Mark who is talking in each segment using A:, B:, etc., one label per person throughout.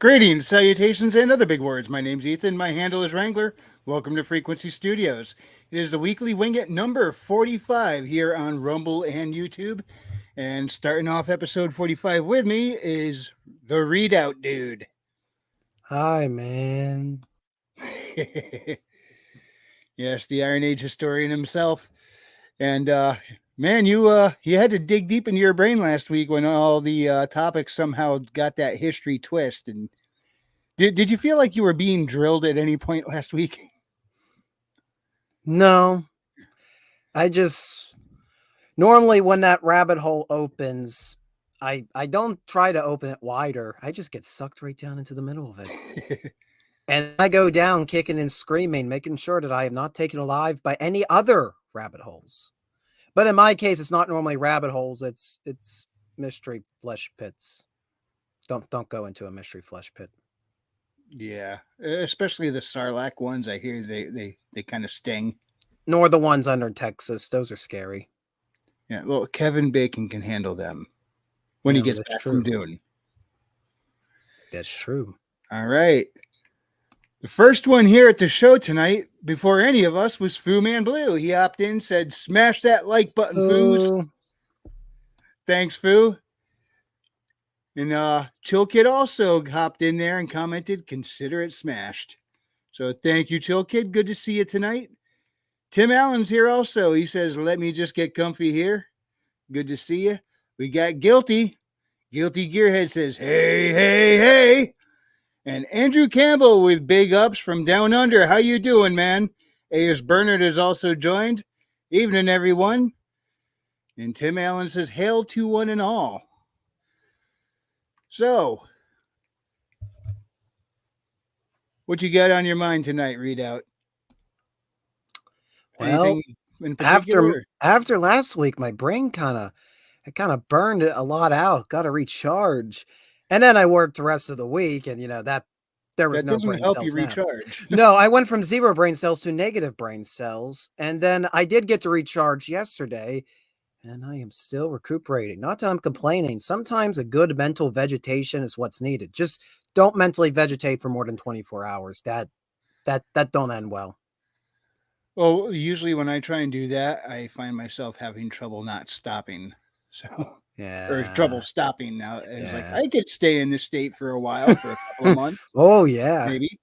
A: Greetings, salutations, and other big words. My name's Ethan. My handle is Wrangler. Welcome to Frequency Studios. It is the weekly Wing It number 45 here on Rumble and YouTube. And starting off episode 45 with me is the Readout Dude.
B: Hi, man.
A: Yes, the IronAge historian himself. And man, you had to dig deep into your brain last week when all the topics somehow got that history twist. And did you feel like you were being drilled at any point last week?
B: No, I just normally when that rabbit hole opens, I don't try to open it wider. I just get sucked right down into the middle of it. And I go down kicking and screaming, making sure that I am not taken alive by any other rabbit holes. But in my case, it's not normally rabbit holes, it's mystery flesh pits. Don't go into a mystery flesh pit.
A: Yeah, especially the Sarlacc ones. I hear they kind of sting.
B: Nor the ones under Texas. Those are scary.
A: Yeah, well, Kevin Bacon can handle them when he gets back from Dune.
B: That's true.
A: All right. The first one here at the show tonight, before any of us, was Fu Man Blue. He hopped in, said, "Smash that like button, Foos." Thanks, Fu. And Chill Kid also hopped in there and commented, "Consider it smashed." So thank you, Chill Kid. Good to see you tonight. Tim Allen's here also. He says, "Let me just get comfy here." Good to see you. We got Guilty. Guilty Gearhead says, "Hey, hey, hey." And Andrew Campbell with big ups from down under. How you doing, man? A.S. Bernard has also joined. Evening, everyone. And Tim Allen says, "Hail to one and all." So, what you got on your mind tonight, Readout?
B: Well,
A: anything in particular?
B: After last week, my brain kind of burned it a lot out. Got to recharge, and then I worked the rest of the week, and that there was no brain
A: help
B: cells.
A: You recharge.
B: No, I went from 0 brain cells to negative brain cells, and then I did get to recharge yesterday, and I am still recuperating. Not that I'm complaining. Sometimes a good mental vegetation is what's needed. Just don't mentally vegetate for more than 24 hours. That don't end well.
A: Well, usually when I try and do that, I find myself having trouble not stopping. So,
B: yeah,
A: or trouble stopping now. It's like I could stay in this state for a while, for a couple of months.
B: Oh yeah,
A: maybe.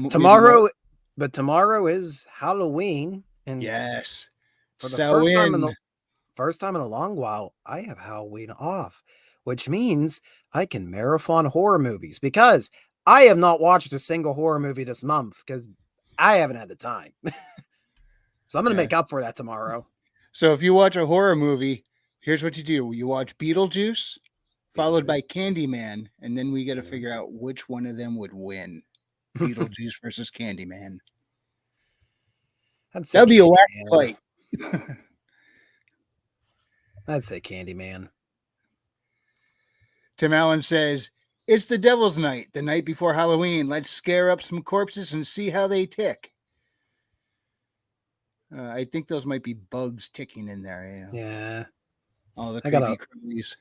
B: Tomorrow, but tomorrow is Halloween, and
A: yes,
B: for the first time in a long while, I have Halloween off, which means I can marathon horror movies because I have not watched a single horror movie this month because I haven't had the time. So I'm going to make up for that tomorrow.
A: So if you watch a horror movie, here's what you do. You watch Beetlejuice, followed by Candyman, and then we got to figure out which one of them would win. Beetlejuice versus Candyman. That'd be a wacky fight.
B: I'd say Candyman.
A: Tim Allen says, "It's the Devil's Night, the night before Halloween. Let's scare up some corpses and see how they tick." I think those might be bugs ticking in there.
B: Yeah.
A: All the creepy crawlies.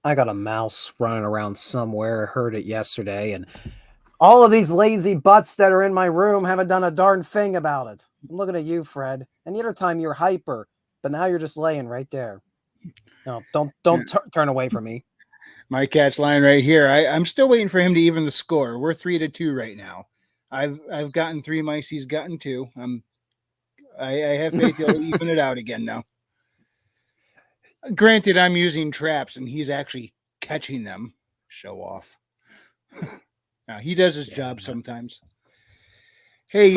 B: I got a mouse running around somewhere. I heard it yesterday, and all of these lazy butts that are in my room haven't done a darn thing about it. I'm looking at you, Fred. And the other time you're hyper, but now you're just laying right there. No, don't turn away from me.
A: My cat's lying right here. I'm still waiting for him to even the score. We're 3-2 right now. I've gotten 3 mice. He's gotten 2. I have faith he'll even it out again now. Granted, I'm using traps and he's actually catching them. Show off. Now, he does his job sometimes. Hey,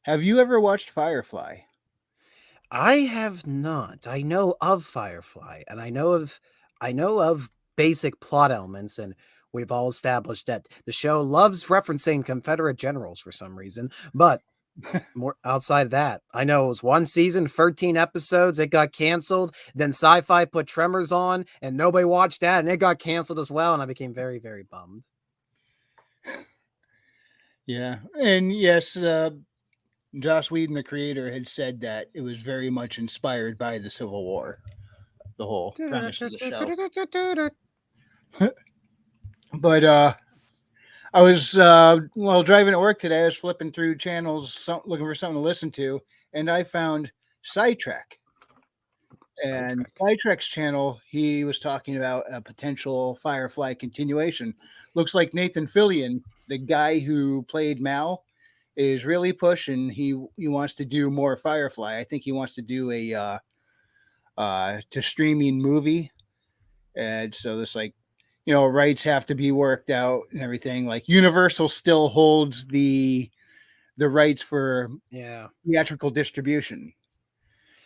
A: have you ever watched Firefly?
B: I have not. I know of Firefly, and I know of basic plot elements, and we've all established that the show loves referencing Confederate generals for some reason, but more outside of that, I know it was 1 season, 13 episodes. It got canceled. Then Sci-Fi put Tremors on, and nobody watched that, and it got canceled as well. And I became very, very bummed.
A: Yeah, and yes, Joss Whedon, the creator, had said that it was very much inspired by the Civil War. The whole premise of the show. But I was while driving to work today. I was flipping through channels, looking for something to listen to, and I found Sidetrack. And
B: Sidetrack.
A: Sidetrack's channel, he was talking about a potential Firefly continuation. Looks like Nathan Fillion, the guy who played Mal, is really pushing. He wants to do more Firefly. I think he wants to do a to streaming movie, and so this like rights have to be worked out and everything. Like Universal still holds the rights for
B: Yeah.
A: theatrical distribution.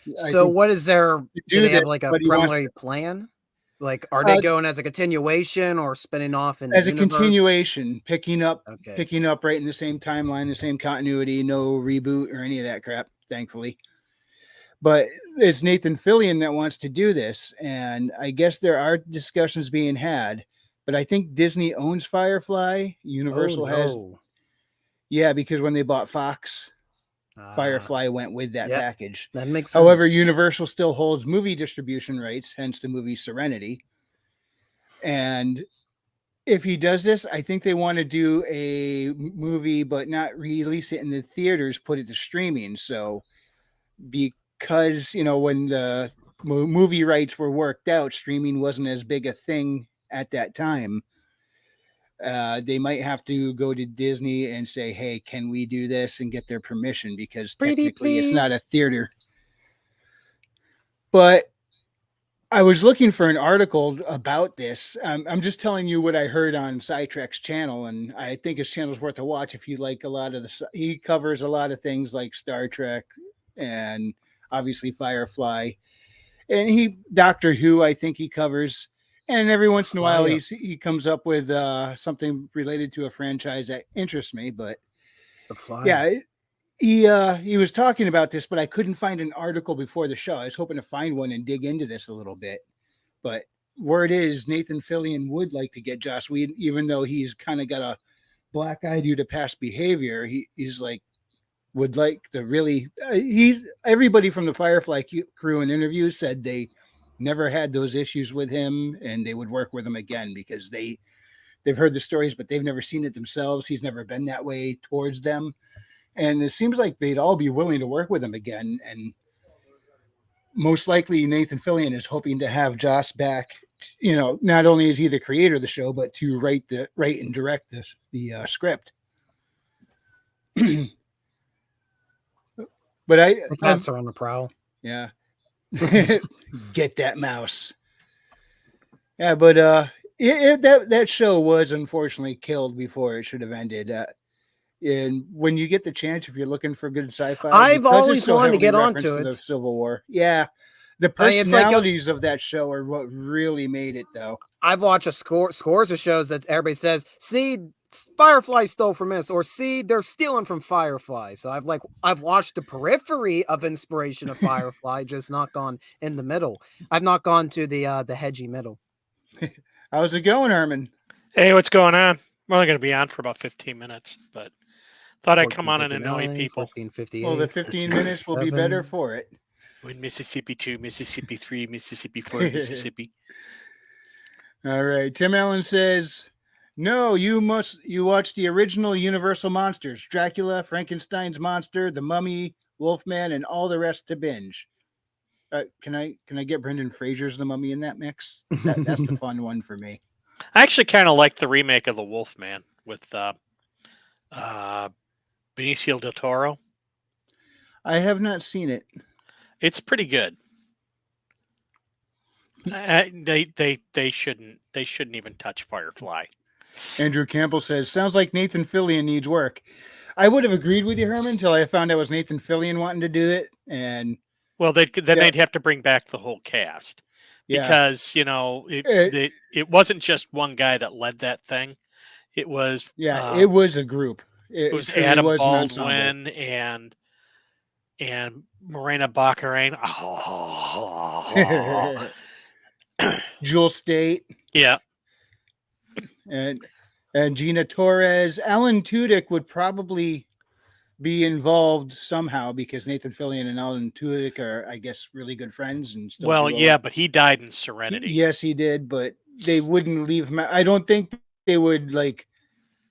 A: I
B: So
A: think
B: what is their
A: to
B: do
A: do
B: they
A: this,
B: have like a
A: but he wants
B: preliminary plan? Like, are they
A: uh,
B: going as a continuation or spinning off in the
A: as a
B: universe?
A: continuation,
B: Okay.
A: picking up right in the same timeline, the same continuity, no reboot or any of that crap, thankfully. But it's Nathan Fillion that wants to do this, and I guess there are discussions being had. But I think Disney owns Firefly.
B: Oh
A: Universal has,
B: no.
A: yeah, because when they bought Fox,
B: Ah,
A: Firefly went with that
B: yeah,
A: package.
B: that makes sense.
A: However, Universal still holds movie distribution rights, hence the movie Serenity. And if he does this, I think they want to do a movie, but not release it in the theaters, put it to streaming. So because when the movie rights were worked out, streaming wasn't as big a thing at that time. They might have to go to Disney and say, "Hey, can we do this?" and get their permission because
B: Pretty
A: technically it's not a
B: please.
A: theater. But I was looking for an article about this. I'm just telling you what I heard on Sidetrack's channel, and I think his channel's worth a watch if you like a lot of the. He covers a lot of things like Star Trek and obviously Firefly, and Doctor Who. I think he covers, and every once in a while
B: Fly up
A: he comes up with something related to a franchise that interests me. But
B: the fly up.
A: yeah, he was talking about this, but I couldn't find an article before the show. I was hoping to find one and dig into this a little bit. But word is Nathan Fillion would like to get Joss Whedon, even though he's kind of got a black eye due to past behavior. He's like would like the really he's everybody from the Firefly crew in interviews said they never had those issues with him and they would work with him again because they've heard the stories but they've never seen it themselves. He's never been that way towards them. And it seems like they'd all be willing to work with him again. And most likely Nathan Fillion is hoping to have Joss back. Not only is he the creator of the show, but to write and direct the script. But
B: The cats are on the prowl.
A: yeah, get that mouse. Yeah, but that show was unfortunately killed before it should have ended. And when you get the chance, if you're looking for good sci-fi,
B: I've
A: because it's
B: always
A: so
B: wanted to
A: heavily
B: get
A: referenced
B: onto
A: to the
B: it.
A: Civil War, yeah, the
B: I mean, it's like
A: personalities of that show are what really made it, though.
B: I've watched scores of shows that everybody says, "See, Firefly stole from this," or "See, they're stealing from Firefly." So I've watched the periphery of inspiration of Firefly, just not gone in the middle. I've not gone to the hedgy middle.
A: How's it going, Herman?
C: Hey, what's going on? We're only going to be on for about 15 minutes, but thought I'd come on and annoy
B: 1459,
C: people.
B: 1458.
A: Well, the 15 minutes will be better for it.
C: When Mississippi 2, Mississippi 3, Mississippi 4, Mississippi.
A: All right. Tim Allen says, no, you watch the original Universal monsters, Dracula, Frankenstein's monster, the Mummy, Wolfman, and all the rest to binge. Can I get Brendan Fraser's The Mummy in that mix? That's the fun one for me.
C: I actually kind of like the remake of The Wolfman with Benicio del Toro.
A: I have not seen it.
C: It's pretty good. They shouldn't even touch Firefly.
A: Andrew Campbell says, sounds like Nathan Fillion needs work. I would have agreed with you, Herman, until I found out it was Nathan Fillion wanting to do it. And
C: well, they'd have to bring back the whole cast because it wasn't just one guy that led that thing. It was
A: it was a group.
C: It was Adam Baldwin and Morena Baccarin.
A: Jewel State.
C: Yeah.
A: And Gina Torres. Alan Tudyk would probably be involved somehow because Nathan Fillion and Alan Tudyk are, I guess, really good friends. And still
C: but he died in Serenity.
A: Yes, he did, but they wouldn't leave him. I don't think they would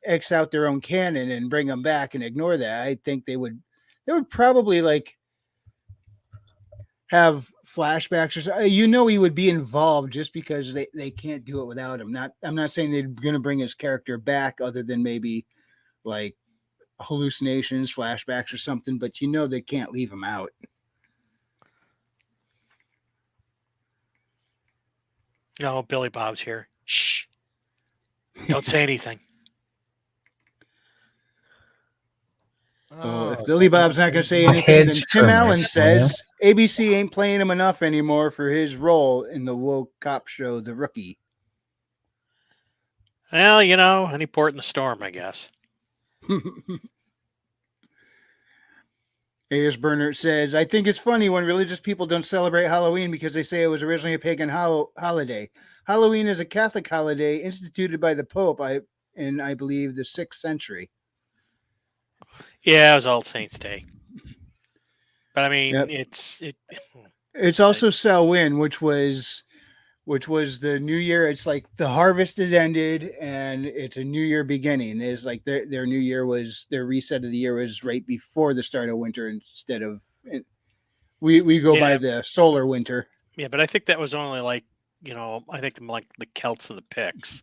A: X out their own canon and bring them back and ignore that. I think they would probably like have flashbacks or so. He would be involved just because they can't do it without him. I'm not saying they're going to bring his character back other than maybe like hallucinations, flashbacks or something, but they can't leave him out.
C: No, Billy Bob's here. Shh. Don't say anything.
A: Well, if Billy Bob's not going to say anything, then Tim Allen says ABC ain't playing him enough anymore for his role in the woke cop show, The Rookie.
C: Well, any port in the storm, I guess.
A: A.S. Bernard says, I think it's funny when religious people don't celebrate Halloween because they say it was originally a pagan holiday. Halloween is a Catholic holiday instituted by the Pope in, I believe, the 6th century.
C: Yeah, it was All Saints' Day. But I mean,
A: Yep.
C: It's
A: also Samhain, which was the new year. It's like the harvest has ended and it's a new year beginning. It's like their new year was, their reset of the year was right before the start of winter instead of, we go by the solar winter.
C: Yeah, but I think that was only like, I think like the Celts and the Picts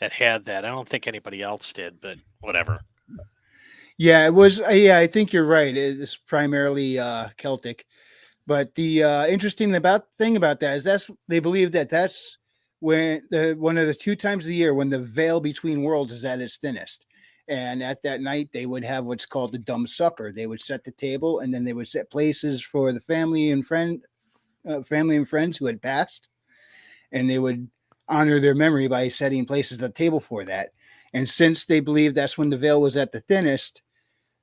C: that had that. I don't think anybody else did, but whatever.
A: Yeah, it was. Yeah, I think you're right. It's primarily Celtic. But the interesting thing about that is they believe that's when one of the 2 times of the year when the veil between worlds is at its thinnest. And at that night, they would have what's called the dumb supper. They would set the table, and then they would set places for the family and friends who had passed, and they would honor their memory by setting places at the table for that. And since they believed that's when the veil was at the thinnest,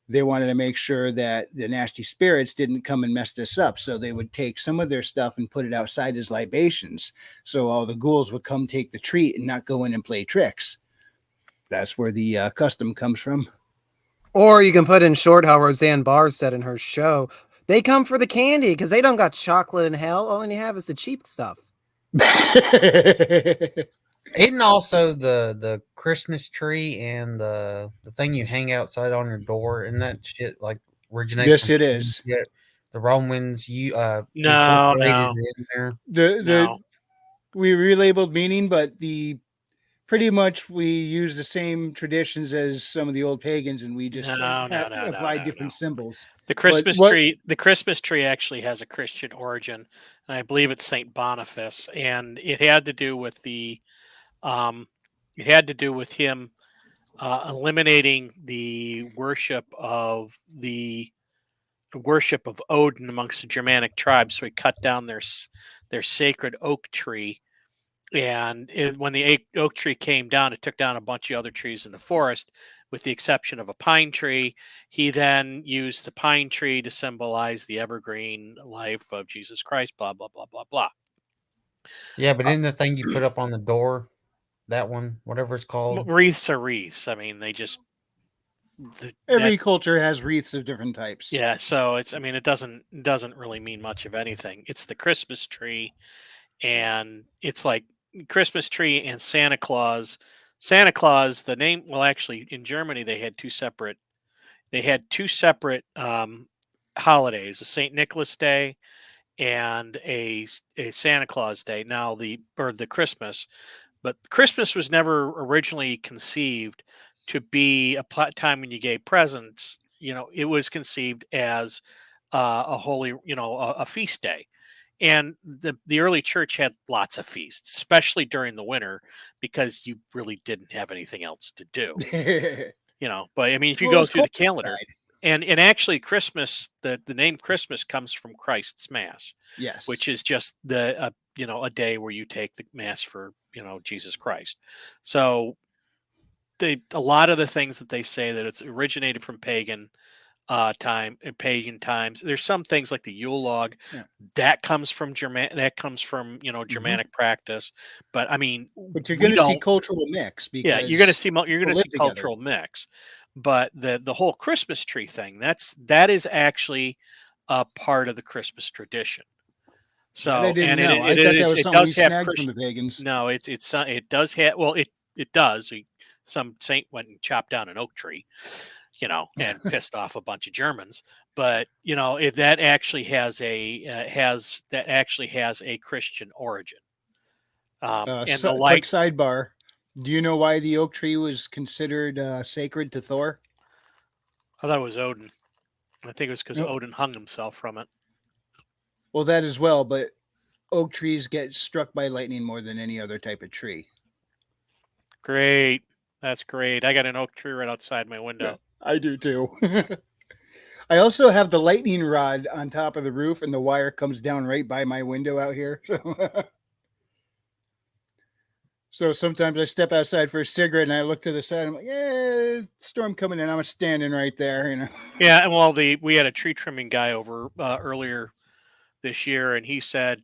A: they wanted to make sure that the nasty spirits didn't come and mess this up. So they would take some of their stuff and put it outside as libations. So all the ghouls would come take the treat and not go in and play tricks. That's where the custom comes from.
B: Or you can put in short how Roseanne Barr said in her show, they come for the candy because they don't got chocolate in hell. All they have is the cheap stuff.
D: Isn't also the Christmas tree and the thing you hang outside on your door, and that shit like originates?
A: Yes, it is.
D: The Romans,
C: no.
D: It in there.
A: We relabeled meaning, but pretty much we use the same traditions as some of the old pagans, and we just apply different symbols.
C: The Christmas tree actually has a Christian origin, and I believe it's Saint Boniface, and it had to do with him eliminating the worship of Odin amongst the Germanic tribes. So he cut down their sacred oak tree. And when the oak tree came down, it took down a bunch of other trees in the forest, with the exception of a pine tree. He then used the pine tree to symbolize the evergreen life of Jesus Christ, blah, blah, blah, blah, blah.
D: Yeah, but in the thing you put up on the door, that one, whatever it's called.
C: Wreaths are wreaths. I mean, they just...
A: Every culture has wreaths of different types.
C: Yeah, so it doesn't really mean much of anything. It's the Christmas tree, and it's like Christmas tree and Santa Claus. Santa Claus, the name, well, actually in Germany they had two separate holidays, a St. Nicholas Day and a Santa Claus Day. Now the Christmas, but Christmas was never originally conceived to be a time when you gave presents. It was conceived as a holy, a feast day. And the early church had lots of feasts, especially during the winter, because you really didn't have anything else to do. But I mean, if you go through the calendar, and actually Christmas, the name Christmas comes from Christ's Mass,
A: yes,
C: which is just a day where you take the Mass for Jesus Christ. So a lot of the things that they say that it's originated from pagan times. There's some things like the Yule log that comes from Germanic practice. But I mean,
A: but you're going to see cultural mix. Because
C: you're going to see cultural mix. But the whole Christmas tree thing, that is actually a part of the Christmas tradition. So
A: I thought that was something we snagged from the pagans.
C: No, it does have. Well, it does. some saint went and chopped down an oak tree, and pissed off a bunch of Germans. But that actually has a Christian origin. And the
A: Quick
C: lights.
A: sidebar. Do you know why the oak tree was considered sacred to Thor?
C: I thought it was Odin. I think it was because
A: No.
C: Odin hung himself from it.
A: Well, that as well, but oak trees get struck by lightning more than any other type of tree.
C: Great. That's great. I got an oak tree right outside my window.
A: I do too. I also have the lightning rod on top of the roof, and the wire comes down right by my window out here. So sometimes I step outside for a cigarette, and I look to the side. I'm like, "Yeah, storm coming in." I'm standing right there,
C: Yeah, and well, we had a tree trimming guy over earlier this year, and he said,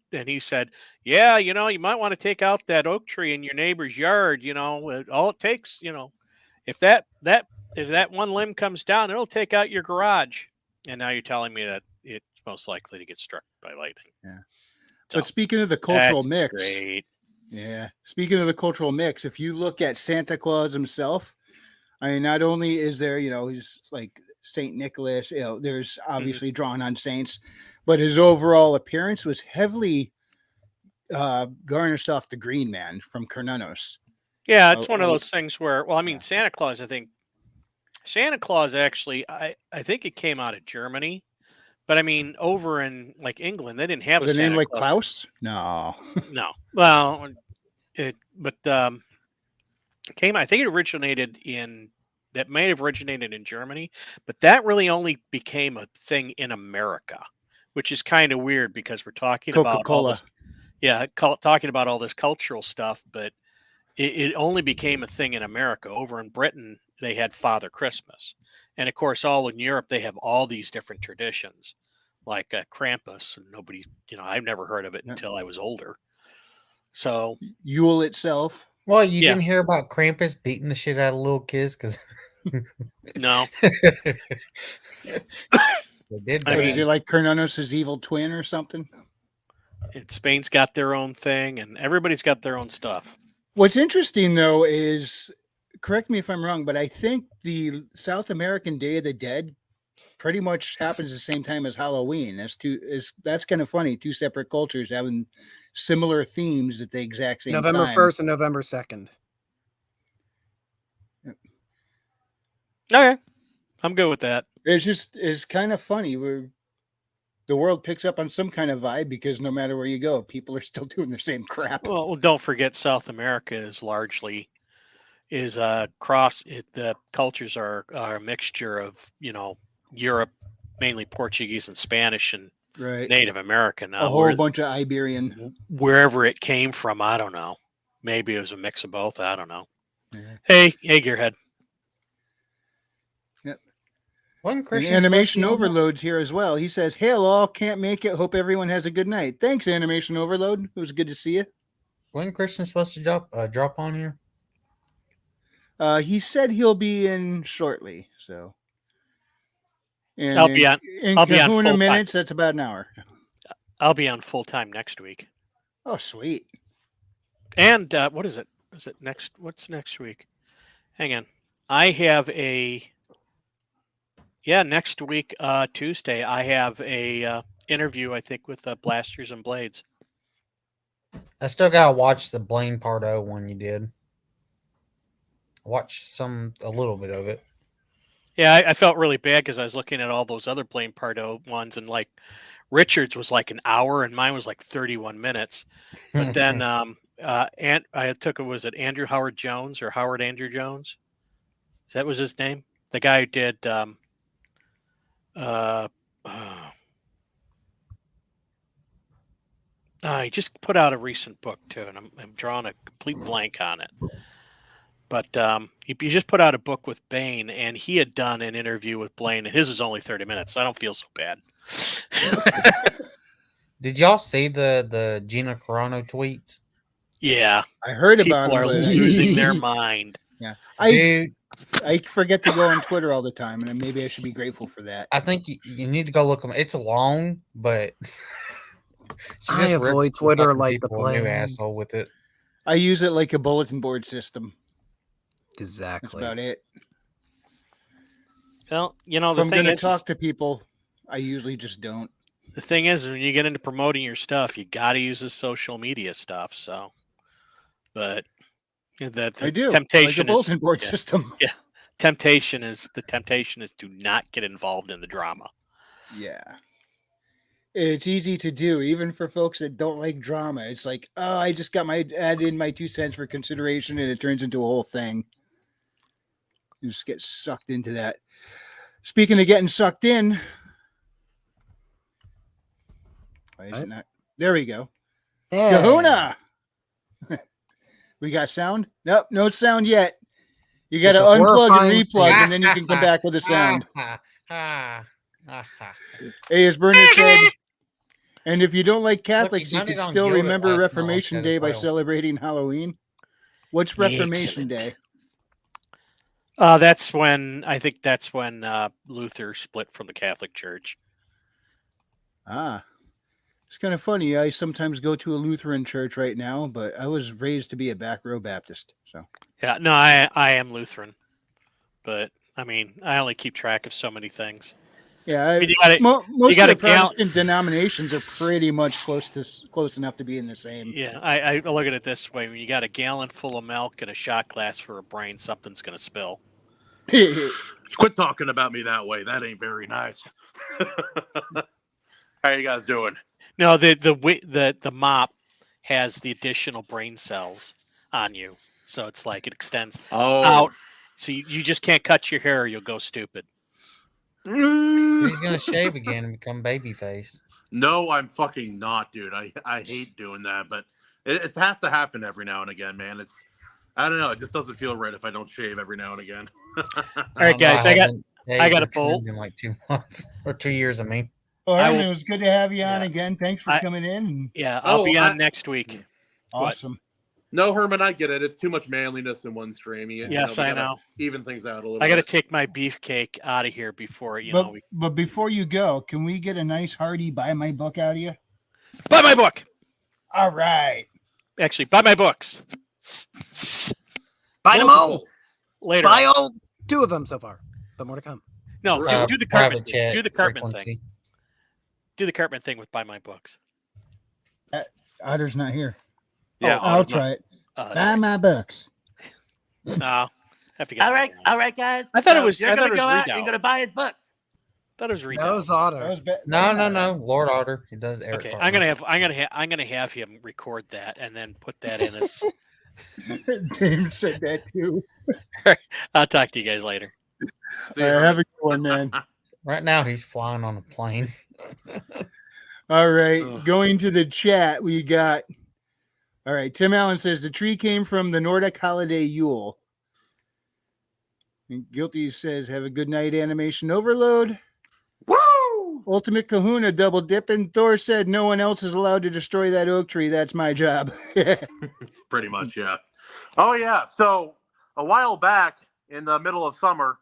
C: yeah, you might want to take out that oak tree in your neighbor's yard. All it takes, if that one limb comes down, it'll take out your garage. And now you're telling me that it's most likely to get struck by lightning.
A: Yeah.
C: So,
A: but speaking of the cultural
C: that's
A: mix,
C: great.
A: Yeah. Speaking of the cultural mix, if you look at Santa Claus himself, I mean, not only is there, he's like Saint Nicholas, there's obviously drawn on saints, but his overall appearance was heavily garnished off the Green Man from Cernunnos.
C: Yeah, it's one of those things where, well, I mean, Santa Claus actually, I think it came out of Germany, but I mean, over in like England, they didn't have a
A: name like
C: Claus.
A: Klaus? No.
C: No. Well, I think it originated that may have originated in Germany, but that really only became a thing in America, which is kind of weird because we're talking about all this. Yeah, talking about all this cultural stuff, but it only became a thing in America. Over in Britain, they had Father Christmas. And of course, all in Europe, they have all these different traditions, like Krampus. And nobody, I've never heard of it until I was older. So
A: Yule itself.
D: Well, you didn't hear about Krampus beating the shit out of little kids because
C: no.
A: Is it like Cernunnos' evil twin or something?
C: Spain's got their own thing, and everybody's got their own stuff.
A: What's interesting, though, is, correct me if I'm wrong, but I think the South American Day of the Dead pretty much happens the same time as Halloween. That's kind of funny. Two separate cultures having similar themes at the exact same
B: November
A: time.
B: 1st and November 2nd.
C: Okay. I'm good with that.
A: It's kind of funny. The world picks up on some kind of vibe because no matter where you go, people are still doing the same crap.
C: Well, don't forget South America is largely the cultures are a mixture of, Europe, mainly Portuguese and Spanish and Native American.
A: A whole bunch of Iberian.
C: Wherever it came from, I don't know. Maybe it was a mix of both. I don't know.
A: Yeah.
C: Hey, Gearhead.
A: Yep.
B: Animation
A: Overload's here as well. He says, "Hail all, can't make it. Hope everyone has a good night." Thanks, Animation Overload. It was good to see you.
D: When Christian's supposed to drop on here?
A: He said he'll be in shortly. So, and
C: I'll be on
A: Kahuna minutes. That's about an hour.
C: I'll be on full time next week.
A: Oh, sweet.
C: And what is it? Is it next? What's next week? Hang on. I have next week, Tuesday, I have a interview, I think, with Blasters and Blades.
D: I still gotta watch the Blaine Pardo one you did. Watch a little bit of it.
C: Yeah, I felt really bad because I was looking at all those other Blaine Pardo ones, and like Richard's was like an hour, and mine was like 31 minutes. But then, and I took was it Andrew Howard Jones or Howard Andrew Jones? That was his name. The guy who did. He just put out a recent book too, and I'm drawing a complete blank on it. But he just put out a book with Bain, and he had done an interview with Blaine, and his was only 30 minutes. So I don't feel so bad.
D: Did y'all see the Gina Carano tweets?
C: Yeah,
A: I heard about
C: people
A: it.
C: Are losing their mind.
A: Yeah,
D: Dude,
A: I forget to go on Twitter all the time, and maybe I should be grateful for that.
D: I think you need to go look them. It's long, but
B: I avoid Twitter like the
D: plague.
B: plague.
D: New asshole with it.
A: I use it like a bulletin board system. That's
B: Exactly.
A: about it.
C: Well,
A: If
C: the
A: I'm
C: thing
A: going to
C: is,
A: talk to people, I usually just don't.
C: the thing is, when you get into promoting your stuff, you got to use the social media stuff. So, but the
A: I do. Like a
C: temptation is,
A: bulletin board
C: yeah,
A: system.
C: yeah, temptation is do not get involved in the drama.
A: Yeah. It's easy to do, even for folks that don't like drama. It's like, oh, I just got add in my 2 cents for consideration, and it turns into a whole thing. You just get sucked into that. Speaking of getting sucked in, why is it not? There we go.
B: Hey.
A: Kahuna! We got sound? Nope, no sound yet. You got
B: Just
A: to
B: a
A: unplug and
B: horrifying
A: replug,
B: face.
A: and then you can come back with a sound.
D: Ah.
A: Hey, as Bernard said, and if you don't like Catholics, you
D: done
A: could
D: it on
A: still
D: Gilded
A: remember
D: last night,
A: Reformation
D: like that
A: Day
D: as
A: by
D: well.
A: celebrating Halloween. What's Reformation
C: Excellent.
A: Day?
C: That's when Luther split from the Catholic Church.
A: Ah, it's kind of funny. I sometimes go to a Lutheran church right now, but I was raised to be a back row Baptist. So
C: Yeah, no, I am Lutheran, but I mean, I only keep track of so many things.
A: yeah,
C: I mean, you got
A: most of
C: got
A: the
C: a gal-
A: Protestant denominations are pretty much close enough to being the same.
C: Yeah, I look at it this way: when you got a gallon full of milk and a shot glass for a brain, something's going to spill.
E: Quit talking about me that way. That ain't very nice. How you guys doing?
C: No, the mop has the additional brain cells on you, so it's like it extends out. So you just can't cut your hair, or you'll go stupid.
D: He's gonna shave again and become babyface.
E: No, I'm fucking not, dude. I hate doing that, but it has to happen every now and again, man. I don't know. It just doesn't feel right if I don't shave every now and again.
C: All right, guys, I got a bolt
D: in like 2 months or 2 years. I mean,
A: Well,
C: I
A: Aaron,
C: will-
A: it was good to have you on
C: Yeah.
A: again. Thanks for coming in.
C: Yeah, I'll be on
E: I-
C: next week. What?
A: Awesome.
E: No, Herman, I get it. It's too much manliness in one stream.
C: Yes,
E: we
C: I
E: gotta
C: know.
E: even things out a little
C: I got to
E: bit.
C: take my beefcake out of here before
A: But before you go, can we get a nice hearty buy my book out of you?
C: buy my book.
A: All right.
C: Actually, buy my books.
B: Buy them all.
E: Multiple.
C: Later.
B: Buy all 2 of them so far, but more to come.
C: No, do the Cartman
D: private
C: thing.
D: chat
C: Do the Cartman thing.
D: frequency.
C: Do the Cartman thing with buy my books.
A: Otter's not here.
E: Yeah,
A: I'll
E: Otter's not-
A: try it. Buy my books.
C: No, have to get.
F: All right, guys.
C: I thought it
F: So
C: was-
F: You're
C: I thought
F: gonna
C: it was
F: go out.
C: Redoubt.
F: You're gonna buy his books.
C: That was
B: That
C: Rico.
B: was Otter.
A: That was bad.
D: No. Lord Otter. He does Eric.
C: Okay,
D: Cartman.
C: I'm gonna have him record that and then put that in as.
A: James said that too.
C: I'll talk to you guys later.
E: See you,
A: Have
E: Herman.
A: a good one, man.
D: Right now he's flying on a plane.
A: All right.
E: Ugh.
A: Going to the chat, we got. All right. Tim Allen says the tree came from the Nordic holiday Yule. And Guilty says, have a good night, animation overload.
E: Woo!
A: Ultimate Kahuna double dipping. Thor said, no one else is allowed to destroy that oak tree. That's my job.
E: Pretty much, yeah. Oh, yeah. So a while back in the middle of summer,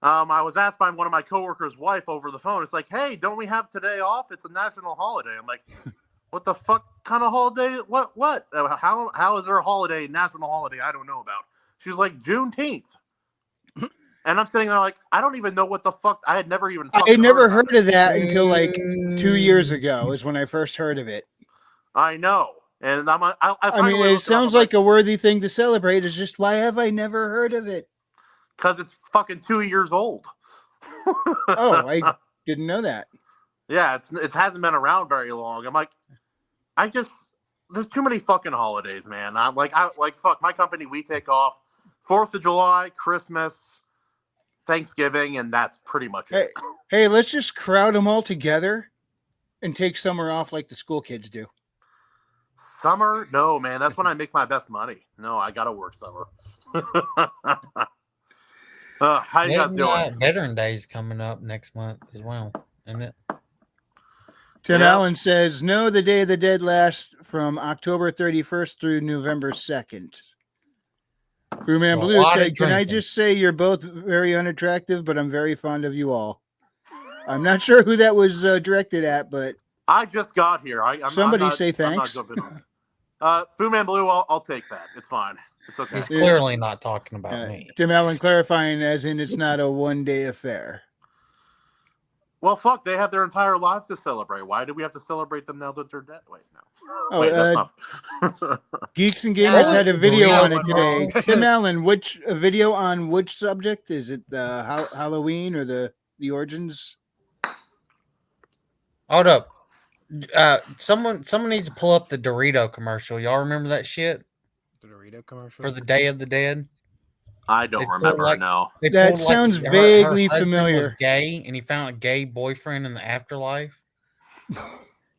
E: I was asked by one of my coworkers' wife over the phone. It's like, hey, don't we have today off? It's a national holiday. I'm like, what the fuck kind of holiday? What? How is there a holiday, national holiday I don't know about? She's like, Juneteenth. And I'm sitting there like, I don't even know what the fuck. I had never even.
A: I
E: fucking
A: never
E: about
A: heard of that until like 2 years ago is when I first heard of it.
E: I know. And I
A: I mean, it sounds like a worthy thing to celebrate. It's just, why have I never heard of it?
E: because it's fucking 2 years old.
A: Oh, I didn't know that.
E: Yeah, it hasn't been around very long. I'm like, there's too many fucking holidays, man. Fuck my company. We take off 4th of July, Christmas, Thanksgiving, and that's pretty much it.
A: Hey, let's just crowd them all together and take summer off like the school kids do.
E: Summer? No, man. That's when I make my best money. No, I gotta work summer. How you guys doing?
D: Veteran Day's coming up next month as well, isn't it?
A: Tim
E: Yeah.
A: Allen says, no, the Day of the Dead lasts from October 31st through November 2nd. Crewman
D: So a
A: Blue
D: lot of
A: said, can I
D: drinking.
A: just say you're both very unattractive, but I'm very fond of you all. I'm not sure who that was directed at, but
E: I just got here.
A: Somebody say
E: I'm not
A: thanks.
E: jumping on. Fu Man Blue, I'll take that. It's fine. It's okay.
D: He's clearly not talking about me.
A: Tim Allen clarifying, as in it's not a one-day affair.
E: Well, fuck, they have their entire lives to celebrate. Why do we have to celebrate them now that they're dead? Wait, no.
A: Oh,
E: Wait, that's not.
A: Geeks and
B: Yeah,
A: Gamers
B: what
A: had a
D: was the
A: video
D: Dorito
A: on it today.
B: commercial?
A: Tim Allen, a video on which subject? Is it the Halloween or the origins?
D: Hold up. Someone needs to pull up the Dorito commercial. Y'all remember that shit
B: The Dorito commercial.
D: for the Day of the Dead?
E: I don't
D: pulled,
E: remember,
D: like-
E: no.
D: They
A: That
D: pulled, like,
A: sounds
D: her
A: vaguely
D: husband
A: familiar.
D: was gay, and he found a gay boyfriend in the afterlife,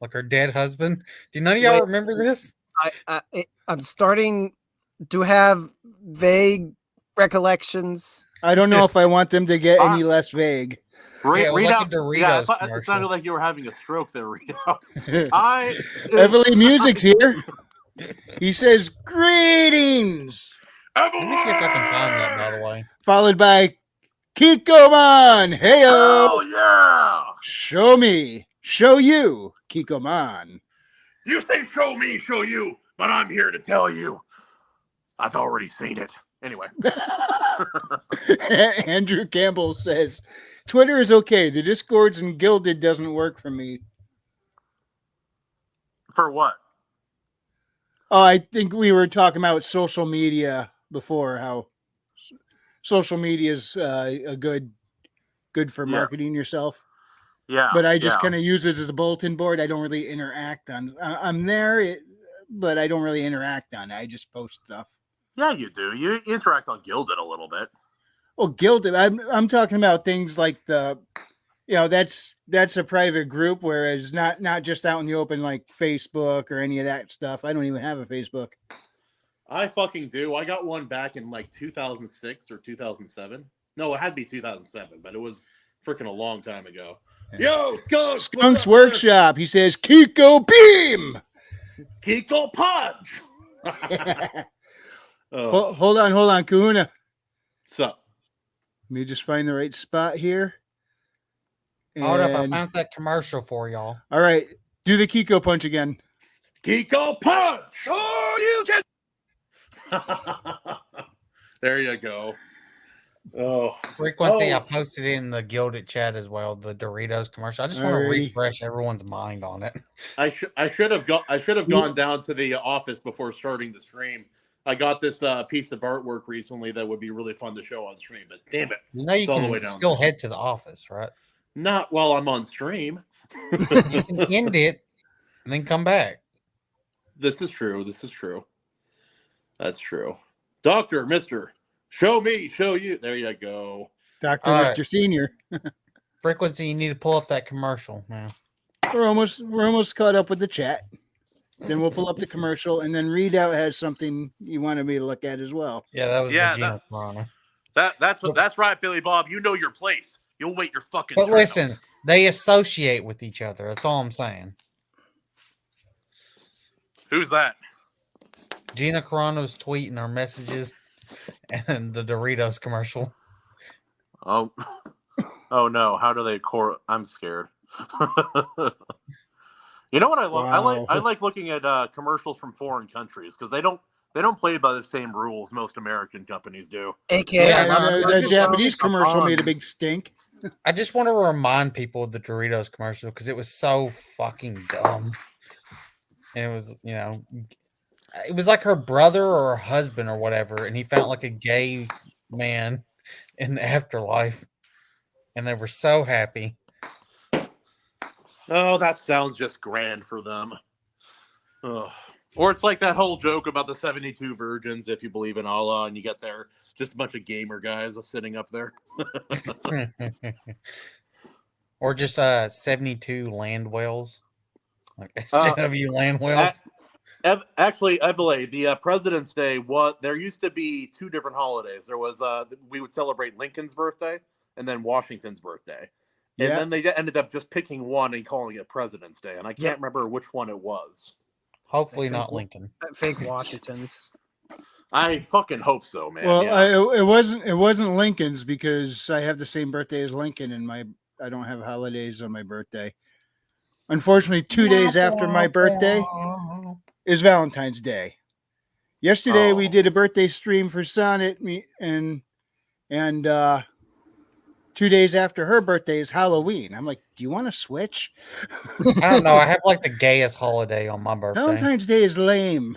D: like her dead husband. Do none of y'all
B: Wait.
D: remember this?
B: I'm starting to have vague recollections.
A: I don't know if I want them to get any less vague.
E: Read,
D: Yeah, it was
E: read
D: like a
E: out.
D: Doritos
E: Yeah, it
D: commercial.
E: sounded like you were having a stroke there, Rito.
A: Heavily Music's here. He says, "Greetings,"
D: Let me see if I can find that, by the way.
A: followed by Kikoman. Heyo,
E: Oh, yeah!
A: show me, show you, Kikoman.
E: You say show me, show you, but I'm here to tell you. I've already seen it. Anyway.
A: Andrew Campbell says, "Twitter is okay. The Discords and Gilded doesn't work for me."
E: For what?
A: Oh, I think we were talking about social media before. How social media is a good for
E: Yeah.
A: marketing yourself.
E: Yeah.
A: But I just
E: yeah.
A: kind of use it as a bulletin board. I don't really interact on. I'm there, but I don't really interact on it. I just post stuff.
E: Yeah, you do. You interact on Gilded a little bit.
A: Well, Gilded. I'm talking about things like that's a private group, whereas not just out in the open like Facebook or any of that stuff. I don't even have a Facebook.
E: I fucking do. I got one back in like 2006 or 2007. No, it had to be 2007, but it was freaking a long time ago. Yo, Skunks!
A: Skunk's Workshop. He says, "Kiko Beam."
E: Kiko Punch! Oh,
A: Hold on, Kahuna.
E: what's up?
A: Let me just find the right spot here.
D: Hold up, I
A: And-
D: found that commercial for y'all.
A: all right, do the Kiko punch again.
E: Kiko Punch! Oh, you can... There you go. Oh.
D: Frequency,
E: Oh.
D: I posted it in the Gilded chat as well, the Doritos commercial. I just want to
A: Alrighty.
D: refresh everyone's mind on it.
E: I should have gone down to the office before starting the stream. I got this piece of artwork recently that would be really fun to show on stream, but damn it,
D: You know you
E: It's all the way
D: can
E: down
D: still
E: there.
D: head to the office, right?
E: not while I'm on stream.
D: You can end it and then come back.
E: This is true. That's true. Doctor, Mister, show me, show you. There you go.
A: Dr.
D: All
A: Mr.
D: right.
A: Senior.
D: Frequency, you need to pull up that commercial now.
A: We're almost caught up with the chat. Then we'll pull up the commercial, and then Readout has something you wanted me to look at as well.
D: Yeah, that was
E: Yeah,
D: the Gina Carano.
E: That's right, Billy Bob. You know your place. You'll wait your fucking
D: But
E: turn.
D: listen, they associate with each other. That's all I'm saying.
E: Who's that?
D: Gina Carano's tweeting her messages and the Doritos commercial.
E: Oh, oh no! How do they I'm scared. You know what I love?
A: Wow.
E: I like looking at commercials from foreign countries because they don't play by the same rules most American companies do.
B: AKA,
D: Yeah,
A: The
D: just
A: Japanese
B: focus
A: commercial
B: on-
A: made a big stink.
D: I just want to remind people of the Doritos commercial because it was so fucking dumb. And it was, it was like her brother or her husband or whatever, and he found like a gay man in the afterlife, and they were so happy.
E: Oh, that sounds just grand for them. Ugh. Or it's like that whole joke about the 72 virgins, if you believe in Allah, and you get there just a bunch of gamer guys sitting up there.
D: Or just 72 land whales. Like SJW land whales.
E: Actually, Evele, the President's Day, there used to be two different holidays. There was we would celebrate Lincoln's birthday and then Washington's birthday. And
A: Yeah.
E: then they ended up just picking one and calling it President's Day. And I can't remember which one it was.
D: Hopefully
B: I think
D: not
B: we'll-
D: Lincoln.
B: Fake Washingtons.
E: I fucking hope so, man.
A: Well,
E: yeah.
A: it wasn't Lincoln's because I have the same birthday as Lincoln, and I don't have holidays on my birthday. Unfortunately, 2 days after my birthday is Valentine's Day. Yesterday we
E: Oh.
A: did a birthday stream for Sonnet, and 2 days after her birthday is Halloween. I'm like, do you want to switch?
D: I don't know. I have like the gayest holiday on my birthday.
A: Valentine's Day is lame.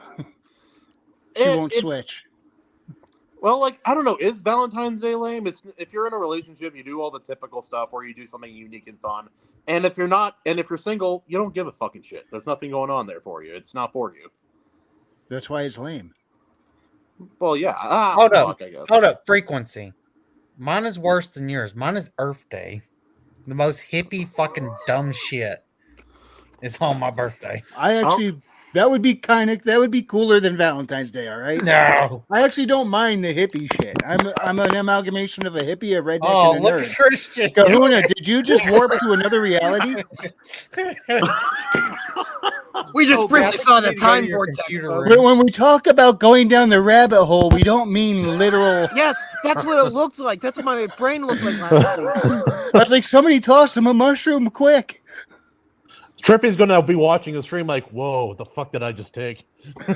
A: She won't
E: It's
A: switch.
E: well, like I don't know. Is Valentine's Day lame? It's if you're in a relationship, you do all the typical stuff where you do something unique and fun. And if you're not, and if you're single, you don't give a fucking shit. There's nothing going on there for you. It's not for you.
A: That's why it's lame.
E: Well, yeah.
D: Hold up.
E: Fuck, I guess.
D: Hold up. Frequency. Mine is worse than yours. Mine is Earth Day. The most hippie fucking dumb shit is on my birthday.
A: I actually, that would be cooler than Valentine's Day. All right.
D: No.
A: I actually don't mind the hippie shit. I'm an amalgamation of a hippie, a redneck,
D: Oh,
A: and a
D: look
A: nerd.
D: at Christian.
A: Kahuna, did you just warp to another reality?
B: We just briefly saw the time
D: your
B: vortex.
D: computer
B: folks.
D: room.
A: When we talk about going down the rabbit hole, we don't mean literal.
B: Yes, that's what it looked like. That's what my brain looked like last week.
A: That's like somebody toss him a mushroom quick.
E: Trippy's gonna be watching the stream like, whoa, what the fuck did I just take?
A: What's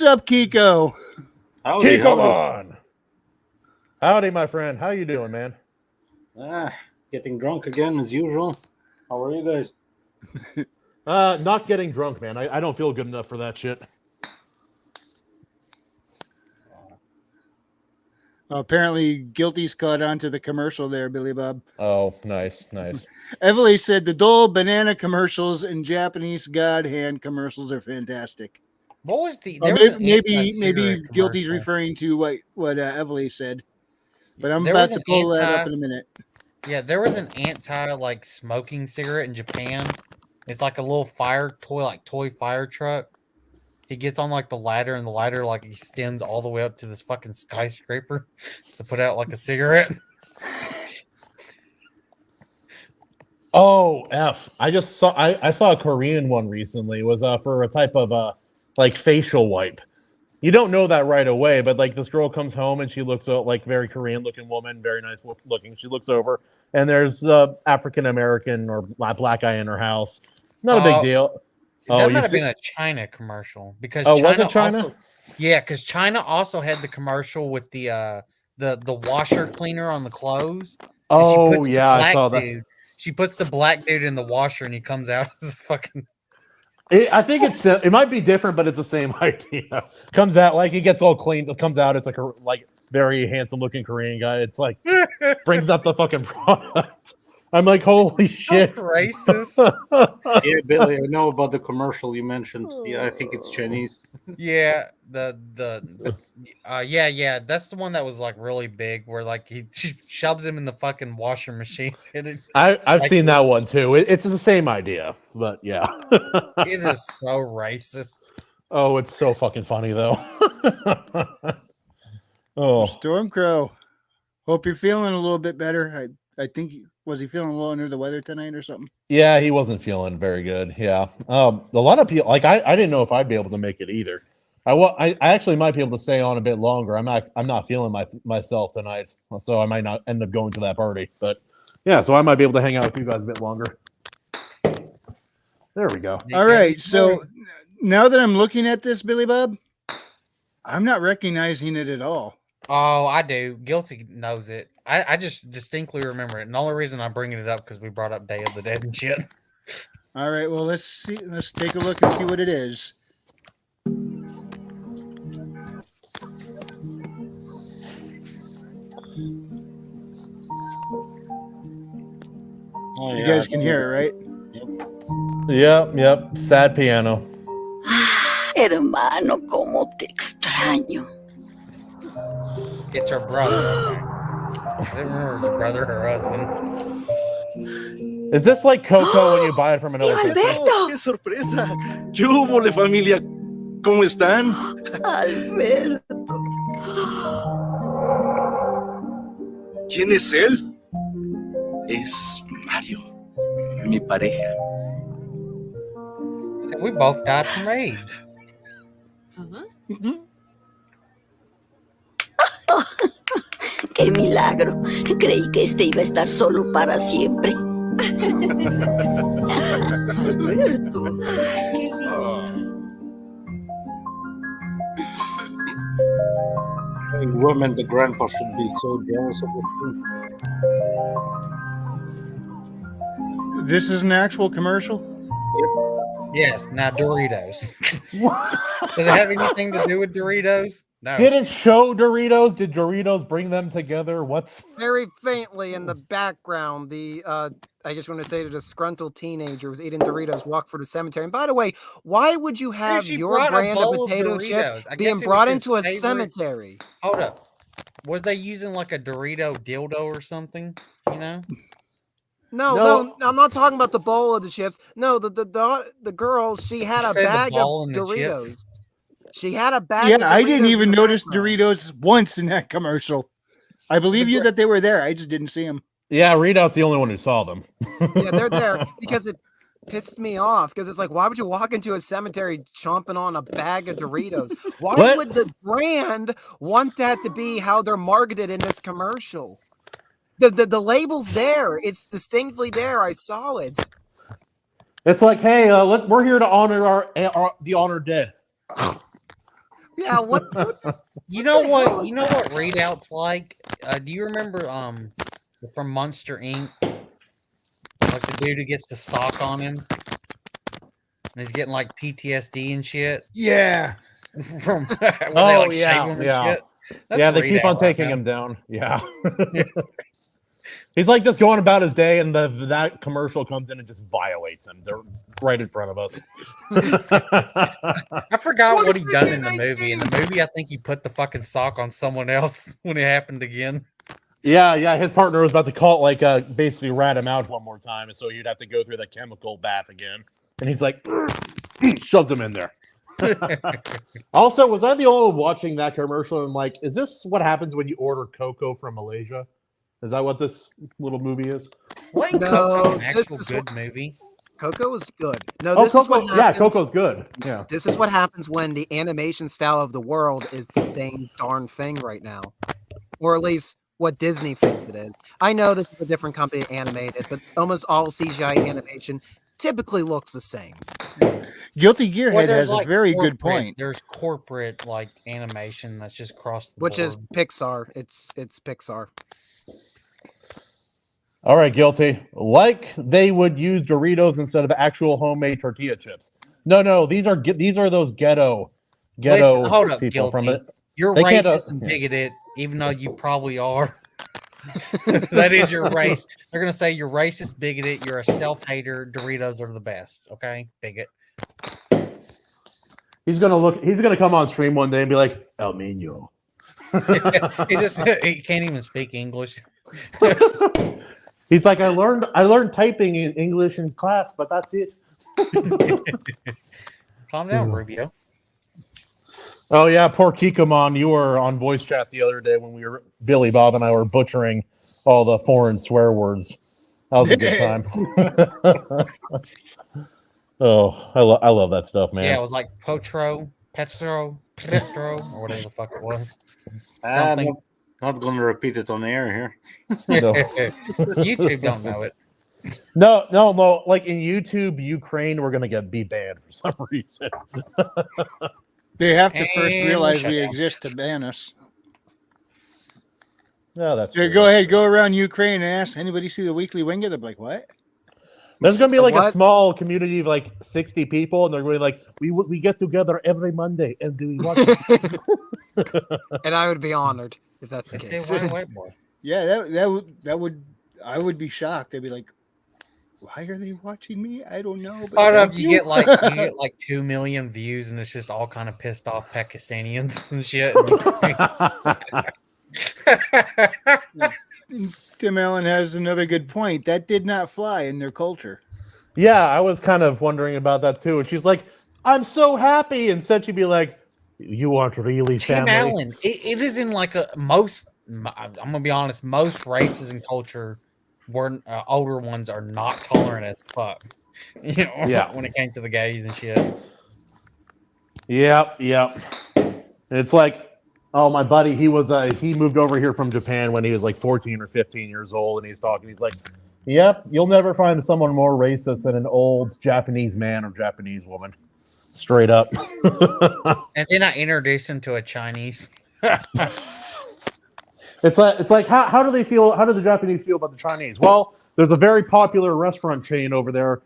A: up, Kiko?
G: Howdy,
E: Come
G: howdy.
E: on. Howdy, my friend. How you doing, man?
G: Getting drunk again as usual. How are you guys?
E: Not getting drunk, man. I don't feel good enough for that shit.
A: Apparently, Guilty's caught on to the commercial there, Billy Bob.
E: Oh, nice.
A: Everly said the Dole banana commercials and Japanese God hand commercials are fantastic.
D: What was the?
A: Or
D: There was an
A: maybe
D: anti-cigarette
A: Guilty's
D: commercial.
A: referring to what Everly said. But I'm
D: There
A: about
D: was
A: to
D: an
A: pull that up in a minute.
D: Yeah, there was an anti smoking cigarette in Japan. It's like a little toy fire truck. He gets on like the ladder, and the ladder like extends all the way up to this fucking skyscraper to put out like a cigarette.
E: Oh, I saw a Korean one recently. It was for a type of like facial wipe. You don't know that right away, but like this girl comes home and she looks like very Korean looking woman, very nice looking. She looks over and there's African American or black guy in her house. Not a big deal.
D: That might have been a China commercial because
E: Oh,
D: China
E: was it China?
D: Also, yeah, because China also had the commercial with the washer cleaner on the clothes. And she
E: Oh
D: puts the
E: yeah, I
D: black
E: saw that.
D: dude- She puts the black dude in the washer, and he comes out as a fucking.
E: I think it might be different, but it's the same idea. Comes out like he gets all clean. Comes out, it's like very handsome looking Korean guy. It's like brings up the fucking product. I'm like, holy shit!
D: Racist.
G: Yeah, Billy, I know about the commercial you mentioned. Yeah, I think it's Chinese.
D: Yeah, yeah. That's the one that was like really big, where like she shoves him in the fucking washer machine.
E: I've seen that one too. It's the same idea, but yeah.
D: It is so racist.
E: Oh, it's so fucking funny though. Oh,
A: Stormcrow. Hope you're feeling a little bit better. I think was he feeling a little under the weather tonight or something?
E: yeah, he wasn't feeling very good. Yeah, a lot of people like I didn't know if I'd be able to make it either. I actually might be able to stay on a bit longer. I'm not feeling myself tonight, so I might not end up going to that party. But yeah, so I might be able to hang out with you guys a bit longer. There we go.
A: All right, so now that I'm looking at this, Billy Bob, I'm not recognizing it at all.
D: Oh, I do. Guilty knows it. I just distinctly remember it. And the only reason I'm bringing it up because we brought up Day of the Dead and shit.
A: All right, well, let's see. Let's take a look and see what it is.
G: Oh,
A: You
G: yeah,
A: guys can hear it, right?
E: Yep. Sad piano.
H: Hermano, cómo te extraño.
D: It's her brother. Okay. I didn't remember if it was brother or her husband.
E: Is this like Coco when you buy it from another
H: ¡Tío
E: country?
H: Alberto!
I: ¡Qué sorpresa! ¿Qué hubo, familia? ¿Cómo están?
H: Alberto.
I: ¿Quién es él? Es Mario, mi pareja.
D: So we both died from AIDS.
H: ¡Qué milagro! Creí que este iba a estar solo para siempre. Alberto.
I: Ah,
G: think women, the grandpa, should be so jealous of it.
A: This is an actual commercial?
D: Yes, now Doritos. Does it have anything to do with Doritos? No.
J: Did it show Doritos? Did Doritos bring them together? What's
B: Very faintly in the background, I just want to say the disgruntled teenager was eating Doritos, walked for the cemetery. And by the way, why would you have
D: She
B: your
D: brought a
B: brand of
D: bowl of
B: potato chip
D: Doritos. I
B: being
D: guess it
B: brought
D: was his
B: into a
D: favorite-
B: cemetery?
D: Hold up. Was they using like a Dorito dildo or something? You know?
B: No, I'm not talking about the bowl of the chips. No, the girl, she had
D: You
B: a
D: said the
B: bag of
D: ball and the
B: Doritos.
D: chips?
B: She had a bag.
A: Yeah,
B: of
A: I didn't
B: Doritos
A: even
B: in the
A: notice
B: background.
A: Doritos once in that commercial. I believe you that they were there. I just didn't see them.
J: Yeah, Readout's the only one who saw them.
B: Yeah, they're there because it pissed me off because it's like, why would you walk into a cemetery chomping on a bag of Doritos? Why
J: What?
B: would the brand want that to be how they're marketed in this commercial? The label's there. It's distinctly there. I saw it.
J: It's like, hey, we're here to honor the honored dead.
B: Yeah, what
D: You know
B: the
D: what?
B: hell is
D: You know
B: that?
D: what Readout's like? Do you remember from Monster Inc? Like the dude who gets the sock on him, and he's getting like PTSD and shit
A: Yeah.
D: from when they
J: Oh,
D: like
J: yeah,
D: shave him and
J: yeah.
D: shit. That's
J: Yeah, they keep
D: Readout
J: on taking
D: right now.
J: him down. Yeah. He's like just going about his day, and that commercial comes in and just violates him. They're right in front of us.
D: I forgot what he done in the movie. In the movie, I think he put the fucking sock on someone else when it happened again.
J: Yeah. His partner was about to call, basically rat him out one more time, and so you'd have to go through the chemical bath again. And he's like, shoves him in there. Also, was I the only one watching that commercial? And like, is this what happens when you order cocoa from Malaysia? Is that what this little movie is?
D: Wasn't
B: No,
D: Coco an
B: this
D: actual
B: is
D: good movie?
B: Coco was good. No,
J: Oh,
B: this is
J: Coco.
B: what
J: Yeah,
B: happens.
J: Coco's good. Yeah.
B: This is what happens when the animation style of the world is the same darn thing right now, or at least what Disney thinks it is. I know this is a different company that animated, but almost all CGI animation typically looks the same.
A: Guilty Gearhead
D: there's
A: has a very good
D: corporate-
A: point.
D: There's corporate like animation that's just crossed the
B: Which is
D: board.
B: Pixar. It's Pixar.
J: All right, Guilty. Like they would use Doritos instead of actual homemade tortilla chips. No, these are those ghetto
D: Listen, hold up,
J: people from
D: Guilty.
J: it.
D: You're
J: They can't,
D: racist and
J: yeah.
D: bigoted, even though you probably are. That is your race. They're gonna say you're racist, bigoted. You're a self-hater. Doritos are the best. Okay, bigot.
J: He's gonna come on stream one day and be like, El Nino.
D: He can't even speak English.
J: He's like, I learned typing in English in class, but that's it.
D: Calm down, Rubio.
J: Oh yeah, poor Kikomon. You were on voice chat the other day when Billy Bob and I were butchering all the foreign swear words. That was a good time. Oh, I love that stuff, man.
D: Yeah, it was like Petro, or whatever the fuck it was.
G: I'm
D: Something.
G: not going to repeat it on the air here.
J: No.
D: YouTube don't know it.
J: No. Like in YouTube, Ukraine, we're gonna be banned for some reason.
A: They have to first
D: And
A: realize
D: shut
A: we
D: down.
A: exist to ban us.
J: No, that's
A: So
J: true.
A: go ahead, go around Ukraine and ask anybody see the Weekly Winger. They're like, what?
J: There's gonna be like a
B: What?
J: small community of like 60 people, and they're going to be like, we get together every Monday and do what?
B: And I would be honored if that's the
D: They
B: case.
D: say white boy.
A: Yeah, that would I would be shocked. They'd be like, why are they watching me? I don't know. But
D: Hold up,
A: thank
D: you get like 2 million views, and it's just all kind of pissed off Pakistanians and shit.
A: Tim Allen has another good point. That did not fly in their culture.
J: Yeah, I was kind of wondering about that too. And she's like, I'm so happy. Instead, she'd be like, you aren't really
D: Tim
J: family.
D: Allen, it is in like I'm gonna be honest, most races and culture were older ones are not tolerant as fuck. You know,
J: Yeah.
D: when it came to the gays and shit.
J: Yep. It's like, oh, my buddy, he moved over here from Japan when he was like 14 or 15 years old, and he's talking. He's like, yep, you'll never find someone more racist than an old Japanese man or Japanese woman. Straight up.
D: And then I introduced him to a Chinese.
J: It's like how do they feel? How do the Japanese feel about the Chinese? Well, there's a very popular restaurant chain over there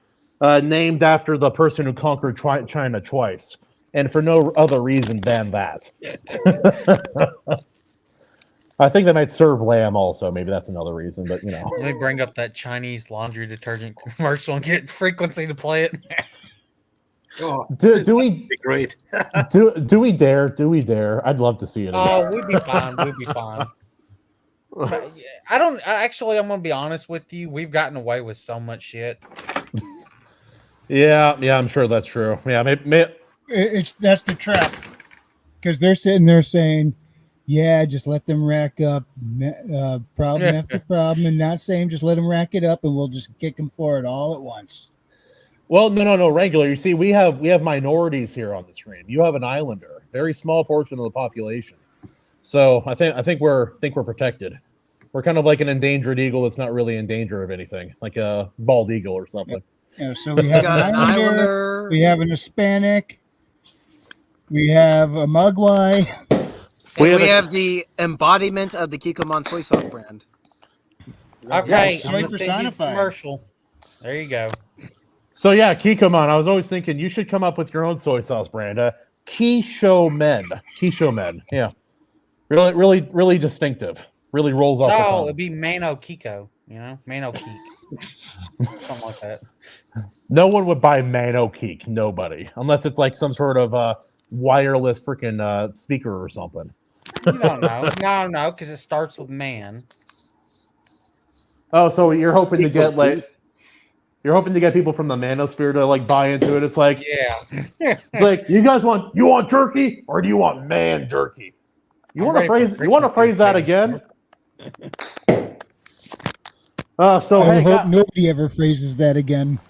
J: named after the person who conquered China twice, and for no other reason than that. I think they might serve lamb also. Maybe that's another reason, but you know.
D: Let me bring up that Chinese laundry detergent commercial and get frequency to play it.
G: Oh,
J: Do we
G: be great.
J: do we dare? Do we dare? I'd love to see it.
D: Oh, we'd be fine. We'd be fine. But, yeah, I'm gonna be honest with you. We've gotten away with so much shit.
J: Yeah, I'm sure that's true. Yeah, maybe
A: That's the trap, because they're sitting there saying, "Yeah, just let them rack up problem after problem," and not saying just let them rack it up, and we'll just kick them for it all at once.
J: Well, no, regular. You see, we have minorities here on the stream. You have an islander, very small portion of the population. So I think we're protected. We're kind of like an endangered eagle that's not really in danger of anything, like a bald eagle or something.
A: Yeah, so we have an islander, we have an Hispanic, we have a Mugwai.
B: We have the embodiment of the Kikkoman soy sauce brand.
D: Okay,
A: Yes,
D: I'm gonna
A: soy
D: send you the
A: personified.
D: commercial. There you go.
J: So yeah, Kikkoman. I was always thinking you should come up with your own soy sauce brand. Kisho Men. Yeah, really distinctive. Really rolls off the
D: No,
J: tongue.
D: it'd be Mano Kiko. You know, Mano Keek. Something like that.
J: No one would buy Mano Keek. Nobody, unless it's like some sort of wireless freaking speaker or something.
D: You don't know. No, because it starts with man.
J: Oh, so you're hoping to get people from the manosphere to like buy into it. It's like,
D: Yeah.
J: it's like, you want jerky or do you want man jerky? You want to phrase that again? So
A: I
J: hey,
A: hope nobody ever phrases that again.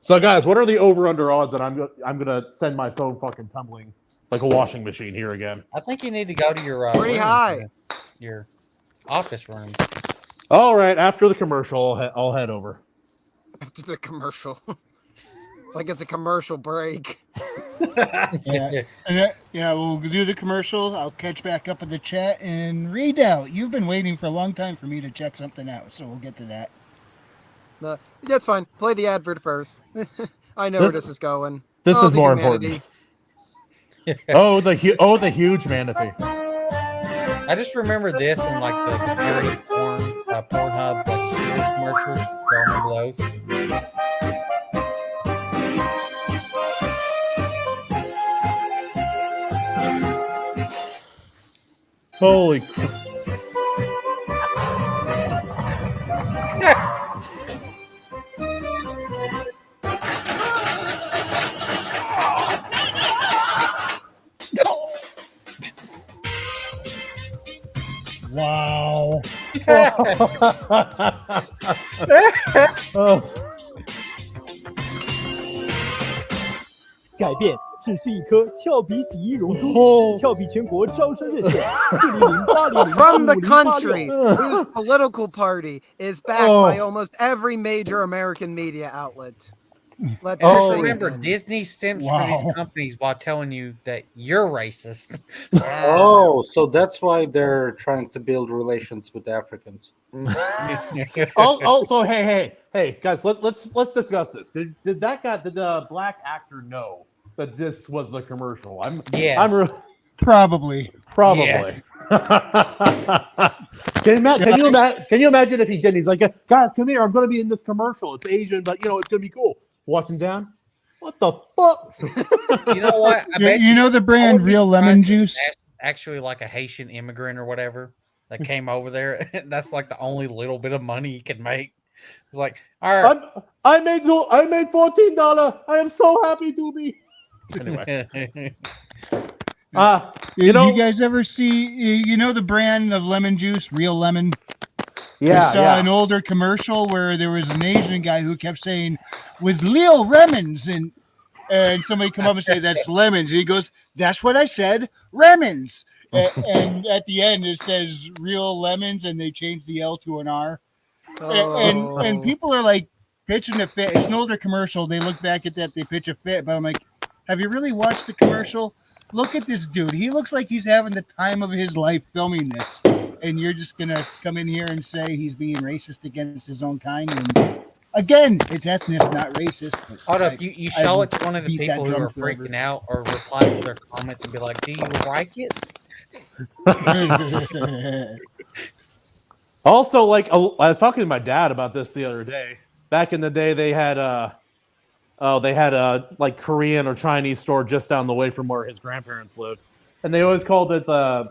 J: so guys, what are the over/under odds that I'm gonna send my phone fucking tumbling like a washing machine here again?
D: I think you need to go to your
B: Pretty
D: room,
B: high.
D: your office room.
J: All right, after the commercial, I'll head over.
B: After the commercial. Like it's a commercial break.
A: Yeah, we'll do the commercial. I'll catch back up with the chat and read out. You've been waiting for a long time for me to check something out, so we'll get to that.
B: No, that's fine. Play the advert first. I know where this is going.
J: This is
B: the
J: more
B: humanity.
J: important. the huge manatee.
D: I just remember this in like the period Pornhub like series commercials. Do y'all remember those?
J: Holy crap.
A: Wow.
J: Oh.
K: 改变只是一颗俏皮洗衣溶珠，俏皮全国招生热线400-800。
B: From the country whose political party is backed by almost every major American media outlet.
D: Remember, Disney simps for these companies while telling you that you're racist.
G: Oh, so that's why they're trying to build relations with Africans.
J: Also, hey, guys, let's discuss this. Did the black actor know that this was the commercial?
A: Probably.
J: Yes. Can you imagine if he didn't? He's like, guys, come here. I'm going to be in this commercial. It's Asian, but it's going to be cool. Watching down. What the fuck?
D: You know what?
A: You know the brand Real Lemon Juice?
D: Actually, like a Haitian immigrant or whatever that came over there. That's like the only little bit of money he could make. It's like, all right.
J: I made $14. I am so happy to be. Anyway.
A: You guys ever see the brand of lemon juice, Real Lemon?
J: Yeah.
A: I saw an older commercial where there was an Asian guy who kept saying with Leo Remens, and somebody come up and say that's lemons. And he goes, "That's what I said, Remens." And at the end it says Real Lemons, and they changed the L to an R. And people are like pitching a fit. It's an older commercial. They look back at that, they pitch a fit, but I'm like, have you really watched the commercial? look at this dude. He looks like he's having the time of his life filming this. And you're just going to come in here and say he's being racist against his own kind. And again, it's ethnic, not racist. But
D: Hold up, you show it to one of the
A: beat that
D: people who
A: drum
D: are
A: forever.
D: freaking out, or reply to their comments and be like, "Do you like it?"
J: Also, like I was talking to my dad about this the other day. Back in the day, they had a like Korean or Chinese store just down the way from where his grandparents lived, and they always called it the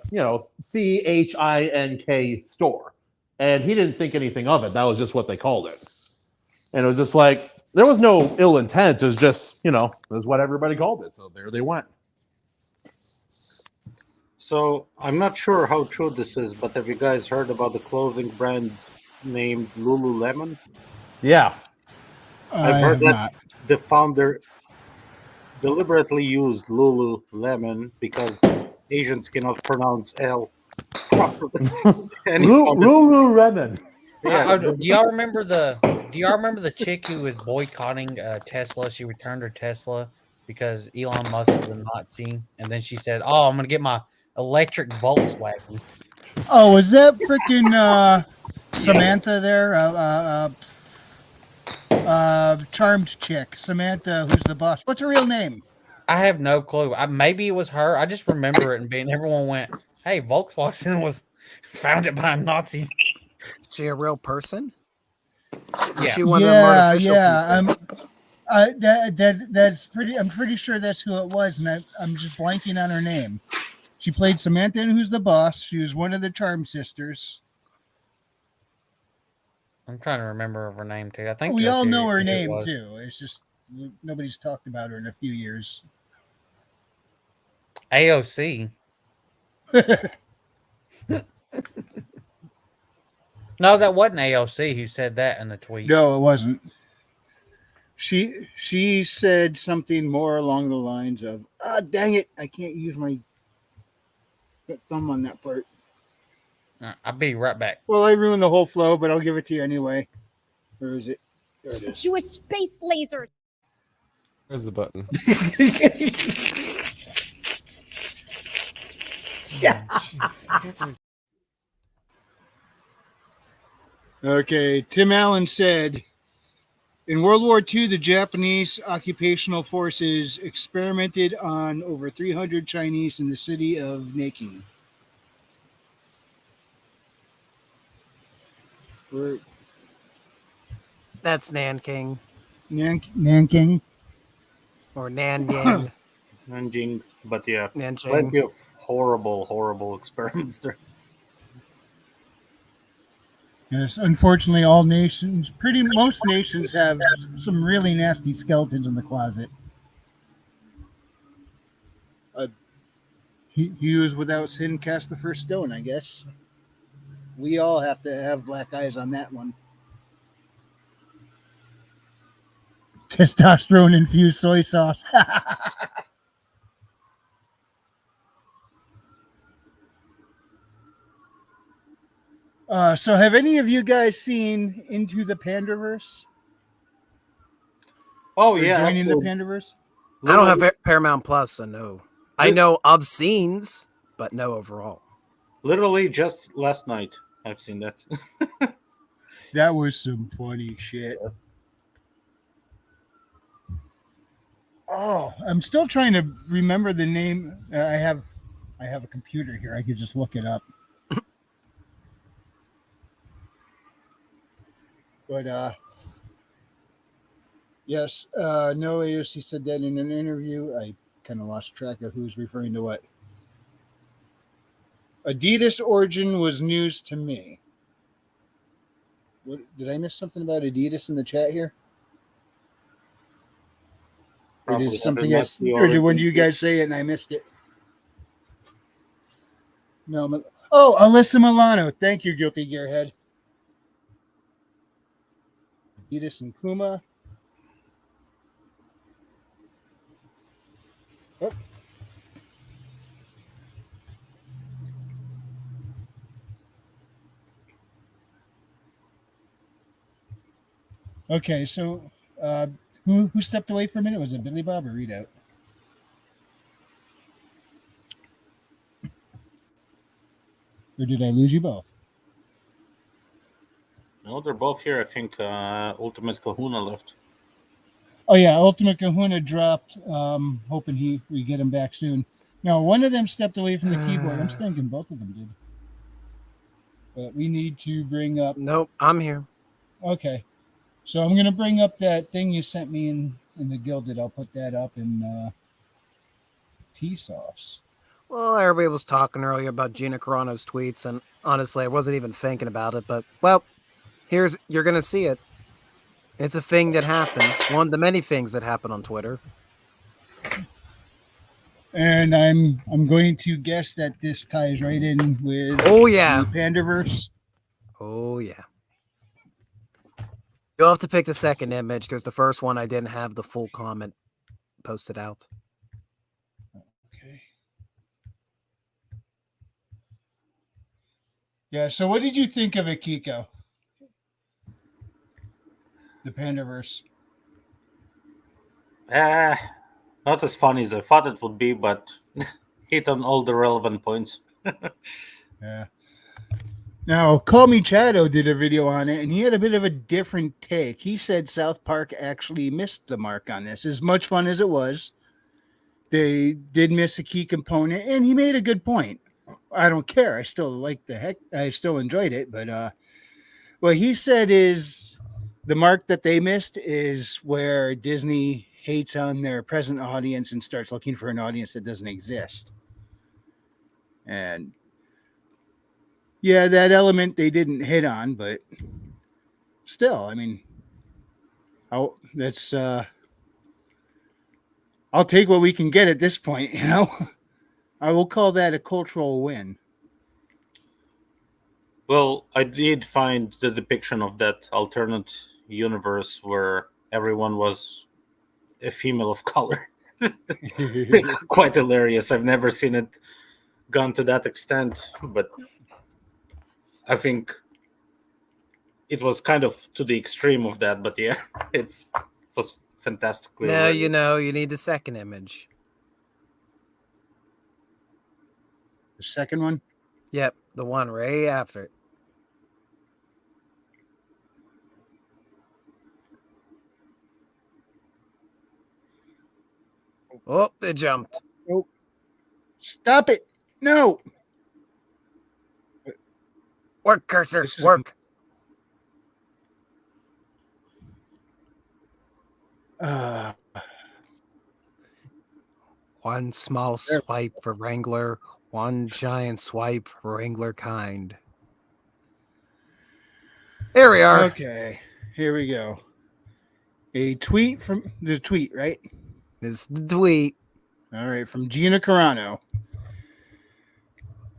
J: CHINK store, and he didn't think anything of it. That was just what they called it, and it was just like there was no ill intent. It was just it was what everybody called it. So there they went.
G: So I'm not sure how true this is, but have you guys heard about the clothing brand named Lululemon?
J: Yeah,
G: I've heard that the founder deliberately used Lululemon because Asians cannot pronounce L properly.
J: Lululemon.
G: Yeah,
D: Do y'all remember the chick who was boycotting Tesla? She returned her Tesla because Elon Musk was a Nazi, and then she said, "Oh, I'm gonna get my electric Volkswagen."
A: Oh, is that freaking Samantha there? Charmed chick, Samantha, who's the boss. What's her real name?
D: I have no clue. Maybe it was her. I just remember it and everyone went, "Hey, Volkswagen was founded by Nazis."
B: Is she a real person?
D: Yeah.
B: Is she one of them artificial people?
A: That's pretty. I'm pretty sure that's who it was, and I'm just blanking on her name. She played Samantha in Who's the Boss. She was one of the Charm sisters.
D: I'm trying to remember her name too. I think
A: We
D: that's
A: all know
D: who
A: her
D: it
A: name
D: was.
A: too. It's just nobody's talked about her in a few years.
D: AOC. No, that wasn't AOC who said that in the tweet.
A: No, it wasn't. She said something more along the lines of, dang it, I can't use my thumb on that part."
D: I'll be right back.
A: Well, I ruined the whole flow, but I'll give it to you anyway. Where is it? There it is.
L: Jewish space lasers.
M: There's the button.
A: Okay, Tim Allen said, in World War II, the Japanese occupational forces experimented on over 300 Chinese in the city of Nanking.
B: That's Nanking.
A: Nanking.
B: Or Nanyang.
G: Nanjing, but yeah,
B: Nanjing.
G: plenty of horrible experiments there.
A: Yes, unfortunately, most nations have some really nasty skeletons in the closet. He was without sin cast the first stone, I guess. We all have to have black eyes on that one. Testosterone infused soy sauce. So have any of you guys seen Into the Pandaverse?
G: Oh,
A: Or
G: yeah.
A: joining
G: absolutely.
A: the Pandaverse?
B: I don't have Paramount Plus, so no. I know of scenes, but no overall.
G: Literally just last night I've seen that.
A: That was some funny shit. Oh, I'm still trying to remember the name. I have a computer here. I could just look it up. But yes, no, AOC said that in an interview. I kind of lost track of who's referring to what. Adidas origin was news to me. What, did I miss something about Adidas in the chat here? Or did something else? Or did one of you guys say it and I missed it? No. Oh, Alyssa Milano. Thank you, Guilty Gearhead. Adidas and Puma. Oh. Okay, so who stepped away for a minute? Was it Billy Bob or Readout? Or did I lose you both?
G: No, they're both here. I think Ultimate Kahuna left.
A: Oh yeah, Ultimate Kahuna dropped. Hoping we get him back soon. No, one of them stepped away from the keyboard. I'm thinking both of them did. But we need to bring up.
B: Nope, I'm here.
A: Okay, so I'm gonna bring up that thing you sent me in the Gilded. I'll put that up in T-Sauce.
B: Well, everybody was talking earlier about Gina Carano's tweets, and honestly, I wasn't even thinking about it. But well, you're gonna see it. It's a thing that happened. One of the many things that happened on Twitter.
A: And I'm going to guess that this ties right in with
B: the
A: Pandaverse.
B: Oh yeah. You'll have to pick the second image because the first one I didn't have the full comment posted out.
A: Okay. Yeah, so what did you think of it, Kiko? The Pandaverse.
G: Not as funny as I thought it would be, but hit on all the relevant points.
A: Yeah. Now, Call Me Chado did a video on it, and he had a bit of a different take. He said South Park actually missed the mark on this. As much fun as it was, they did miss a key component, and he made a good point. I don't care. I still I still enjoyed it, but what he said is the mark that they missed is where Disney hates on their present audience and starts looking for an audience that doesn't exist. And yeah, that element they didn't hit on, but still, I mean, I'll take what we can get at this point, you know. I will call that a cultural win.
G: Well, I did find the depiction of that alternate universe where everyone was a female of color quite hilarious. I've never seen it gone to that extent, but I think it was kind of to the extreme of that. But yeah, it was fantastically
B: Now
G: hilarious.
B: you need the second image.
A: The second one?
B: Yep, the one right after it. Oh, they jumped.
A: Oh, stop it. No.
B: Work, cursor. Work. One small swipe for Wrangler, one giant swipe for Wrangler kind. There we are.
A: Okay, here we go. A tweet from the tweet, right?
B: This is the tweet.
A: All right, from Gina Carano.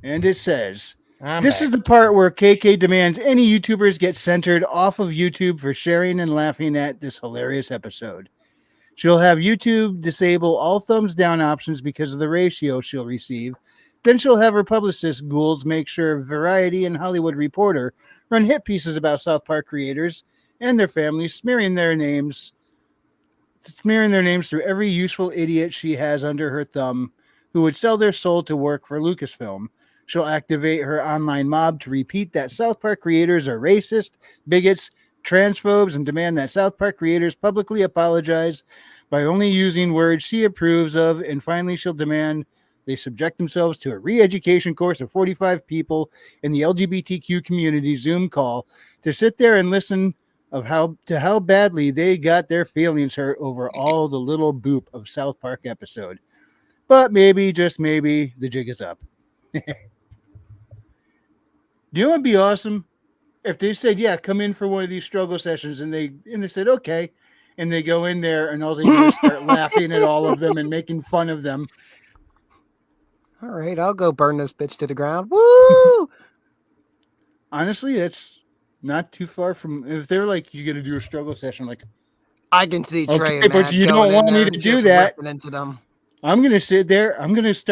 A: And it says, this is the part where KK demands any YouTubers get censored off of YouTube for sharing and laughing at this hilarious episode. She'll have YouTube disable all thumbs down options because of the ratio she'll receive. Then she'll have her publicist ghouls make sure Variety and Hollywood Reporter run hit pieces about South Park creators and their families, smearing their names through every useful idiot she has under her thumb who would sell their soul to work for Lucasfilm. She'll activate her online mob to repeat that South Park creators are racist, bigots, transphobes, and demand that South Park creators publicly apologize by only using words she approves of. And finally, she'll demand they subject themselves to a re-education course of 45 people in the LGBTQ community Zoom call to sit there and listen of how badly they got their feelings hurt over all the little boop of South Park episode. But maybe, just maybe, the jig is up. You know what would be awesome? If they said, yeah, come in for one of these struggle sessions, and they said, okay, and they go in there and all they do is start laughing at all of them and making fun of them.
B: All right, I'll go burn this bitch to the ground. Woo!
A: Honestly, that's not too far from if they're like, you're gonna do a struggle session, like
B: I can see Trey
A: okay,
B: and
A: but
B: Matt
A: you
B: going
A: don't want
B: in
A: me
B: there
A: to
B: and
A: do
B: just
A: that.
B: ripping into them.
A: I'm gonna sit there. I'm just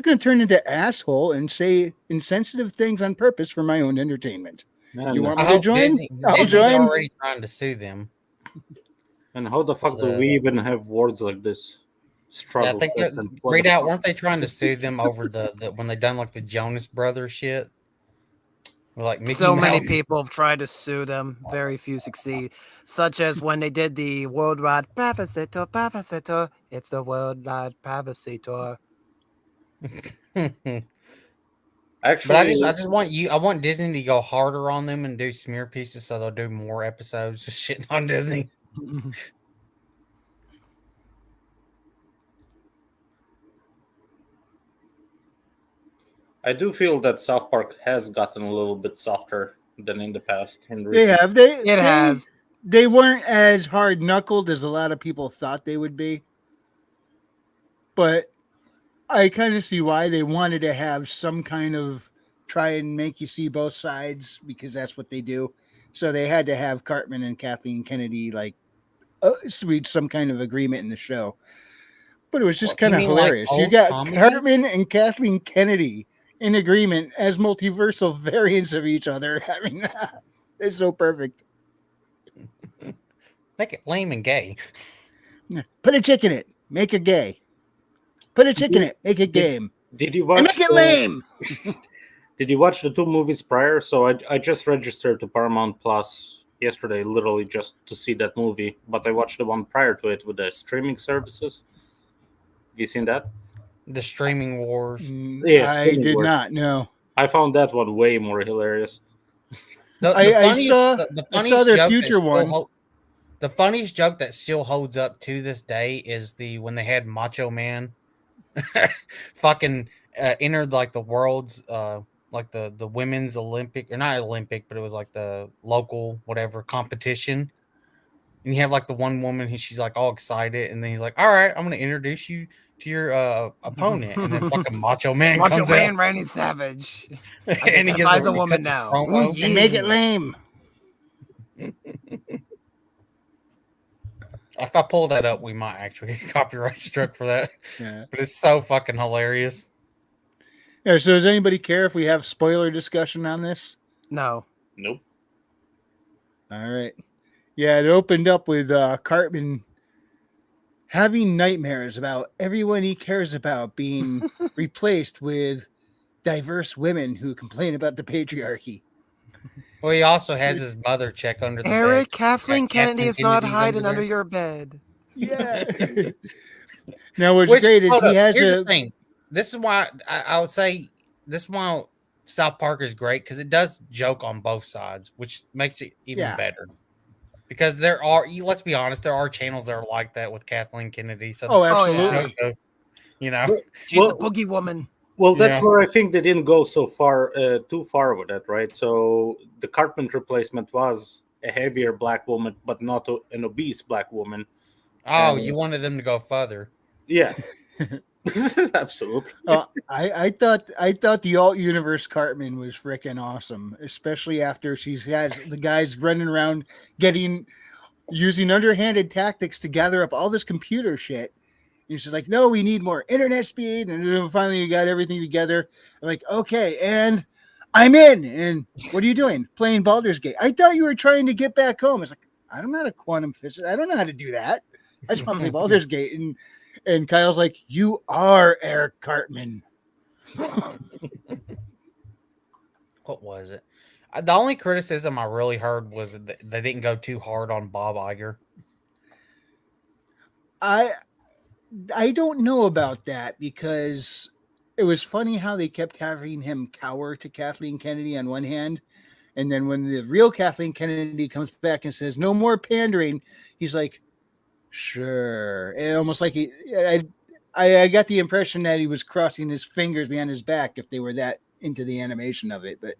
A: gonna turn into asshole and say insensitive things on purpose for my own entertainment. You want me to join? I'll
D: Disney's
A: join.
D: already trying to sue them.
G: And how the fuck do we even have words like this?
D: Yeah, I think read out. Weren't they trying to sue them over the when they done like the Jonas Brothers shit? Like Mickey
B: So many
D: Mouse.
B: people have tried to sue them. Very few succeed. Such as when they did the Worldwide Privacy Tour. It's the Worldwide Privacy Tour.
D: But I
G: Actually,
D: just want Disney to go harder on them and do smear pieces so they'll do more episodes of shitting on Disney.
G: I do feel that South Park has gotten a little bit softer than in the past.
A: They have.
B: It has.
A: They weren't as hard knuckled as a lot of people thought they would be. But I kind of see why they wanted to have some kind of try and make you see both sides, because that's what they do. So they had to have Cartman and Kathleen Kennedy reach some kind of agreement in the show. But it was just kind of hilarious.
D: Like
A: you got
D: comedy?
A: Cartman and Kathleen Kennedy in agreement as multiversal variants of each other. I mean, it's so perfect.
D: Make it lame and gay.
A: Put a chick in it. Make it gay. Put a chick in it. Make it game.
G: Did you watch?
A: And make it lame.
G: Did you watch the 2 movies prior? So I just registered to Paramount Plus yesterday, literally just to see that movie. But I watched the one prior to it with the streaming services. Have you seen that?
D: The Streaming Wars.
G: Yeah,
A: I
G: Streaming
A: did
G: Wars.
A: not. No.
G: I found that one way more hilarious.
A: I saw their future one.
D: The funniest joke that still holds up to this day is when they had Macho Man fucking entered like the world's like the women's Olympic, or not Olympic, but it was like the local whatever competition. And you have like the one woman who she's like all excited, and then he's like, "All right, I'm gonna introduce you to your opponent," and then fucking Macho Man comes out.
B: Randy Savage.
D: And he
B: Identifies
D: gets
B: a woman now.
D: promo.
A: And make it lame.
D: If I pull that up, we might actually get copyright struck for that.
A: Yeah.
D: But it's so fucking hilarious.
A: Yeah, so does anybody care if we have spoiler discussion on this?
B: No.
G: Nope.
A: All right. Yeah, it opened up with Cartman having nightmares about everyone he cares about being replaced with diverse women who complain about the patriarchy.
D: Well, he also has his mother check under the
B: Eric,
D: bed.
B: Kathleen Kennedy is not
D: Kennedy's
B: hiding under
D: there.
B: your bed.
A: Yeah. Now, what's
D: Which,
A: great is
D: hold
A: he
D: up,
A: has
D: here's
A: a
D: the thing. This is why I would say this is why South Park is great, because it does joke on both sides, which makes it even better. Because there are, let's be honest, there are channels that are like that with Kathleen Kennedy. So
A: Oh, absolutely.
D: You know,
B: she's the boogie woman.
G: Well, that's where I think they didn't go so far, too far with that, right? So the Cartman replacement was a heavier black woman, but not an obese black woman.
D: Oh, you wanted them to go further?
G: Yeah, absolutely.
A: I thought the alt universe Cartman was freaking awesome, especially after she has the guys running around using underhanded tactics to gather up all this computer shit. And she's like, "No, we need more internet speed." And then finally, we got everything together. I'm like, "Okay, and I'm in." And what are you doing? Playing Baldur's Gate. I thought you were trying to get back home. It's like, I'm not a quantum physicist. I don't know how to do that. I just want to play Baldur's Gate. And Kyle's like, "You are Eric Cartman."
D: What was it? The only criticism I really heard was that they didn't go too hard on Bob Iger.
A: I don't know about that, because it was funny how they kept having him cower to Kathleen Kennedy on one hand, and then when the real Kathleen Kennedy comes back and says no more pandering, he's like, sure. And almost like I got the impression that he was crossing his fingers behind his back if they were that into the animation of it. But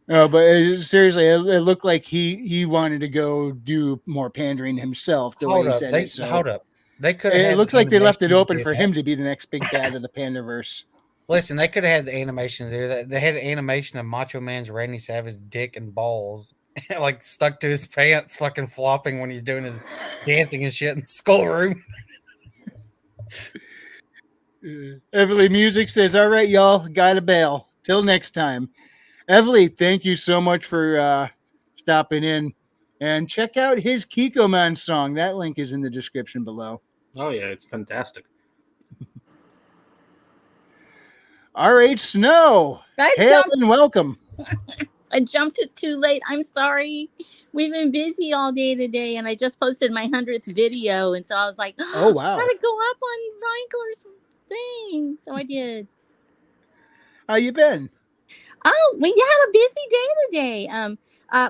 A: no, but seriously, it looked like he wanted to go do more pandering himself. The way he said it. So
D: Hold up. They could.
A: It looks like they left it open for him to be the next big bad of the Pandaverse.
D: Listen, they could have had the animation there. They had an animation of Macho Man's Randy Savage's dick and balls, like stuck to his pants, fucking flopping when he's doing his dancing and shit in the skull room.
A: Everly Music says, "All right, y'all, gotta bail. Till next time." Everly, thank you so much for stopping in, and check out his Kikoman song. That link is in the description below.
G: Oh yeah, it's fantastic.
A: RH Snow, hail and welcome.
L: I jumped it too late. I'm sorry. We've been busy all day today, and I just posted my 100th video, and so I was like,
A: Oh, wow.
L: gotta go up on Reichler's thing. So I did.
A: How you been?
L: Oh, we had a busy day today.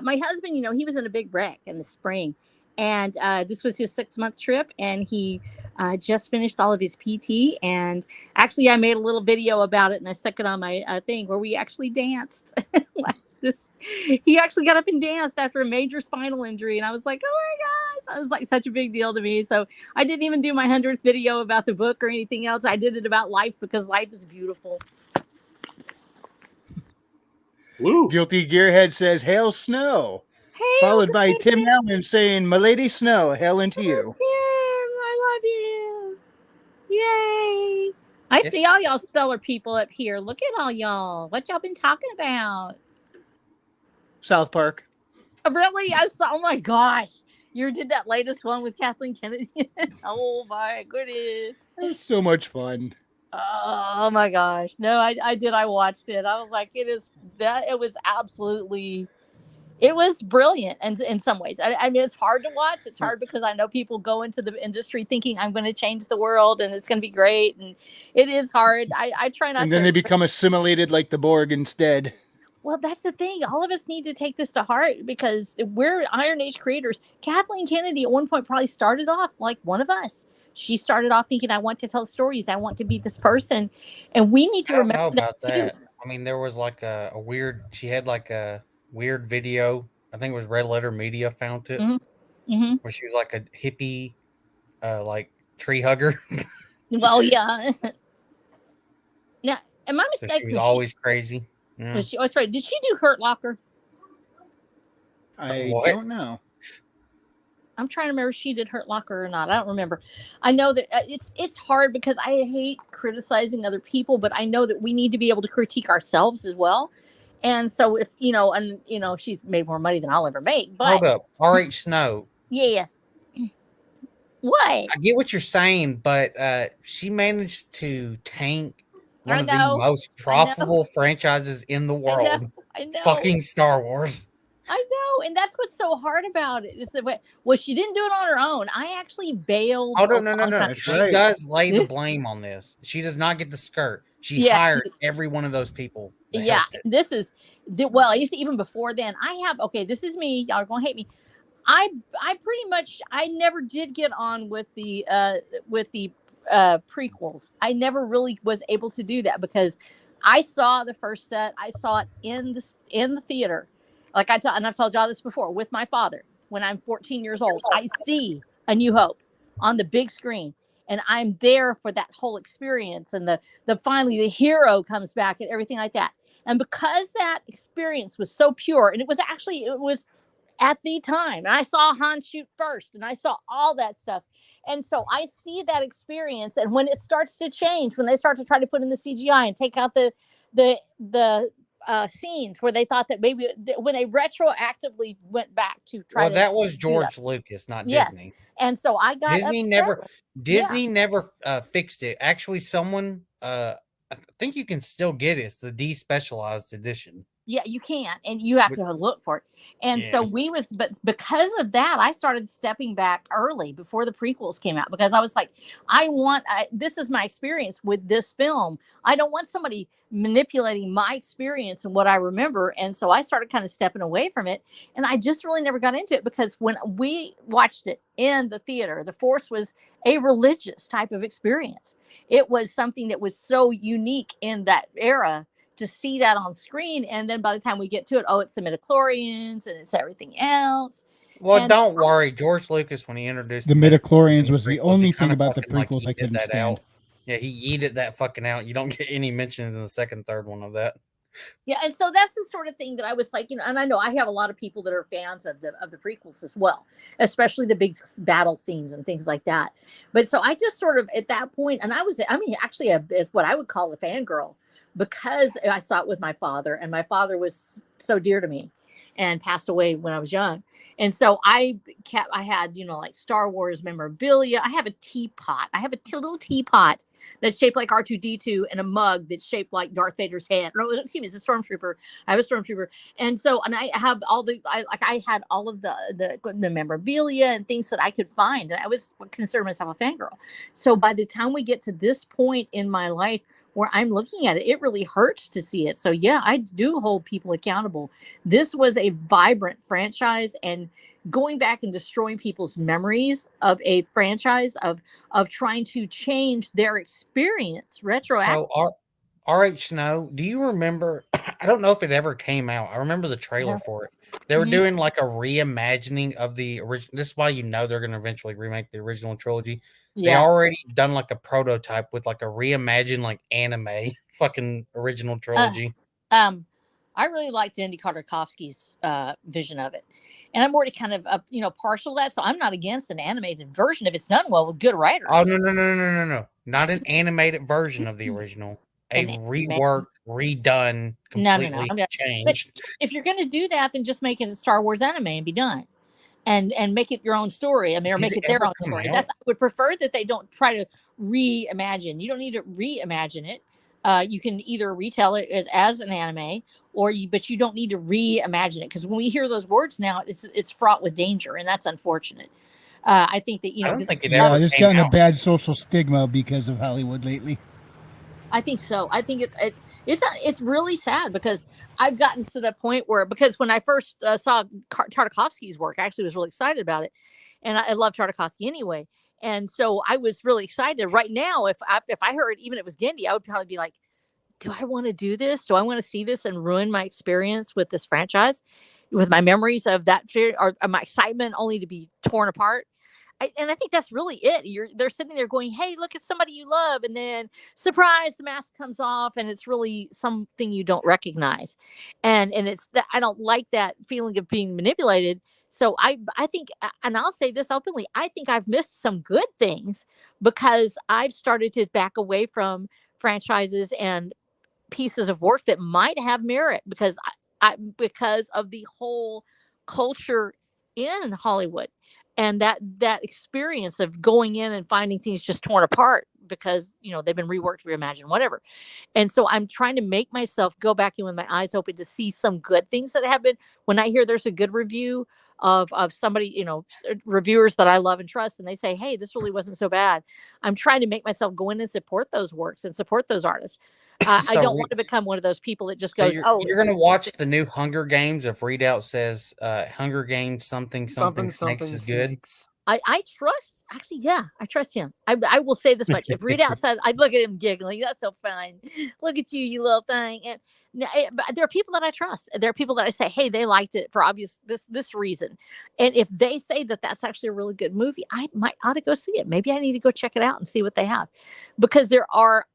L: My husband, he was in a big wreck in the spring, and this was his 6-month trip, and he just finished all of his PT. And actually, I made a little video about it, and I stuck it on my thing where we actually danced. He actually got up and danced after a major spinal injury, and I was like, oh my gosh, it was like such a big deal to me. So I didn't even do my 100th video about the book or anything else. I did it about life because life is beautiful.
G: Woo.
A: Guilty Gearhead says, "Hail Snow," followed by Tim Allen saying, "Milady Snow, hail into you."
L: Tim, I love you. Yay. I see all y'all stellar people up here. Look at all y'all. What y'all been talking about?
A: South Park.
L: Really? Oh my gosh. You did that latest one with Kathleen Kennedy. Oh my goodness.
A: It was so much fun.
L: Oh my gosh. No, I did. I watched it. I was like, it was absolutely, it was brilliant. And in some ways, I mean, it's hard to watch. It's hard because I know people go into the industry thinking I'm going to change the world and it's going to be great. And it is hard. I try not to.
A: And then they become assimilated like the Borg instead.
L: Well, that's the thing. All of us need to take this to heart because we're IronAge creators. Kathleen Kennedy at one point probably started off like one of us. She started off thinking, I want to tell stories. I want to be this person. And we need to remember that too.
D: I mean, there was like a weird, she had like a weird video. I think it was Red Letter Media found it.
L: Mm-hmm.
D: Where she was like a hippie, like tree hugger.
L: Well, yeah. Now, am I mistaken?
D: So she was always crazy.
L: Yeah. Was she? Oh, sorry. Did she do Hurt Locker?
A: I don't know.
L: I'm trying to remember if she did Hurt Locker or not. I don't remember. I know that it's hard because I hate criticizing other people, but I know that we need to be able to critique ourselves as well. And so if she's made more money than I'll ever make. But
D: hold up, RH Snow.
L: Yes. What?
D: I get what you're saying, but she managed to tank one of the most profitable franchises in the world.
L: I know.
D: Fucking Star Wars.
L: I know, and that's what's so hard about it. Is that well, she didn't do it on her own. I actually bailed.
D: Oh no! She does lay the blame on this. She does not get the skirt. She hired every one of those people.
L: Yeah, this is well. You see, even before then, I have. Okay, this is me. Y'all are gonna hate me. I pretty much I never did get on with the prequels. I never really was able to do that because I saw the first set. I saw it in the theater. Like and I've told y'all this before with my father. When I'm 14 years old, I see A New Hope on the big screen, and I'm there for that whole experience. And the finally the hero comes back and everything like that. And because that experience was so pure, and it was at the time, and I saw Han shoot first, and I saw all that stuff, and so I see that experience. And when it starts to change, when they start to try to put in the CGI and take out the scenes where they thought that maybe when they retroactively went back to try.
D: Well, that was George Lucas, not Disney.
L: And so I got
D: Disney never fixed it. Actually, someone I think you can still get it. It's the despecialized edition.
L: Yeah, you can, and you have to look for it. And so but because of that, I started stepping back early before the prequels came out because I was like, this is my experience with this film. I don't want somebody manipulating my experience and what I remember. And so I started kind of stepping away from it. And I just really never got into it because when we watched it in the theater, the Force was a religious type of experience. It was something that was so unique in that era to see that on screen. And then by the time we get to it, it's the midichlorians and it's everything else.
D: Well, don't worry. George Lucas, when he introduced
A: the midichlorians was the only thing about the prequels I couldn't stand.
D: Yeah, he yeeted that fucking out. You don't get any mentions in the second, third one of that.
L: Yeah, and so that's the sort of thing that I was like, and I know I have a lot of people that are fans of the prequels as well, especially the big battle scenes and things like that. But so I just sort of at that point, and actually what I would call a fangirl because I saw it with my father, and my father was so dear to me. and passed away when I was young. And so I had, like Star Wars memorabilia. I have a teapot. I have a little teapot that's shaped like R2D2 and a mug that's shaped like Darth Vader's head. No, excuse me, it's a stormtrooper. I have a stormtrooper. And so, and I have I had all of the memorabilia and things that I could find. And I was consider myself a fangirl. So by the time we get to this point in my life where I'm looking at it, it really hurts to see it. So yeah, I do hold people accountable. This was a vibrant franchise, and going back and destroying people's memories of a franchise of trying to change their experience retroactively.
D: So RH Snow, do you remember? I don't know if it ever came out. I remember the trailer for it. They were doing like a reimagining of the original. This is why they're going to eventually remake the original trilogy. They already done like a prototype with like a reimagined like anime fucking original trilogy.
L: I really liked Andy Tartakovsky's vision of it, and I'm already kind of partial to that. So I'm not against an animated version if it's done well with good writers.
D: Oh no! Not an animated version of the original. A reworked, redone, completely changed.
L: But if you're going to do that, then just make it a Star Wars anime and be done, and make it your own story. I mean, or make it their own story. I would prefer that they don't try to reimagine. You don't need to reimagine it. You can either retell it as an anime, but you don't need to reimagine it, because when we hear those words now, it's fraught with danger, and that's unfortunate. I think that
D: I don't think it
A: Yeah,
D: ever
A: there's
D: came
A: gotten a
D: out.
A: bad social stigma because of Hollywood lately.
L: I think so. I think it's really sad, because I've gotten to the point where, because when I first saw Tartakovsky's work, I actually was really excited about it, and I love Tartakovsky anyway. And so I was really excited. Right now, if I heard even if it was Gendy, I would probably be like, do I want to do this? Do I want to see this and ruin my experience with this franchise, with my memories of that fear, or my excitement only to be torn apart? And I think that's really it. They're sitting there going, "Hey, look at somebody you love," and then surprise, the mask comes off, and it's really something you don't recognize, and it's that I don't like that feeling of being manipulated. So I think, and I'll say this openly, I think I've missed some good things because I've started to back away from franchises and pieces of work that might have merit, because of the whole culture in Hollywood, and that experience of going in and finding things just torn apart because they've been reworked, reimagined, whatever. And so I'm trying to make myself go back in with my eyes open to see some good things that have been. When I hear there's a good review of somebody, reviewers that I love and trust, and they say, "Hey, this really wasn't so bad," I'm trying to make myself go in and support those works and support those artists. I don't want to become one of those people that just goes,
D: You're going to watch the new Hunger Games if Readout says Hunger Games something snakes is good.
L: I trust, actually, yeah, I trust him. I will say this much. If Readout said, I'd look at him giggling. That's so fine. Look at you, you little thing. And but there are people that I trust. There are people that I say, hey, they liked it for obvious this reason. And if they say that that's actually a really good movie, I might ought to go see it. Maybe I need to go check it out and see what they have, because there are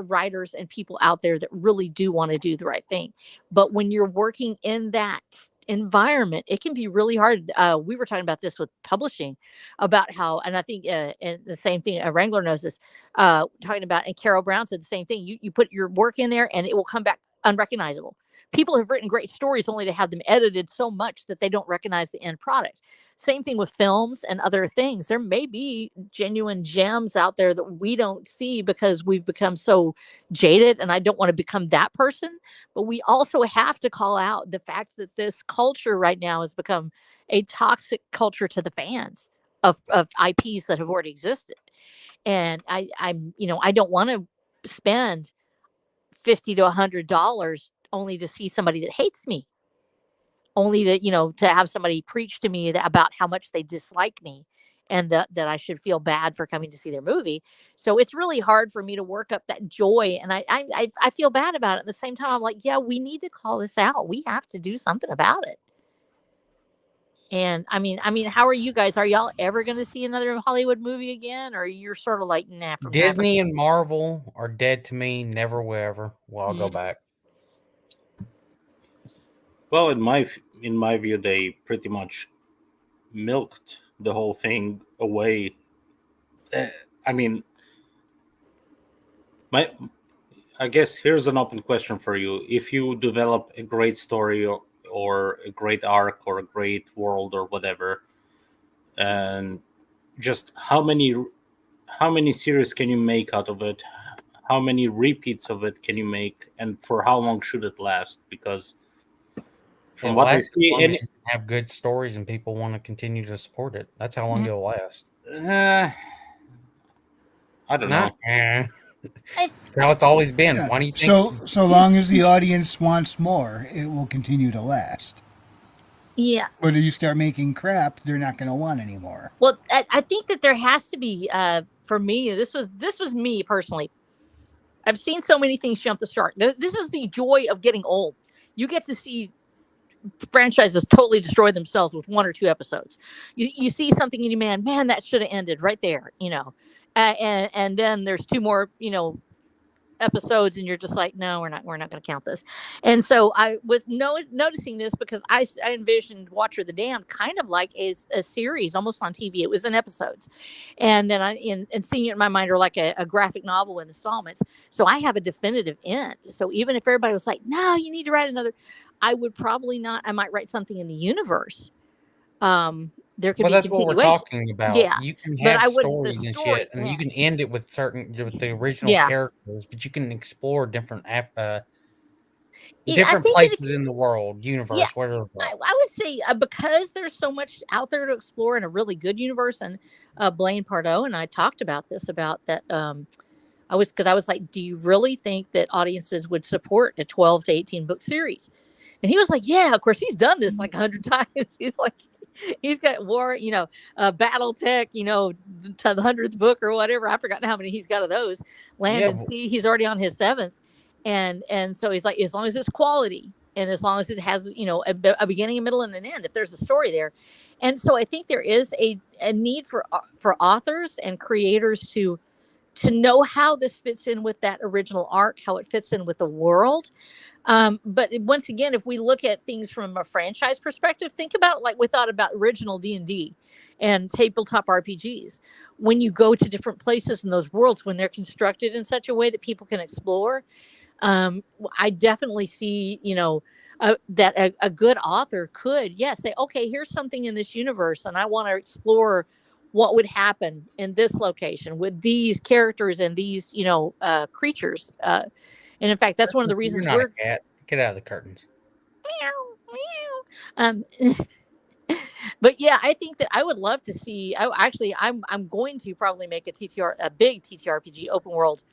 L: writers and people out there that really do want to do the right thing. But when you're working in that environment, it can be really hard. We were talking about this with publishing, about how, and I think and the same thing, Wrangler knows this, talking about, and Carol Brown said the same thing. You put your work in there and it will come back unrecognizable. People have written great stories only to have them edited so much that they don't recognize the end product. Same thing with films and other things. There may be genuine gems out there that we don't see because we've become so jaded, and I don't want to become that person. But we also have to call out the fact that this culture right now has become a toxic culture to the fans of IPs that have already existed. And I don't want to spend $50 to $100 only to see somebody that hates me, only to have somebody preach to me about how much they dislike me, and that I should feel bad for coming to see their movie. So it's really hard for me to work up that joy, and I feel bad about it. At the same time, I'm like, yeah, we need to call this out. We have to do something about it. And I mean, how are you guys? Are y'all ever going to see another Hollywood movie again, or you're sort of like, nah, from
D: Disney and Marvel are dead to me. Never will ever. Well, I'll go back.
G: Well, in my view, they pretty much milked the whole thing away. I mean, I guess here's an open question for you: if you develop a great story, or a great arc or a great world or whatever, and just how many series can you make out of it? How many repeats of it can you make, and for how long should it last? Because from
D: It'll
G: what I
D: last as
G: see,
D: long as you have good stories and people want to continue to support it. That's how long it'll last.
G: I don't know.
D: That's how it's always been.
A: Yeah.
D: Why do you think?
A: So long as the audience wants more, it will continue to last.
L: Yeah.
A: But if you start making crap, they're not going to want any more.
L: Well, I think that there has to be, for me, this was me personally. I've seen so many things jump the shark. This is the joy of getting old. You get to see franchises totally destroy themselves with 1 or 2 episodes. You see something in you, man, that should have ended right there, and then there's 2 more, episodes, and you're just like, no, we're not going to count this. And so I was noticing this because I envisioned Watcher the Damned kind of like a series almost on TV. It was in episodes, and then and seeing it in my mind are like a graphic novel in installments. So I have a definitive end. So even if everybody was like, no, you need to write another, I would probably not. I might write something in the universe. There could
D: Well,
L: be
D: that's what we're
L: continuation.
D: talking about.
L: Yeah,
D: You can
L: but
D: have
L: I wouldn't. The
D: stories and
L: story
D: shit, and you can
L: ends.
D: end it with the original
L: Yeah.
D: characters, but you can explore different
L: Yeah, I
D: different
L: think that
D: places in the world, universe,
L: yeah,
D: whatever.
L: I would say because there's so much out there to explore in a really good universe, and Blaine Pardoe and I talked about this about that. I was like, do you really think that audiences would support a 12 to 18 book series? And he was like, yeah, of course he's done this like 100 times. He's like, he's got war, battle tech, to the 100th book or whatever. I've forgotten how many he's got of those. Land
D: Yeah,
L: and Sea, he's already on his 7th. And so he's like, as long as it's quality and as long as it has, a beginning, a middle, and an end, if there's a story there. And so I think there is a need for authors and creators to know how this fits in with that original arc, how it fits in with the world. But once again, if we look at things from a franchise perspective, think about like we thought about original D&D and tabletop RPGs. When you go to different places in those worlds, when they're constructed in such a way that people can explore, I definitely see, that a good author could, say, okay, here's something in this universe, and I want to explore what would happen in this location with these characters and these, creatures. And in fact, that's one of the
D: You're
L: reasons
D: not a cat. Get out of the curtains.
L: But yeah, I think that I would love to see. I'm going to probably make a big TTRPG open world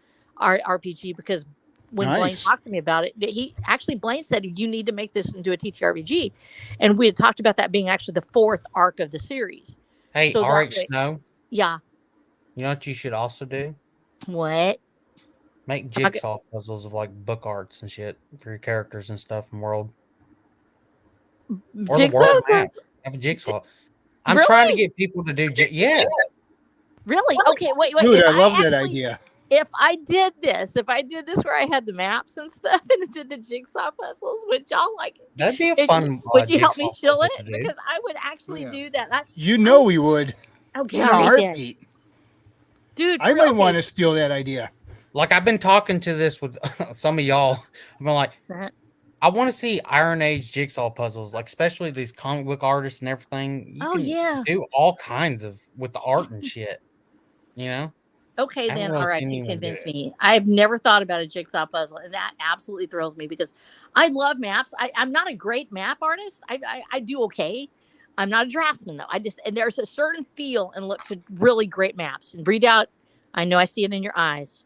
L: RPG, because when Blaine
A: Nice.
L: talked to me about it, Blaine said you need to make this into a TTRPG, and we had talked about that being actually the 4th arc of the series.
D: Hey,
L: So
D: RH Snow.
L: Yeah.
D: You know what you should also do?
L: What?
D: Make jigsaw puzzles of like book arts and shit for your characters and stuff in world. Or
L: Jigsaw
D: the world map.
L: puzzle?
D: Have a jigsaw. I'm
L: Really?
D: trying to get people to do yes.
L: Really? Okay, wait.
A: Dude,
L: If
A: I love that
L: actually-
A: idea.
L: If I did this where I had the maps and stuff and did the jigsaw puzzles, would y'all like it?
D: That'd be a fun.
L: Would you help me
D: jigsaw
L: shill
D: puzzle
L: it?
D: to do.
L: Because I would actually do that.
A: You know we would.
L: Okay,
A: In a
L: all right then.
A: heartbeat.
L: Dude,
A: I might want to steal that idea.
D: Like I've been talking to this with some of y'all. I've been like, I want to see IronAge jigsaw puzzles, like especially these comic book artists and everything. You can do all kinds of with the art and shit.
L: Okay,
D: I haven't
L: then,
D: really
L: all right,
D: seen
L: you
D: anyone do
L: convinced
D: it.
L: me. I've never thought about a jigsaw puzzle, and that absolutely thrills me because I love maps. I'm not a great map artist. I do okay. I'm not a draftsman, though. And there's a certain feel and look to really great maps. And Breed Out, I know I see it in your eyes.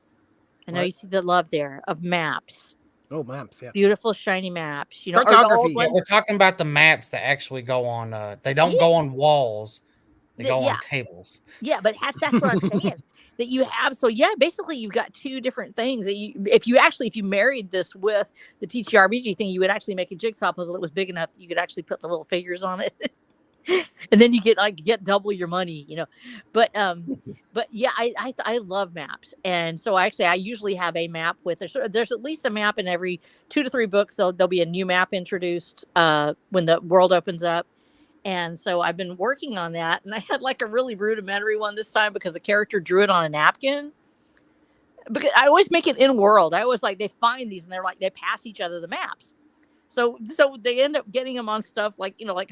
L: I know
B: What?
L: you see the love there of maps.
B: Oh, maps, yeah.
L: Beautiful, shiny maps. Or the old
B: Cartography.
D: Yeah, we're
L: ones.
D: talking about the maps that actually go on. They don't go on walls. They go
L: Yeah.
D: on tables.
L: Yeah, but that's what I'm saying. That you have, so yeah, basically you've got 2 different things that if you married this with the TTRPG thing, you would actually make a jigsaw puzzle that was big enough you could actually put the little figures on it. And then you get double your money, but yeah, I love maps. And so I usually have a map with there's at least a map in every 2 to 3 books. There'll be a new map introduced when the world opens up. And so I've been working on that, and I had like a really rudimentary one this time because the character drew it on a napkin. Because I always make it in world. I always they find these and they're like, they pass each other the maps. So they end up getting him on stuff like like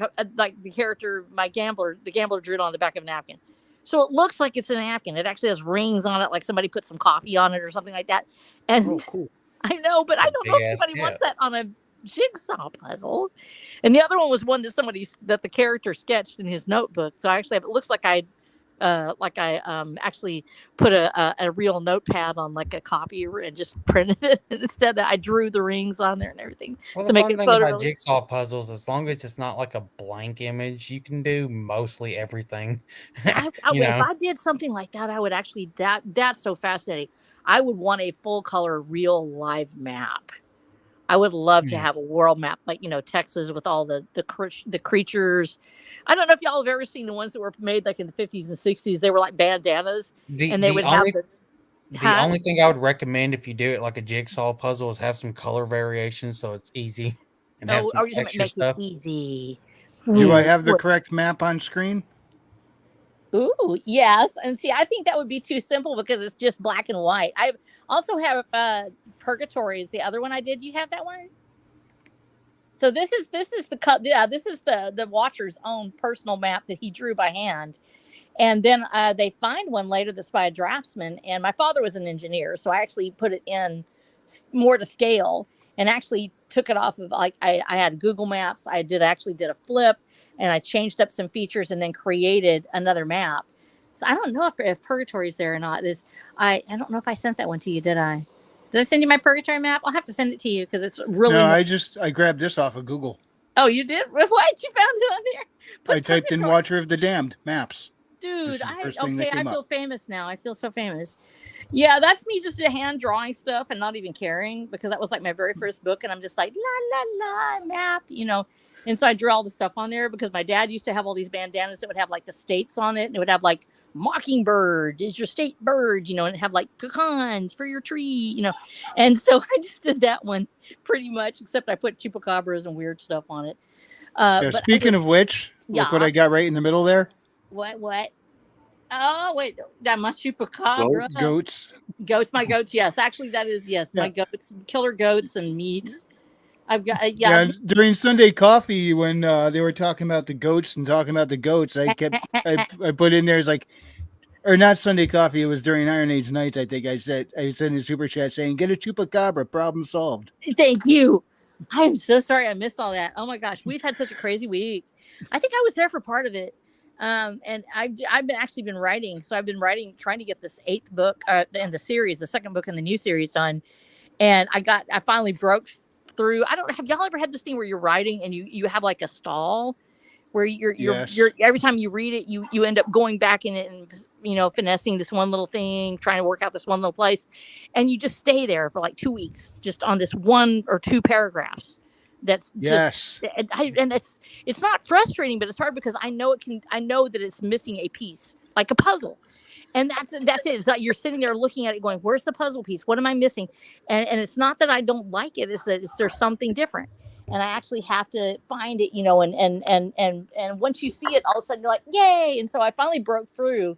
L: the character the gambler drew it on the back of a napkin. So it looks like it's a napkin. It actually has rings on it, like somebody put some coffee on it or something like that. And
B: Oh, cool.
L: I know, but I don't know
D: Big
L: if
D: ass
L: anybody wants
D: cat.
L: that on a jigsaw puzzle. And the other one was one that the character sketched in his notebook. So I actually it looks like I actually put a real notepad on like a copier and just printed it. Instead, I drew the rings on there and everything
D: Well,
L: to
D: the
L: make
D: fun
L: it
D: thing about
L: photorealistic.
D: jigsaw puzzles, as long as it's not like a blank image, you can do mostly everything.
L: If I did something like that, I would actually that's so fascinating. I would want a full color real live map. I would love to have a world map, like Texas with all the creatures. I don't know if y'all have ever seen the ones that were made like in the 50s and 60s. They were like bandanas, and they
D: The
L: would have
D: the only thing I would recommend if you do it like a jigsaw puzzle is have some color variations so it's easy and have some
L: or you
D: extra
L: make it
D: stuff.
L: easy.
A: Do I
L: Ooh,
A: have the correct map on screen?
L: Ooh, yes. And see, I think that would be too simple because it's just black and white. I also have Purgatory is the other one I did. You have that one? So this is this is the Watcher's own personal map that he drew by hand. And then they find one later that's by a draftsman. And my father was an engineer, so I actually put it in more to scale and actually took it off of like I had Google Maps. I actually did a flip and I changed up some features and then created another map. So I don't know if Purgatory is there or not. I don't know if I sent that one to you. Did I? Did I send you my Purgatory map? I'll have to send it to you because it's really.
A: No, I grabbed this off of Google.
L: Oh, you did? What? You found it on there?
A: I typed in Watcher of the Damned maps.
L: Dude,
A: I
L: feel famous now. I feel so famous. Yeah, that's me just hand drawing stuff and not even caring because that was like my very first book. And I'm just like, la, la, la, map, And so I drew all the stuff on there because my dad used to have all these bandanas that would have like the states on it. And it would have like Mockingbird is your state bird, and it'd have like pecans for your tree, And so I just did that one pretty much, except I put chupacabras and weird stuff on it. But
A: speaking of which, look what I got right in the middle there.
L: What? Oh, wait, that my chupacabra.
A: Goats.
L: My goats. Yes, actually, that is my goats, killer goats and meats. I've got
A: yeah. During Sunday Coffee, when they were talking about the goats, I kept I put in there as like, or not Sunday Coffee. It was during IronAge nights. I think I sent a super chat saying, "Get a chupacabra, problem solved."
L: Thank you. I am so sorry I missed all that. Oh my gosh, we've had such a crazy week. I think I was there for part of it. And I've been writing. So I've been trying to get this 8th book in the series, the 2nd book in the new series done. And I finally broke through. Have y'all ever had this thing where you're writing and you have like a stall where you're every time you read it, you end up going back in it and, finessing this one little thing, trying to work out this one little place. And you just stay there for like 2 weeks, just on this 1 or 2 paragraphs. That's
A: yes.
L: And it's not frustrating, but it's hard because I know that it's missing a piece, like a puzzle. And that's it. It's like you're sitting there looking at it going, where's the puzzle piece? What am I missing? And it's not that I don't like it, it's that there's something different. And I actually have to find it, and once you see it, all of a sudden you're like, yay. And so I finally broke through.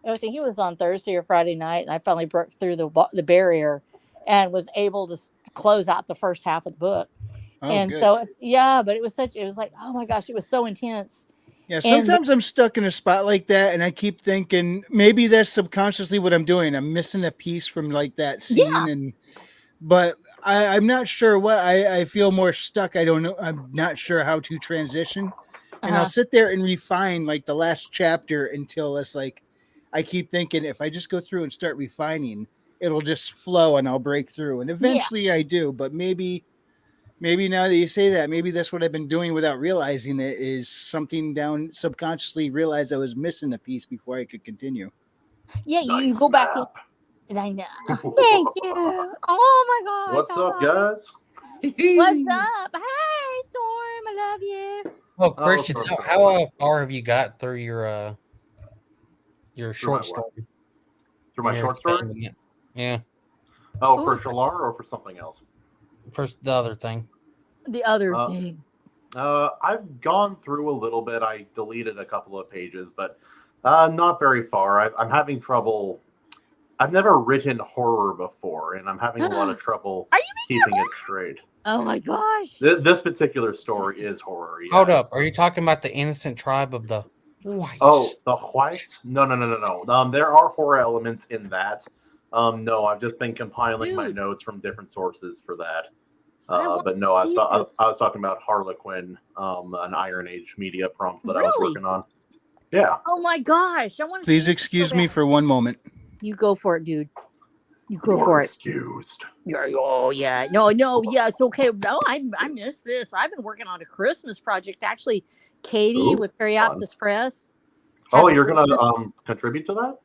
L: I think it was on Thursday or Friday night, and I finally broke through the barrier and was able to close out the first half of the book.
A: Oh,
L: and
A: good.
L: so it was like, oh my gosh, it was so intense.
A: Yeah, sometimes I'm stuck in a spot like that, and I keep thinking maybe that's subconsciously what I'm doing. I'm missing a piece from like that scene, but I'm not sure what. I feel more stuck. I don't know. I'm not sure how to transition, and I'll sit there and refine like the last chapter until it's like I keep thinking if I just go through and start refining, it'll just flow and I'll break through, and eventually I do. But maybe now that you say that, maybe that's what I've been doing without realizing it, is something down subconsciously realized I was missing a piece before I could continue.
L: Yeah, you go back in. And I know. Thank you. Oh my gosh.
E: What's up, guys?
L: What's up? Hi, Storm. I love you.
D: Well, Christian, how far have you got through your short story?
E: Through my short story?
D: Yeah.
E: Oh, for Shalar or for something else?
D: First, the other thing.
L: The other thing.
E: I've gone through a little bit. I deleted a couple of pages, but not very far. I'm having trouble I've never written horror before, and I'm having a lot of trouble
L: Are you
E: keeping it straight.
L: Oh my gosh.
E: This particular story is horror. Yeah.
D: Hold up. Are you talking about the innocent tribe of the whites?
E: Oh, the whites? No. There are horror elements in that. No, I've just been compiling my
L: Dude.
E: notes from different sources for that.
L: I want
E: But
L: to
E: no, I
L: see
E: was
L: this.
E: talking about Harlequin, an IronAge media prompt that I was
L: Really?
E: working on. Yeah.
L: Oh my gosh. I want to
A: Please
L: see
A: excuse
L: so
A: me
L: bad.
A: for one moment.
L: You go for it, dude. You go
E: You're
L: for it.
E: excused.
L: Oh yeah. No, yes, okay. No, I missed this. I've been working on a Christmas project. Actually, Katie
E: Ooh,
L: with Periops
E: fun.
L: Express.
E: Oh,
L: has a
E: you're gonna
L: Christmas-
E: contribute to that?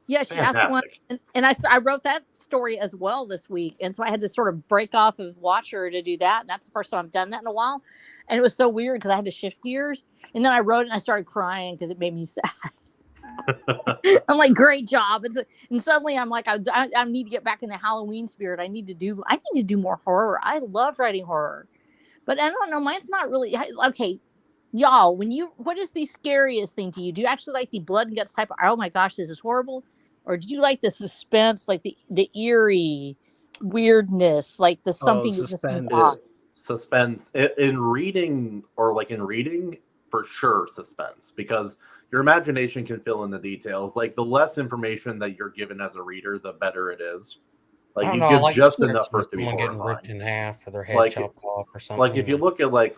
L: Yeah, she asked me one,
E: Fantastic.
L: and I wrote that story as well this week, and so I had to sort of break off of Watcher to do that, and that's the first time I've done that in a while, and it was so weird because I had to shift gears, and then I wrote it and I started crying because it made me sad. I'm like, great job, and suddenly I'm like, I need to get back in the Halloween spirit. I need to do more horror. I love writing horror, but I don't know, mine's not really okay. Y'all, what is the scariest thing to you? Do you actually like the blood and guts type of, oh my gosh, this is horrible? Or do you like the suspense, like the eerie weirdness, like the something that just seems
B: suspense.
L: odd?
E: Suspense in reading, for sure, suspense, because your imagination can fill in the details. Like, the less information that you're given as a reader, the better it is.
D: I
E: Like,
D: don't
E: you
D: know. I
E: give
D: like
E: just
D: the
E: enough for it to be
D: someone getting ripped
E: horrifying.
D: in half or their head
E: Like-
D: chopped off or something.
E: Like, if you look at like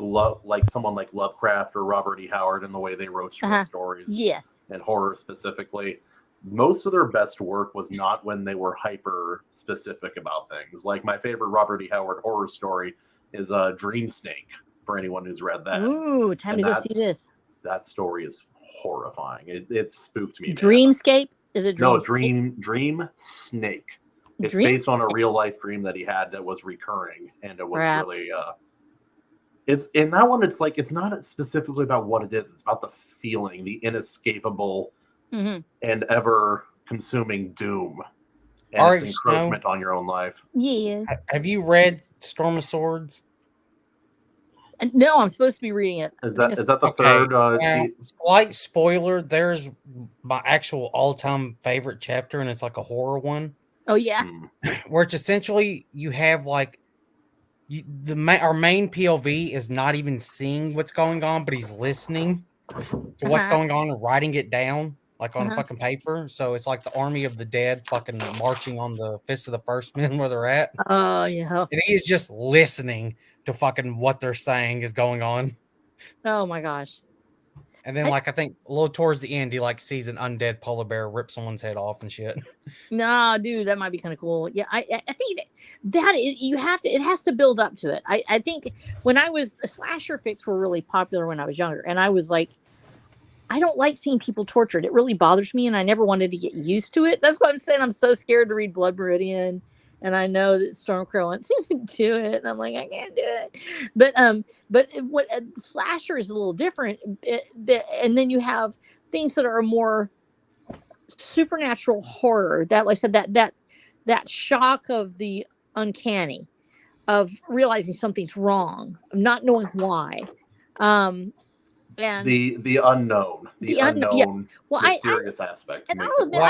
E: someone like Lovecraft or Robert E. Howard and the way they wrote short stories
L: Yes.
E: and horror specifically, most of their best work was not when they were hyper specific about things. Like, my favorite Robert E. Howard horror story is Dream Snake, for anyone who's read that.
L: Ooh, time
E: And
L: to go see this.
E: That story is horrifying. It spooked me. man.
L: Dreamscape? Is it
E: No,
L: Dreamscape?
E: Dream Snake. It's
L: Dream
E: based on a real life dream that he had that was recurring, and it was
L: Crap.
E: really it's in that one. It's like, it's not specifically about what it is. It's about the feeling, the inescapable
L: Mhm.
E: and ever consuming doom, and
D: All
E: its
D: right, Snow.
E: encroachment on your own life.
L: Yes.
D: Have you read Storm of Swords?
L: No, I'm supposed to be reading it.
E: Is that the
D: Okay,
E: third?
D: now, slight spoiler. There's my actual all-time favorite chapter, and it's like a horror one,
L: Oh yeah.
D: where it's essentially you have like our main POV is not even seeing what's going on, but he's listening to what's going on and writing it down like on a fucking paper. So it's like the army of the dead fucking marching on the Fist of the First Men where they're at.
L: Oh yeah.
D: And he is just listening to fucking what they're saying is going on.
L: Oh my gosh.
D: And then, like, I think a little towards the end, he like sees an undead polar bear rip someone's head off and shit.
L: No, dude, that might be kind of cool. Yeah, I think it has to build up to it. I think when I was slasher fics were really popular when I was younger, and I was like, I don't like seeing people tortured. It really bothers me, and I never wanted to get used to it. That's why I'm saying I'm so scared to read Blood Meridian, and I know that Stormcrow wants to do it, and I'm like, I can't do it. But what slasher is a little different, and then you have things that are more supernatural horror. That, like I said, that shock of the uncanny, of realizing something's wrong, of not knowing why. And
E: the unknown, the unknown,
L: yeah. Well,
E: mysterious aspect.
L: And
E: makes
L: I'll
E: it
L: admit,
E: work.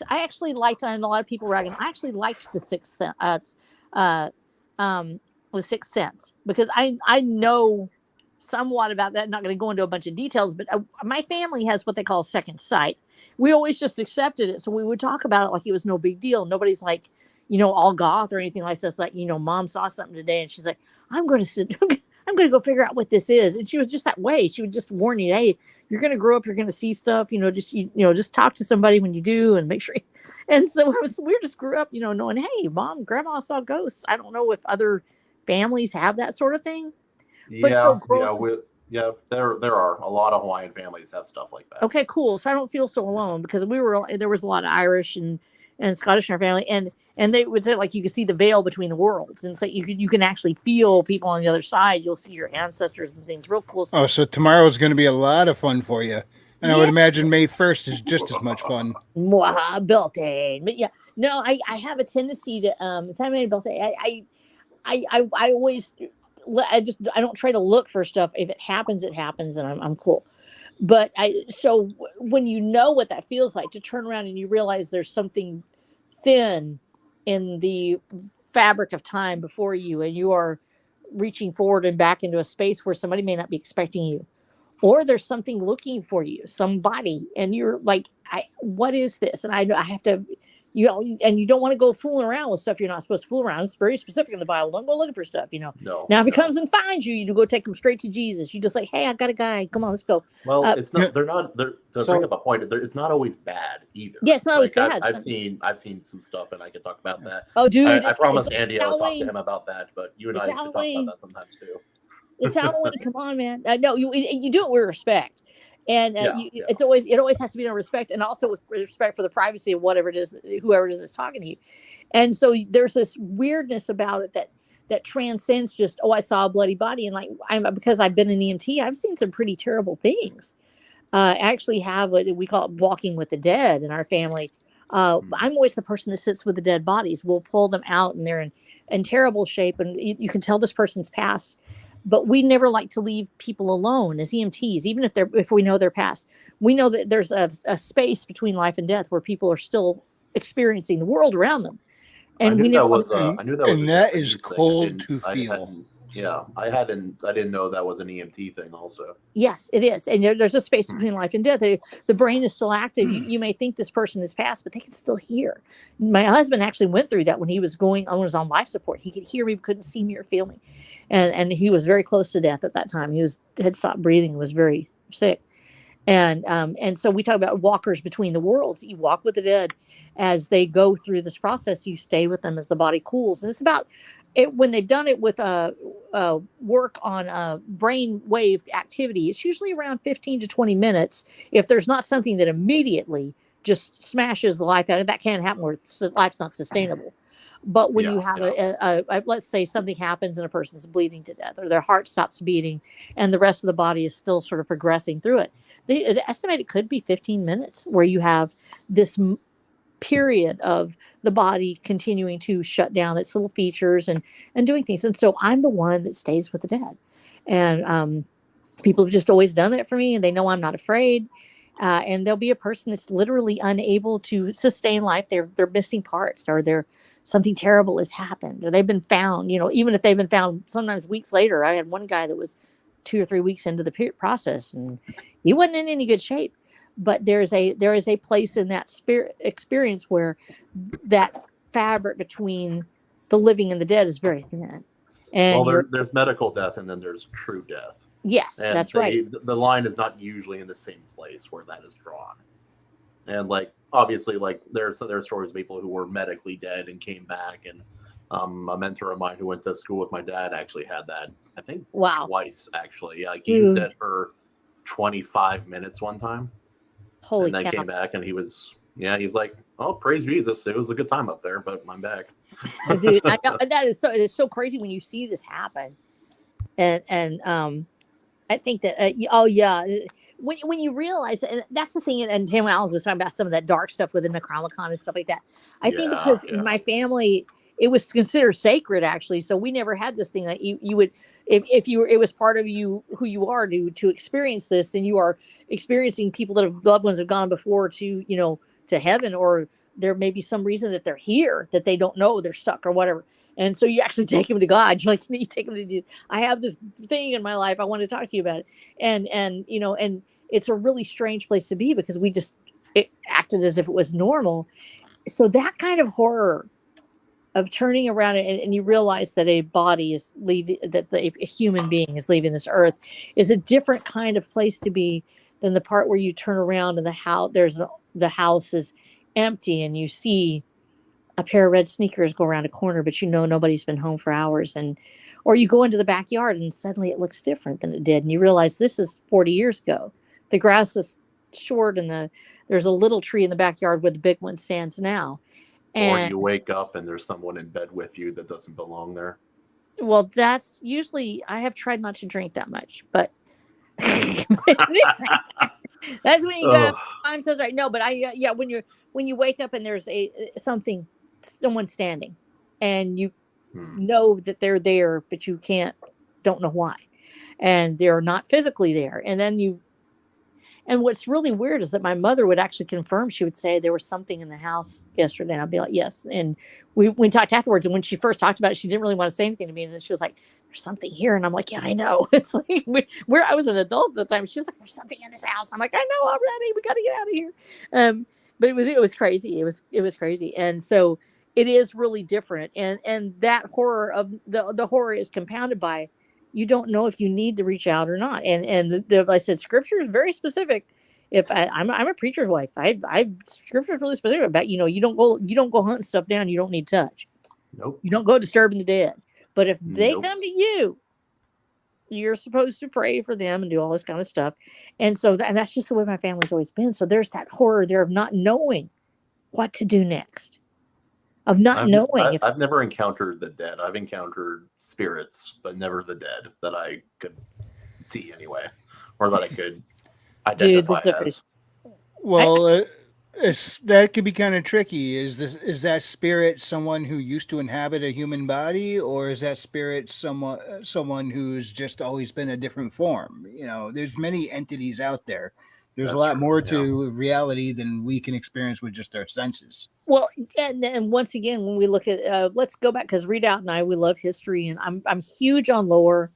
L: I actually liked, and a lot of people ragging. I actually liked the Sixth Sense, because I know somewhat about that. Not going to go into a bunch of details, but my family has what they call second sight. We always just accepted it, so we would talk about it like it was no big deal. Nobody's like, all goth or anything like that. It's like, Mom saw something today, and she's like, I'm going to go figure out what this is. And she was just that way. She would just warn you, hey, you're going to grow up, you're going to see stuff, just talk to somebody when you do and make sure. And so we just grew up, knowing, hey, Mom, Grandma saw ghosts. I don't know if other families have that sort of thing. But
E: there are a lot of Hawaiian families have stuff like that.
L: Okay, cool. So I don't feel so alone, because there was a lot of Irish and Scottish in our family, and they would say, like, you can see the veil between the worlds, and so you can actually feel people on the other side. You'll see your ancestors and things. Real cool stuff.
A: Oh, so tomorrow is going to be a lot of fun for you, and I would imagine May 1st is just as much fun.
L: Built-in. But yeah, no, I have a tendency to I always, I don't try to look for stuff. If it happens, it happens, and I'm cool. But when you know what that feels like to turn around and you realize there's something thin in the fabric of time before you, and you are reaching forward and back into a space where somebody may not be expecting you, or there's something looking for you, somebody, and you're like, what is this? And I have to, and you don't want to go fooling around with stuff you're not supposed to fool around. It's very specific in the Bible. Don't go looking for stuff,
N: No.
L: Now, if he comes and finds you, you go take him straight to Jesus. You just like, hey, I got a guy. Come on, let's go.
N: Well, it's not. They're not. To bring up a point, it's not always bad either.
L: Yeah, it's not always bad.
N: I've seen some stuff, and I can talk about that.
L: Oh, dude,
N: I promised Andy I would talk to him about that, but you and I should talk about that sometimes too.
L: It's Halloween. Come on, man. No, you do it with respect, and it always has to be on respect, and also with respect for the privacy of whatever it is, whoever it is that's talking to you. And so there's this weirdness about it that transcends just, I saw a bloody body, and like because I've been an EMT, I've seen some pretty terrible things. I actually have what we call it walking with the dead in our family. I'm always the person that sits with the dead bodies. We'll pull them out, and they're in terrible shape, and you can tell this person's passed. But we never like to leave people alone as EMTs, even if we know they're passed. We know that there's a space between life and death where people are still experiencing the world around them. And
N: I knew that was
A: and that is cold to feel.
N: I didn't know that was an EMT thing also.
L: Yes, it is. And there's a space between life and death. The brain is still active. You may think this person is passed, but they can still hear. My husband actually went through that when he was on life support. He could hear me, couldn't see me or feel me. And he was very close to death at that time. He had stopped breathing and was very sick. And so we talk about walkers between the worlds. You walk with the dead as they go through this process. You stay with them as the body cools. And it's about it when they've done it with work on brain wave activity. It's usually around 15 to 20 minutes. If there's not something that immediately just smashes the life out of that, can happen where life's not sustainable. But when you have let's say something happens and a person's bleeding to death, or their heart stops beating and the rest of the body is still sort of progressing through it, they estimate it could be 15 minutes where you have this period of the body continuing to shut down its little features and doing things. And so I'm the one that stays with the dead. And people have just always done it for me, and they know I'm not afraid. And there'll be a person that's literally unable to sustain life. They're missing parts, or something terrible has happened, or they've been found, even if they've been found sometimes weeks later. I had one guy that was 2 or 3 weeks into the process, and he wasn't in any good shape. But there is a place in that spirit experience where that fabric between the living and the dead is very thin. And
N: there's medical death, and then there's true death.
L: Yes, and that's right.
N: The line is not usually in the same place where that is drawn. And obviously, there are stories of people who were medically dead and came back. And a mentor of mine who went to school with my dad actually had that, I think, twice, actually. Yeah, he was dead for 25 minutes one time.
L: Holy
N: and then came back, and he's like, oh, praise Jesus. It was a good time up there, but I'm back.
L: Dude, I know, it is so crazy when you see this happen. And I think that, when you realize, and that's the thing, and Tim Allen's was talking about some of that dark stuff with the Necronomicon and stuff like that. I think because my family, it was considered sacred, actually. So we never had this thing that you would, if you were, it was part of you, who you are to experience this, and you are experiencing people that have loved ones have gone before to heaven, or there may be some reason that they're here that they don't know, they're stuck or whatever. And so you actually take them to God. You're like, you take them to do, I have this thing in my life. I want to talk to you about it. And it's a really strange place to be, because it acted as if it was normal. So that kind of horror of turning around and you realize that a body is leaving, that a human being is leaving this earth, is a different kind of place to be than the part where you turn around and the house is empty, and you see a pair of red sneakers go around a corner, but nobody's been home for hours. Or you go into the backyard and suddenly it looks different than it did. And you realize this is 40 years ago. The grass is short, and there's a little tree in the backyard where the big one stands now.
N: Or you wake up and there's someone in bed with you that doesn't belong there.
L: Well, that's usually, I have tried not to drink that much, but that's when you go, I'm so sorry. No, but when you wake up and there's someone standing, and you know that they're there, but you don't know why, and they're not physically there. And then And what's really weird is that my mother would actually confirm. She would say there was something in the house yesterday, and I'd be like, yes. And we talked afterwards. And when she first talked about it, she didn't really want to say anything to me. And then she was like, "There's something here," and I'm like, "Yeah, I know." It's like where I was an adult at the time. She's like, "There's something in this house." I'm like, "I know already. We got to get out of here." But it was crazy. It was crazy, and so it is really different. And that horror of the horror is compounded by you don't know if you need to reach out or not. And like I said, scripture is very specific. If I'm a preacher's wife, I scripture is really specific about, you don't go hunting stuff down you don't need touch.
N: Nope.
L: You don't go disturbing the dead. But if they
N: Nope.
L: come to you, you're supposed to pray for them and do all this kind of stuff. And so and that's just the way my family's always been. So there's that horror there of not knowing what to do next. Of not knowing if
N: I've never encountered the dead. I've encountered spirits, but never the dead that I could see anyway, or that I could identify as.
A: Well, that could be kind of tricky. Is that spirit someone who used to inhabit a human body, or is that spirit someone who's just always been a different form? There's many entities out there. There's a lot more to reality than we can experience with just our senses.
L: Well, and once again, when we look at, let's go back, because Readout and I, we love history, and I'm huge on lore,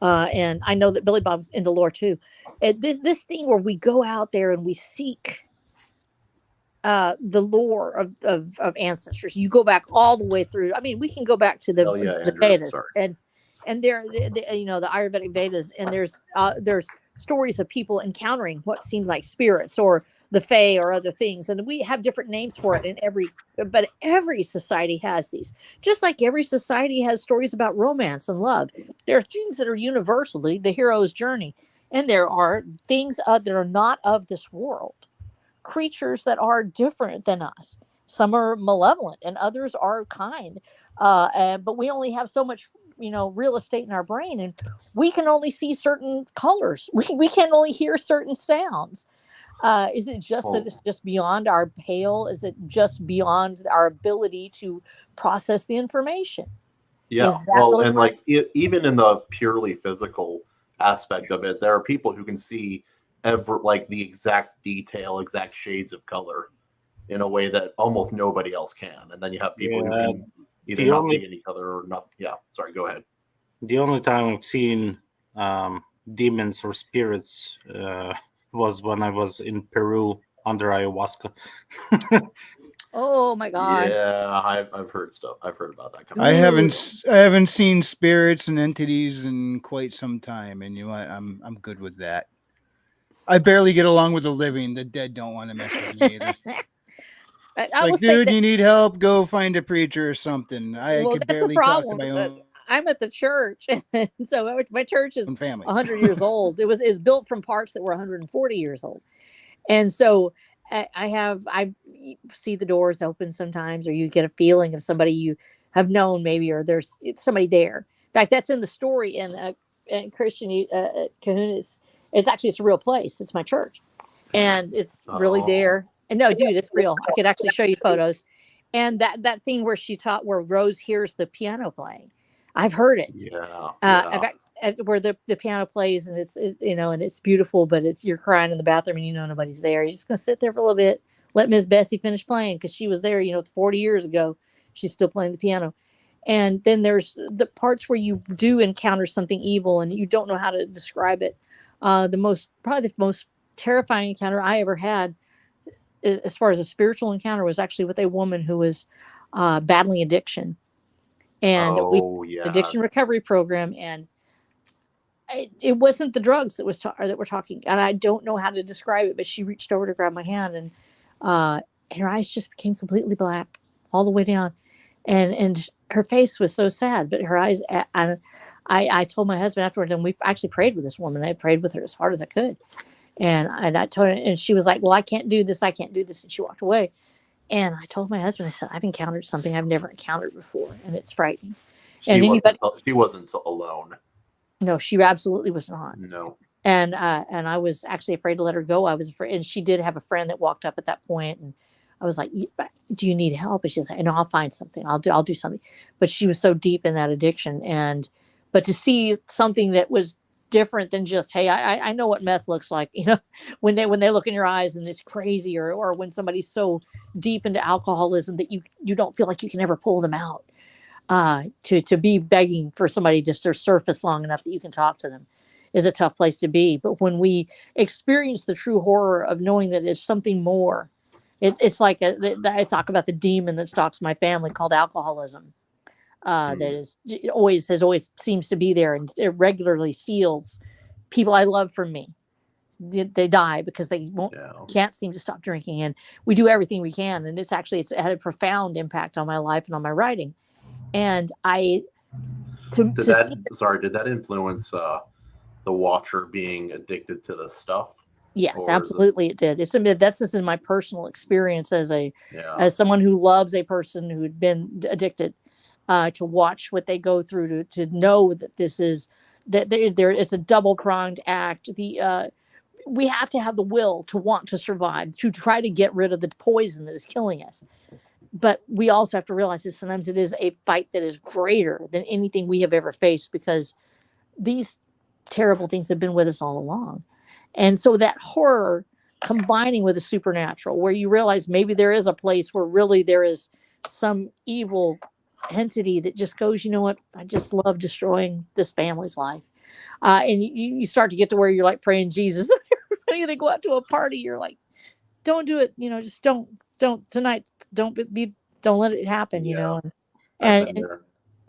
L: and I know that Billy Bob's into lore too. This thing where we go out there and we seek the lore of ancestors. You go back all the way through. I mean, we can go back to the Vedas, and they're the Ayurvedic Vedas, and there's stories of people encountering what seemed like spirits or the Fae or other things, and we have different names for it but every society has these. Just like every society has stories about romance and love, there are things that are universally the hero's journey, and there are things that are not of this world, creatures that are different than us. Some are malevolent and others are kind, but we only have so much real estate in our brain, and we can only see certain colors. We can only hear certain sounds. Is it just that it's just beyond our pale? Is it just beyond our ability to process the information?
N: Yeah,
L: really
N: and like even in the purely physical aspect of it, there are people who can see the exact detail, exact shades of color in a way that almost nobody else can. And then you have people who can either not see any color or not. Yeah, sorry, go ahead.
G: The only time I've seen demons or spirits was when I was in Peru under ayahuasca.
L: Oh my God!
N: Yeah, I've heard stuff. I've heard about that.
A: I haven't seen spirits and entities in quite some time, and I'm good with that. I barely get along with the living. The dead don't want to mess with me either. Dude, you need help? Go find a preacher or something. I could barely talk to my own.
L: I'm at the church, and so my church is 100 years old. It was built from parts that were 140 years old, and so I see the doors open sometimes, or you get a feeling of somebody you have known maybe, or there's somebody there. In fact, that's in the story in Christian Kahuna. It's a real place. It's my church, and it's really there. And no, dude, it's real. I could actually show you photos. And that thing where where Rose hears the piano playing, I've heard it. Where the piano plays, and and it's beautiful, but you're crying in the bathroom and nobody's there. You're just gonna sit there for a little bit, let Miss Bessie finish playing, because she was there 40 years ago. She's still playing the piano. And then there's the parts where you do encounter something evil and you don't know how to describe it. Probably the most terrifying encounter I ever had, as far as a spiritual encounter, was actually with a woman who was battling addiction, and addiction recovery program, and it wasn't the drugs that we're talking, and I don't know how to describe it, but she reached over to grab my hand, and her eyes just became completely black all the way down, and her face was so sad, but her eyes. I told my husband afterwards, and we actually prayed with this woman. I prayed with her as hard as I could. And I told her, and she was like, "Well, I can't do this. I can't do this." And she walked away. And I told my husband, I said, "I've encountered something I've never encountered before, and it's frightening."
N: She wasn't alone.
L: No, she absolutely was not.
N: No.
L: And I was actually afraid to let her go. I was afraid, and she did have a friend that walked up at that point, and I was like, "Do you need help?" And she's like, "No, I'll find something. I'll do something." But she was so deep in that addiction, but to see something that was different than just, hey, I know what meth looks like, when they look in your eyes and it's crazy, or when somebody's so deep into alcoholism that you don't feel like you can ever pull them out. To be begging for somebody just to surface long enough that you can talk to them is a tough place to be. But when we experience the true horror of knowing that it's something more, it's like I talk about the demon that stalks my family called alcoholism. That is always seems to be there, and it regularly steals people I love from me. They die because they can't seem to stop drinking, and we do everything we can, and it's had a profound impact on my life and on my writing. And
N: did that influence the watcher being addicted to this stuff?
L: Yes, absolutely, it did. That's just in my personal experience as someone who loves a person who had been addicted, to watch what they go through, to know that this is that there is a double-pronged act. We have to have the will to want to survive, to try to get rid of the poison that is killing us. But we also have to realize that sometimes it is a fight that is greater than anything we have ever faced, because these terrible things have been with us all along. And so that horror combining with the supernatural, where you realize maybe there is a place where really there is some evil entity that just goes, you know what, I just love destroying this family's life. And you start to get to where you're like praying Jesus. When they go out to a party, you're like, don't do it, just don't tonight, don't let it happen, and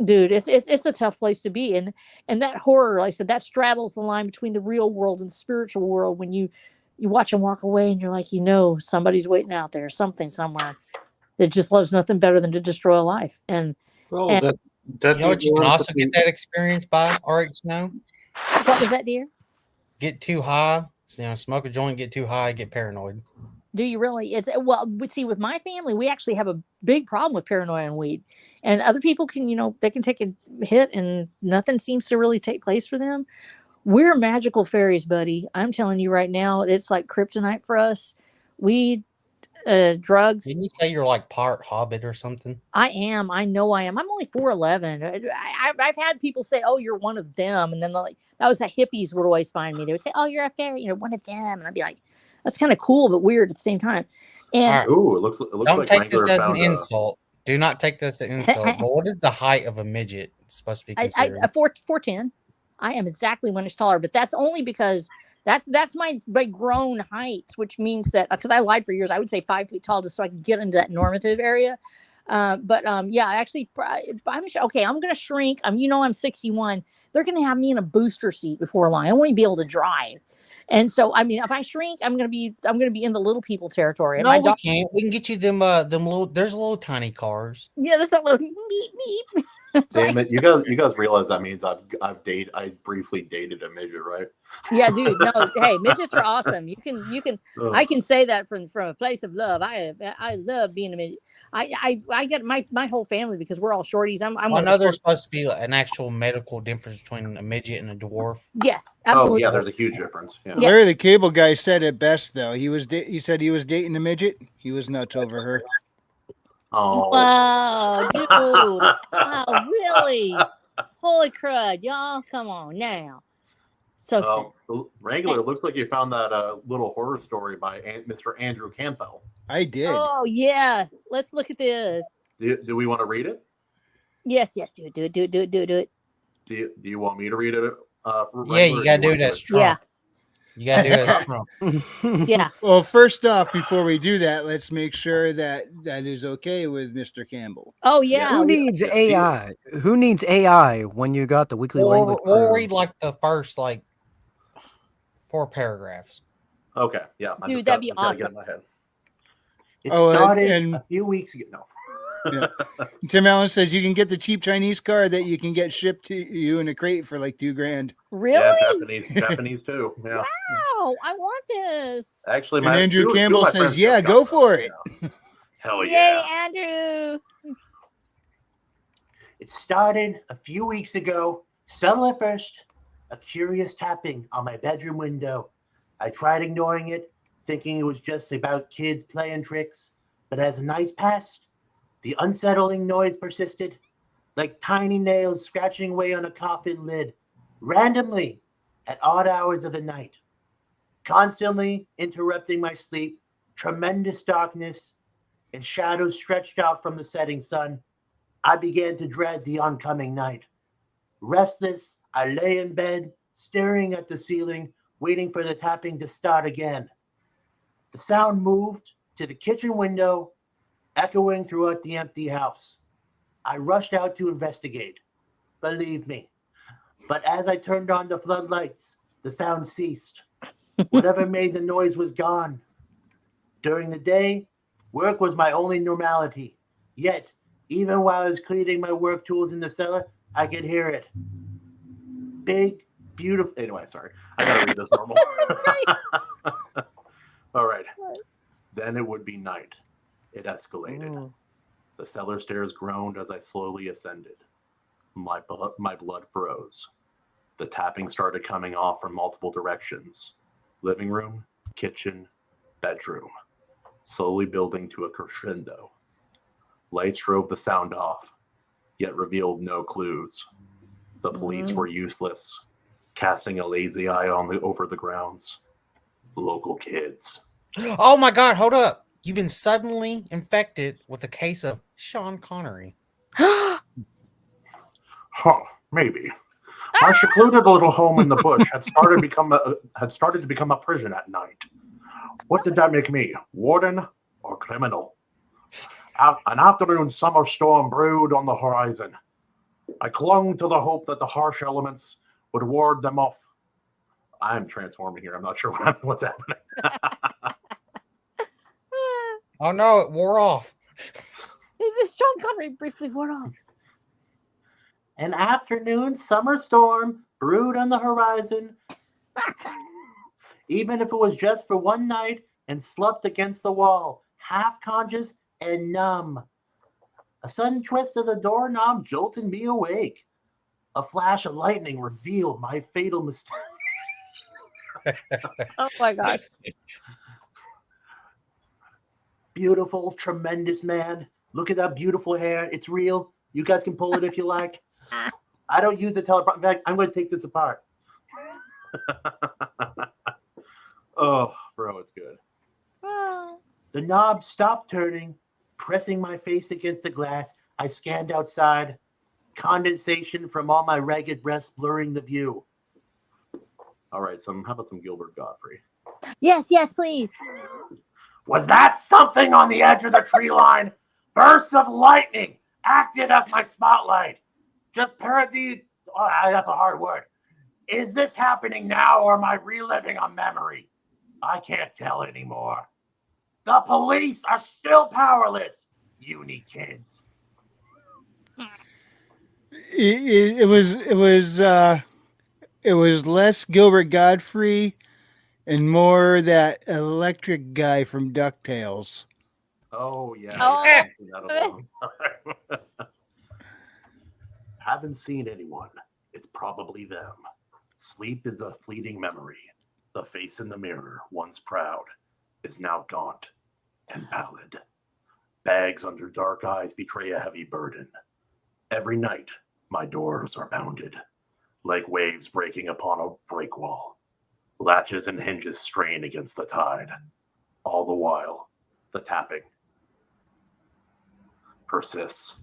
L: dude, it's a tough place to be. And that horror, like I said, that straddles the line between the real world and the spiritual world. When you watch them walk away and you're like, somebody's waiting out there, something somewhere that just loves nothing better than to destroy a life. And
D: you know what, you can also get that experience by RH Snow.
L: What was that, dear?
D: Get too high, smoke a joint, get too high, get paranoid.
L: Do you really? See, with my family, we actually have a big problem with paranoia and weed. And other people can, they can take a hit and nothing seems to really take place for them. We're magical fairies, buddy. I'm telling you right now, it's like kryptonite for us. Weed, drugs.
D: Didn't you say you're like part hobbit or something?
L: I am. I know I am. I'm only 4'11". I've had people say, "Oh, you're one of them," and then that was how hippies would always find me. They would say, "Oh, you're a fairy. You're one of them," and I'd be like, "That's kind of cool, but weird at the same time." And
N: it looks
D: don't
N: like
D: take this
N: Wrangler
D: as an
N: found
D: insult. Do not take this as an insult. But what is the height of a midget supposed to be considered?
L: 4'10". I am exactly 1 inch taller, but that's only because that's my grown height, which means that because I lied for years, I would say 5 feet tall just so I could get into that normative area. Yeah, actually, I'm okay. I'm gonna shrink. I'm 61. They're gonna have me in a booster seat before long. I won't even be able to drive. And so, if I shrink, I'm gonna be in the little people territory.
D: No, we can't. We can get you them little. There's little tiny cars.
L: Yeah, there's that little meep meep.
N: Damn it! You guys realize that means I briefly dated a midget, right?
L: Yeah, dude. No, hey, midgets are awesome. You can. I can say that from a place of love. I love being a midget. I get my whole family because we're all shorties.
D: I know there's supposed to be an actual medical difference between a midget and a dwarf.
L: Yes, absolutely.
N: Oh yeah, there's a huge difference. Yeah.
A: Larry the Cable Guy said it best though. He said he was dating a midget. He was nuts over her.
N: Oh.
L: Wow, dude. Wow, really? Holy crud, y'all. Come on now. So
N: Wrangler, looks like you found that little horror story by Mr. Andrew Campbell.
A: I did.
L: Oh, yeah. Let's look at this.
N: Do we want to read it?
L: Yes. Do it.
N: Do you want me to read it?
D: Yeah, you got to do it as Trump.
L: Yeah.
D: You got to do it as Trump.
L: Yeah.
A: Well, first off, before we do that, let's make sure that is okay with Mr. Campbell.
L: Oh, yeah.
B: Who needs AI? Who needs AI when you got the weekly language?
D: We'll read like the first 4 paragraphs.
N: Okay, yeah.
L: Dude, that'd be awesome.
N: It started a few weeks ago. No.
A: Yeah. Tim Allen says you can get the cheap Chinese car that you can get shipped to you in a crate for like $2,000.
L: Really?
N: Yeah, Japanese too. Yeah.
L: Wow, I want this.
N: Actually,
A: and Andrew Campbell says, "Yeah, go for it."
N: Yeah. Hell yeah.
L: Yay, Andrew.
F: It started a few weeks ago. Subtle at first, a curious tapping on my bedroom window. I tried ignoring it, thinking it was just about kids playing tricks, but as the nights passed, the unsettling noise persisted, like tiny nails scratching away on a coffin lid. Randomly, at odd hours of the night, constantly interrupting my sleep, tremendous darkness, and shadows stretched out from the setting sun. I began to dread the oncoming night. Restless, I lay in bed, staring at the ceiling, waiting for the tapping to start again. The sound moved to the kitchen window, echoing throughout the empty house. I rushed out to investigate. Believe me. But as I turned on the floodlights, the sound ceased. Whatever made the noise was gone. During the day, work was my only normality. Yet, even while I was cleaning my work tools in the cellar, I could hear it. Big, beautiful. Anyway, sorry. I gotta read this normal. All right. Then it would be night. It escalated. The cellar stairs groaned as I slowly ascended. My blood froze. The tapping started coming off from multiple directions. Living room, kitchen, bedroom. Slowly building to a crescendo. Lights drove the sound off, yet revealed no clues. The police were useless, casting a lazy eye over the grounds. Local kids.
D: Oh my God, hold up. You've been suddenly infected with a case of Sean Connery.
F: Huh, maybe. My secluded little home in the bush had started to become a prison at night. What did that make me? Warden or criminal? An afternoon summer storm brewed on the horizon. I clung to the hope that the harsh elements would ward them off. I'm transforming here. I'm not sure what's happening.
D: Oh no, it wore off.
L: Is this Sean Connery briefly wore off?
F: An afternoon summer storm brewed on the horizon. Even if it was just for one night and slumped against the wall, half conscious and numb. A sudden twist of the doorknob jolted me awake. A flash of lightning revealed my fatal mistake.
L: Oh my gosh.
F: Beautiful, tremendous man. Look at that beautiful hair. It's real. You guys can pull it if you like. I don't use the teleprompter. In fact, I'm going to take this apart. Oh, bro, it's good. The knob stopped turning, pressing my face against the glass. I scanned outside. Condensation from all my ragged breasts blurring the view. All right, how about some Gilbert Gottfried?
L: Yes, yes, please.
F: Was that something on the edge of the tree line? Bursts of lightning acted as my spotlight. Just parody. Oh, that's a hard word. Is this happening now, or am I reliving a memory? I can't tell anymore. The police are still powerless. Uni kids.
A: It was less Gilbert Godfrey and more that electric guy from DuckTales.
F: Oh yeah.
L: Oh.
F: I haven't seen that in a long time. Haven't seen anyone. It's probably them. Sleep is a fleeting memory. The face in the mirror, once proud, is now gaunt and pallid. Bags under dark eyes betray a heavy burden. Every night, my doors are pounded, like waves breaking upon a break wall. Latches and hinges strain against the tide. All the while, the tapping persists,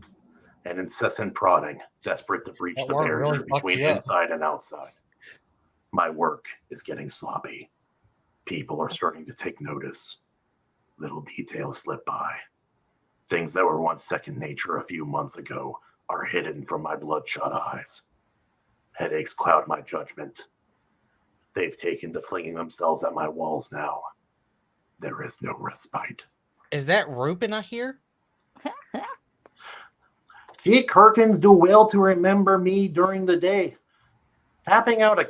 F: an incessant prodding, desperate to breach
D: That
F: the
D: word
F: barrier
D: really fucked
F: between
D: you up.
F: inside and outside. My work is getting sloppy. People are starting to take notice. Little details slip by. Things that were once second nature a few months ago are hidden from my bloodshot eyes. Headaches cloud my judgment. They've taken to flinging themselves at my walls now. There is no respite.
D: Is that Rupin I hear?
F: Thick curtains do well to remember me during the day. Tapping out a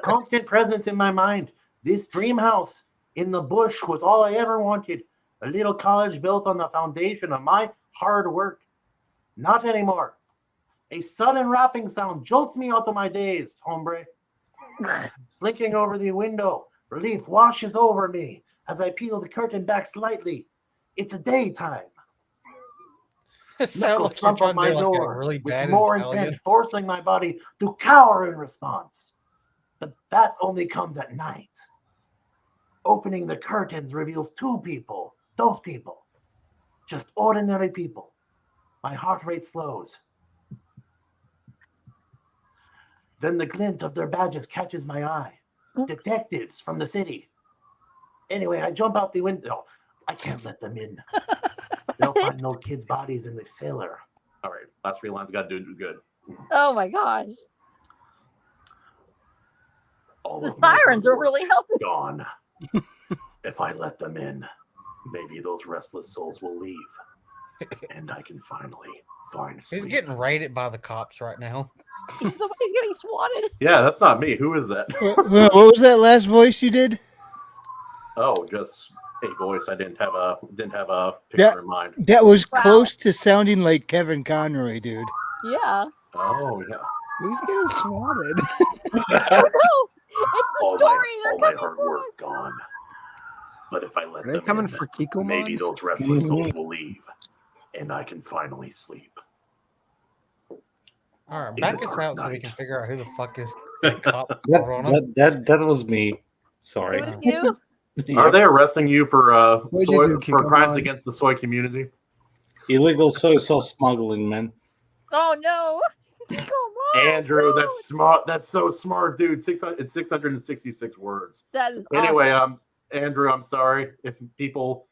F: constant presence in my mind. This dream house in the bush was all I ever wanted. A little cottage built on the foundation of my hard work. Not anymore. A sudden rapping sound jolts me out of my daze, hombre. Slinking over the window, relief washes over me as I peel the curtain back slightly. It's a daytime.
D: Sound
F: knuckle
D: like you're
F: stomp on
D: trying to
F: my
D: do like a
F: door
D: really
F: with
D: bad
F: more
D: Italian.
F: intent, forcing my body to cower in response. But that only comes at night. Opening the curtains reveals two people. Those people. Just ordinary people. My heart rate slows. Then the glint of their badges catches my eye. Detectives from the city. Anyway, I jump out the window. I can't let them in. They'll find those kids' bodies in the cellar.
N: All right, last 3 lines got to do good.
L: Oh my gosh.
F: All
L: The
F: of my
L: sirens are
F: hard work
L: really helping.
F: gone. If I let them in, maybe those restless souls will leave, and I can finally find
D: He's
F: sleep.
D: getting raided by the cops right now.
L: Somebody's getting swatted.
N: Yeah, that's not me. Who is that?
A: What was that last voice you did?
N: Oh, just a voice. I didn't have a picture in mind.
A: That was close to sounding like Kevin Conroy, dude.
L: Yeah.
N: Oh yeah.
B: Who's getting swatted?
L: Oh no! It's the
F: All
L: story. They're
F: all my
L: coming
F: hard
L: for
F: work
L: us.
F: gone. But if I let
B: Are they
F: them
B: coming
F: in,
B: for Kikomon?
F: maybe those restless souls will leave, and I can finally sleep.
D: All right,
F: In
D: back
F: the
D: us
F: dark
D: out so we
F: night.
D: can figure out who the fuck is the cop called on him.
G: That was me. Sorry.
L: It was you.
N: Are they arresting you for
B: What'd you do,
N: for crimes
B: Kikomon?
N: against the soy community?
G: Illegal soy sauce smuggling, man.
L: Oh no! Come on,
N: Andrew,
L: dude.
N: that's smart. That's so smart, dude. It's 666 words.
L: That is
N: Anyway,
L: awesome.
N: Andrew, I'm sorry if people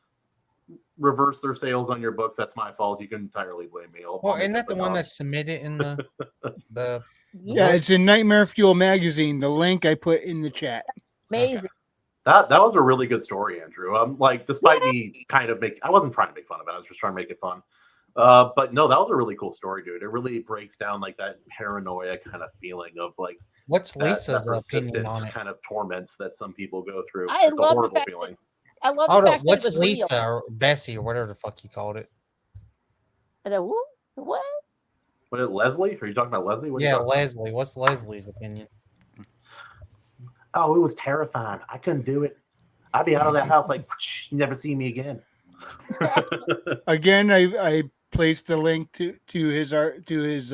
N: reverse their sales on your books. That's my fault. You can entirely blame me.
D: Well, isn't that the one that's submitted in the
A: Yeah, it's in Nightmare Fuel magazine. The link I put in the chat.
L: Amazing.
N: That was a really good story, Andrew. Like, despite me kind of I wasn't trying to make fun of it. I was just trying to make it fun. But no, that was a really cool story, dude. It really breaks down like that paranoia kind of feeling of like
D: What's
N: that
D: Lisa's opinion
N: persistent
D: on it?
N: kind of torments that some people go through.
L: I
N: It's a
L: love the
N: horrible
L: fact
N: feeling.
L: I love
D: Oh
L: the
D: no,
L: fact that
D: what's
L: it was
D: Lisa
L: real.
D: or Bessie or whatever the fuck you called it?
L: What?
N: Was it Leslie? Are you talking about Leslie? What are you
D: Yeah,
N: talking about?
D: Leslie. What's Leslie's opinion?
F: Oh, it was terrifying. I couldn't do it. I'd be out of that house like, you never see me again.
A: Again, I placed the link to his art to his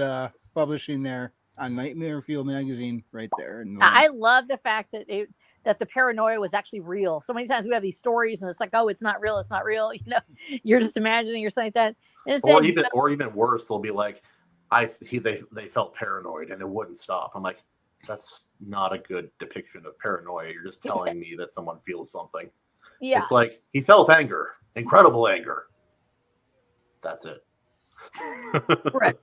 A: publishing there on Nightmare Fuel magazine right there. In the link.
L: I love the fact that that the paranoia was actually real. So many times we have these stories and it's like, oh, it's not real. It's not real. You know, you're just imagining or something like that. And instead,
N: or even worse, they'll be like, they felt paranoid and it wouldn't stop. I'm like, that's not a good depiction of paranoia. You're just telling me that someone feels something.
L: Yeah.
N: It's like he felt anger, incredible anger. That's it.
L: Right.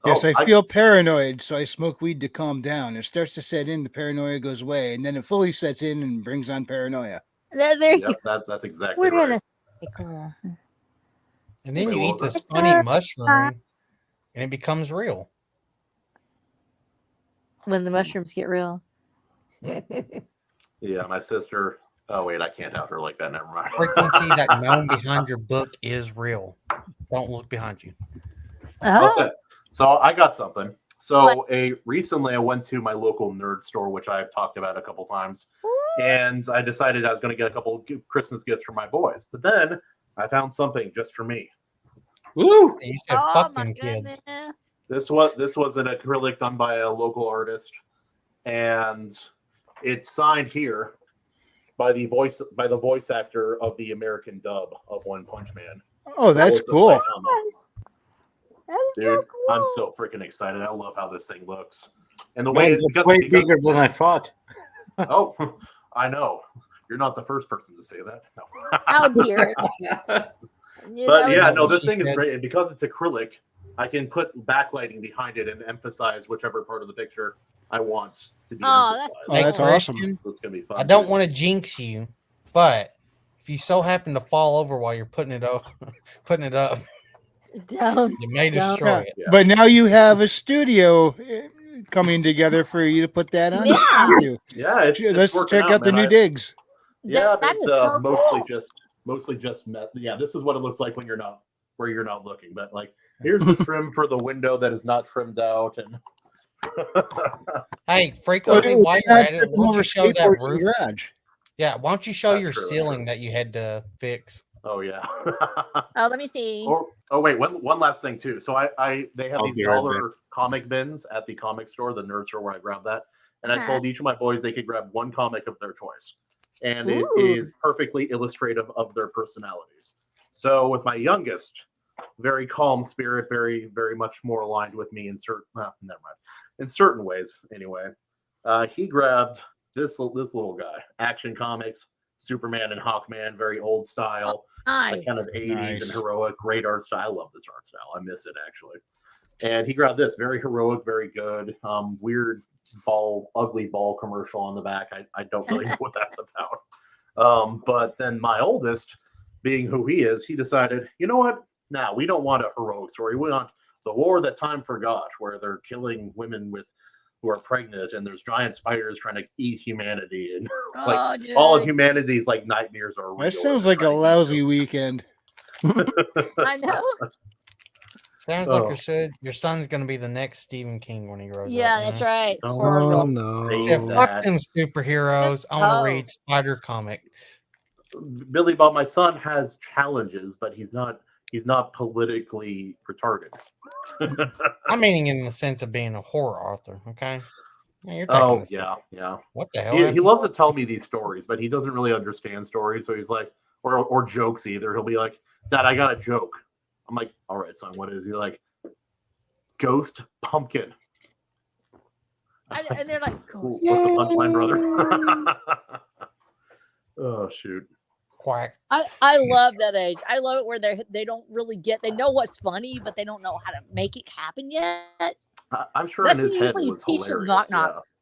A: Yes,
N: Oh,
A: I feel paranoid, so I smoke weed to calm down. It starts to set in, the paranoia goes away, and then it fully sets in and brings on paranoia.
L: There
N: Yep, that's exactly
L: We're
N: right.
L: in a cycle.
D: And then
N: Wait,
D: you
N: what
D: eat
N: was
D: this
N: that?
D: funny mushroom and it becomes real.
L: When the mushrooms get real.
N: Yeah, my sister. Oh wait, I can't out her like that. Never mind.
D: Frequency that known behind your book is real. Don't look behind you.
N: Okay. So I got something. So recently I went to my local nerd store, which I've talked about a couple times, and I decided I was going to get a couple Christmas gifts for my boys. But then I found something just for me.
G: Woo!
D: You said
L: Oh
D: fuck
L: my
D: them kids.
L: goodness.
N: This was an acrylic done by a local artist, and it's signed here by the voice actor of the American dub of One Punch Man.
A: Oh, that's
N: Melissa
A: cool.
N: Saitama.
L: That is
N: Dude,
L: so cool.
N: I'm so freaking excited. I love how this thing looks. And the
G: Man,
N: way
G: it's way bigger than I thought.
N: Oh, I know. You're not the first person to say that. No.
L: Oh dear.
N: But yeah, no, this
D: she
N: thing is
D: said.
N: great. And because it's acrylic, I can put backlighting behind it and emphasize whichever part of the picture I want to be
L: Oh,
N: emphasized.
A: Oh, that's awesome.
D: Christian,
N: So it's going to be fun.
D: I don't want to jinx you, but if you so happen to fall over while you're putting it up,
L: Don't.
D: you may
L: Don't.
D: destroy
A: Yeah,
D: it.
N: Yeah.
A: but now you have a studio coming together for you to put that on.
L: Yeah.
A: into.
N: Yeah, it's
A: Let's
N: working
A: check out the
N: man.
A: new digs.
N: Yeah,
L: That
N: it's
L: is so
N: mostly just met. Yeah, this is what it looks like when you're not looking. But like, here's the trim for the window that is not trimmed out, and
D: Hey, frequency, while you're at it, why don't you show that
A: Skateboards in
D: roof?
A: the garage.
D: Yeah, why don't you show
N: That's
D: your
N: true, that's
D: ceiling
N: true.
D: that you had to fix?
N: Oh yeah.
L: Oh, let me see.
N: Oh wait, one last thing too. So they have
G: I'll
N: these
G: be right
N: dollar comic bins at the comic store, the nerd store where I grabbed that, and I
L: Uh-huh.
N: told each of my boys they could grab one comic of their choice, and it
L: Ooh.
N: is perfectly illustrative of their personalities. So with my youngest, very calm spirit, very very much more aligned with me in certain never mind, in certain ways anyway. He grabbed this little guy, Action Comics, Superman and Hawkman, very old style.
L: Nice.
N: Kind of 80s and
A: Nice.
N: heroic, great art style. I love this art style. I miss it actually. And he grabbed this, very heroic, very good. Weird ugly ball commercial on the back. I don't really know what that's about. But then my oldest, being who he is, he decided, you know what? Nah, we don't want a heroic story. We want the war that time forgot, where they're killing women who are pregnant, and there's giant spiders trying to eat humanity, and like all of humanity's like nightmares are real.
A: That sounds like a lousy weekend.
L: I know.
D: Sounds like your son's gonna be the next Stephen King when he grows up.
L: Yeah, that's right.
B: Oh no!
D: Fuck them superheroes. I want to read Spider comic.
N: Billy Bob, my son has challenges, but he's not politically retarded.
D: I'm meaning in the sense of being a horror author. Okay. You're
N: yeah.
D: What the hell?
N: He loves to tell me these stories, but he doesn't really understand stories. So he's like, or jokes either. He'll be like, "Dad, I got a joke." I'm like, "All right, son, what is he like?" Ghost pumpkin.
L: And they're like,
N: What's the punchline, brother? Oh shoot.
D: Quack.
L: I love that age. I love it where they don't really they know what's funny, but they don't know how to make it happen yet.
N: I'm sure
L: That's
N: in
L: when
N: his
L: usually
N: head
L: you
N: was
L: teach them
N: hilarious.
L: knock knocks.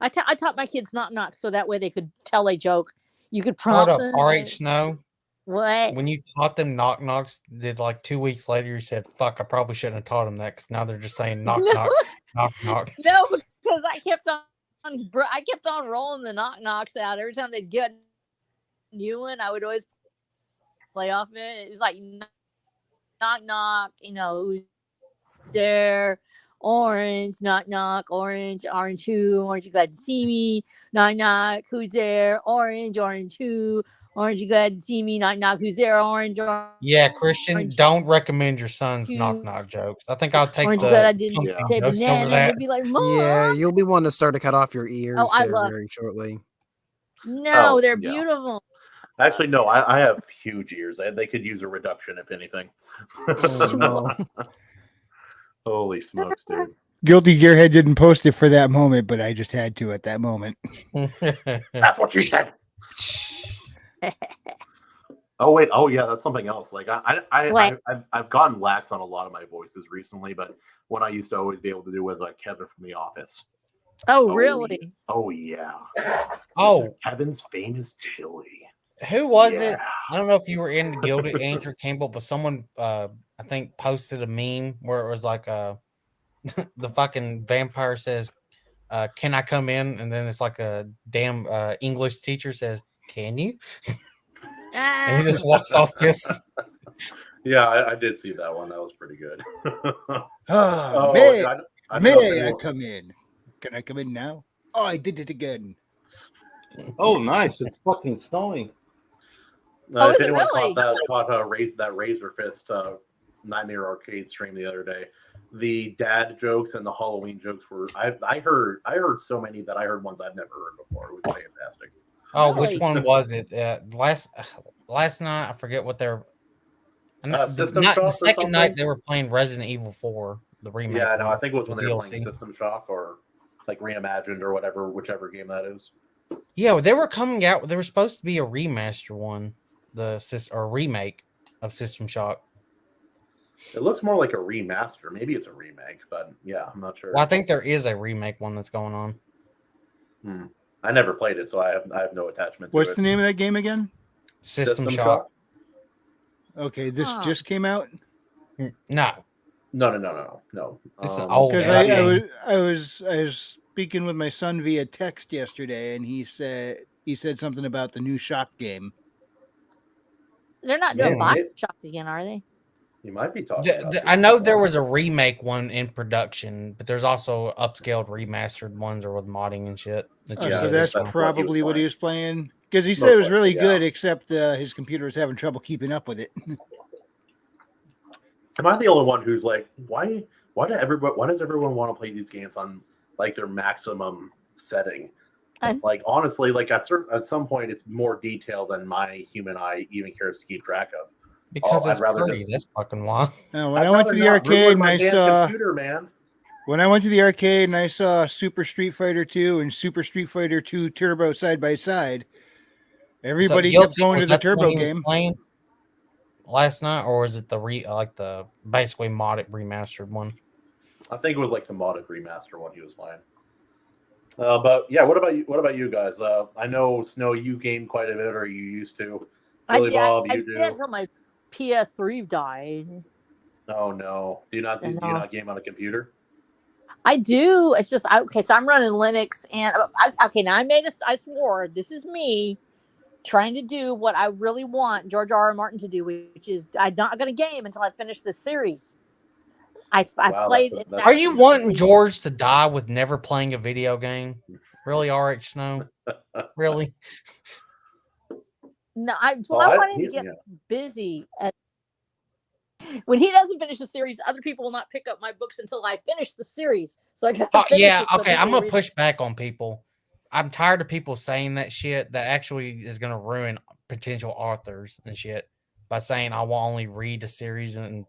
L: I taught my kids knock knocks so that way they could tell a joke. You could
D: Hold
L: prompt
D: up,
L: them.
D: RH Snow.
L: What?
D: When you taught them knock knocks, did like 2 weeks later you said, "Fuck, I probably shouldn't have taught them that," because now they're just saying knock knock knock knock.
L: No, because I kept on rolling the knock knocks out every time they'd get a new one. I would always play off it. It's like knock knock, who's there? Orange, knock knock, orange who? Orange, you glad to see me? Knock knock, who's there? Orange who? Orange, you glad to see me? Knock knock, who's there? Orange.
D: Yeah, Christian, don't recommend your son's knock knock jokes. I think I'll take
L: Orange,
D: the
L: glad I didn't
D: pumpkin
L: say
D: ghost
L: banana.
D: over that.
L: They'd be like, Mom.
B: Yeah, you'll be wanting to start to cut off your ears
L: I
B: there
L: love
B: very shortly.
L: No, they're
N: yeah.
L: beautiful.
N: Actually, no, I have huge ears. They could use a reduction, if anything.
B: Oh, no.
N: Holy smokes, dude.
A: Guilty Gearhead didn't post it for that moment, but I just had to at that moment.
N: That's what you said. Oh wait, oh yeah, that's something else. Like I've gotten lax on a lot of my voices recently, but what I used to always be able to do was like Kevin from The Office.
L: Oh really?
N: Oh yeah.
D: Oh,
N: this is Kevin's famous chili.
D: Who was it? I don't know if you were in the Gilded Andrew Campbell, but someone I think posted a meme where it was like the fucking vampire says, "Can I come in?" And then it's like a damn English teacher says, "Can you?" And he just walks off this.
N: Yeah, I did see that one. That was pretty good.
A: May
N: I
A: I come in? Can I come in now? Oh, I did it again.
G: Oh, nice! It's fucking snowing.
N: If anyone caught that Razor Fist Nightmare Arcade stream the other day, the dad jokes and the Halloween jokes were I heard so many that I heard ones I've never heard before. It was fantastic.
D: Oh, which one was it? Last night I forget what they're. The second night they were playing Resident Evil 4, the remake.
N: Yeah, no, I think it was when they were
D: DLC.
N: playing System Shock or like Reimagined or whatever, whichever game that is.
D: Yeah, they were coming out. There was supposed to be a remaster one, or remake of System Shock.
N: It looks more like a remaster. Maybe it's a remake, but yeah, I'm not sure.
D: Well, I think there is a remake one that's going on.
N: I never played it, so I have no attachment to it.
A: What's the name of that game again?
D: System Shock.
A: Okay, this just came out.
D: No.
N: It's
D: an old.
A: Because I was speaking with my son via text yesterday, and he said something about the new Shock game.
L: They're not doing Bioshock again, are they?
N: You might be talking about
D: I know there was a remake one in production, but there's also upscaled remastered ones or with modding and shit.
A: So that's probably what he was playing. Because he said it was
N: Most
A: really
N: likely,
A: good,
N: yeah.
A: except his computer was having trouble keeping up with it.
N: Am I the only one who's like, why does everyone want to play these games on like their maximum setting? Like honestly, like at some point, it's more detail than my human eye even cares to keep track of.
D: Because it's
N: I'd rather
D: pretty. That's fucking why.
A: When I went to the arcade and I saw
N: computer, man.
A: When I went to the arcade and I saw Super Street Fighter 2 and Super Street Fighter 2 Turbo side by side, everybody kept going to the Turbo game.
D: Playing last night, or was it the basically modded remastered one?
N: I think it was like the modded remaster one he was playing. But yeah, what about you guys? I know Snow, you game quite a bit, or you used to. Billy Bob, you do.
L: I did until my PS3 died.
N: Oh no! Do you not game on a computer?
L: I do. It's just okay. So I'm running Linux, and now I swore this is me trying to do what I really want George R.R. Martin to do, which is I'm not going to game until I finish this series. I've played.
D: Are you wanting George to die with never playing a video game? Really, RH Snow? Really?
L: No, I want him to get busy. When he doesn't finish the series, other people will not pick up my books until I finish the series. So I got
D: okay. I'm gonna push back on people. I'm tired of people saying that shit that actually is gonna ruin potential authors and shit by saying I will only read the series and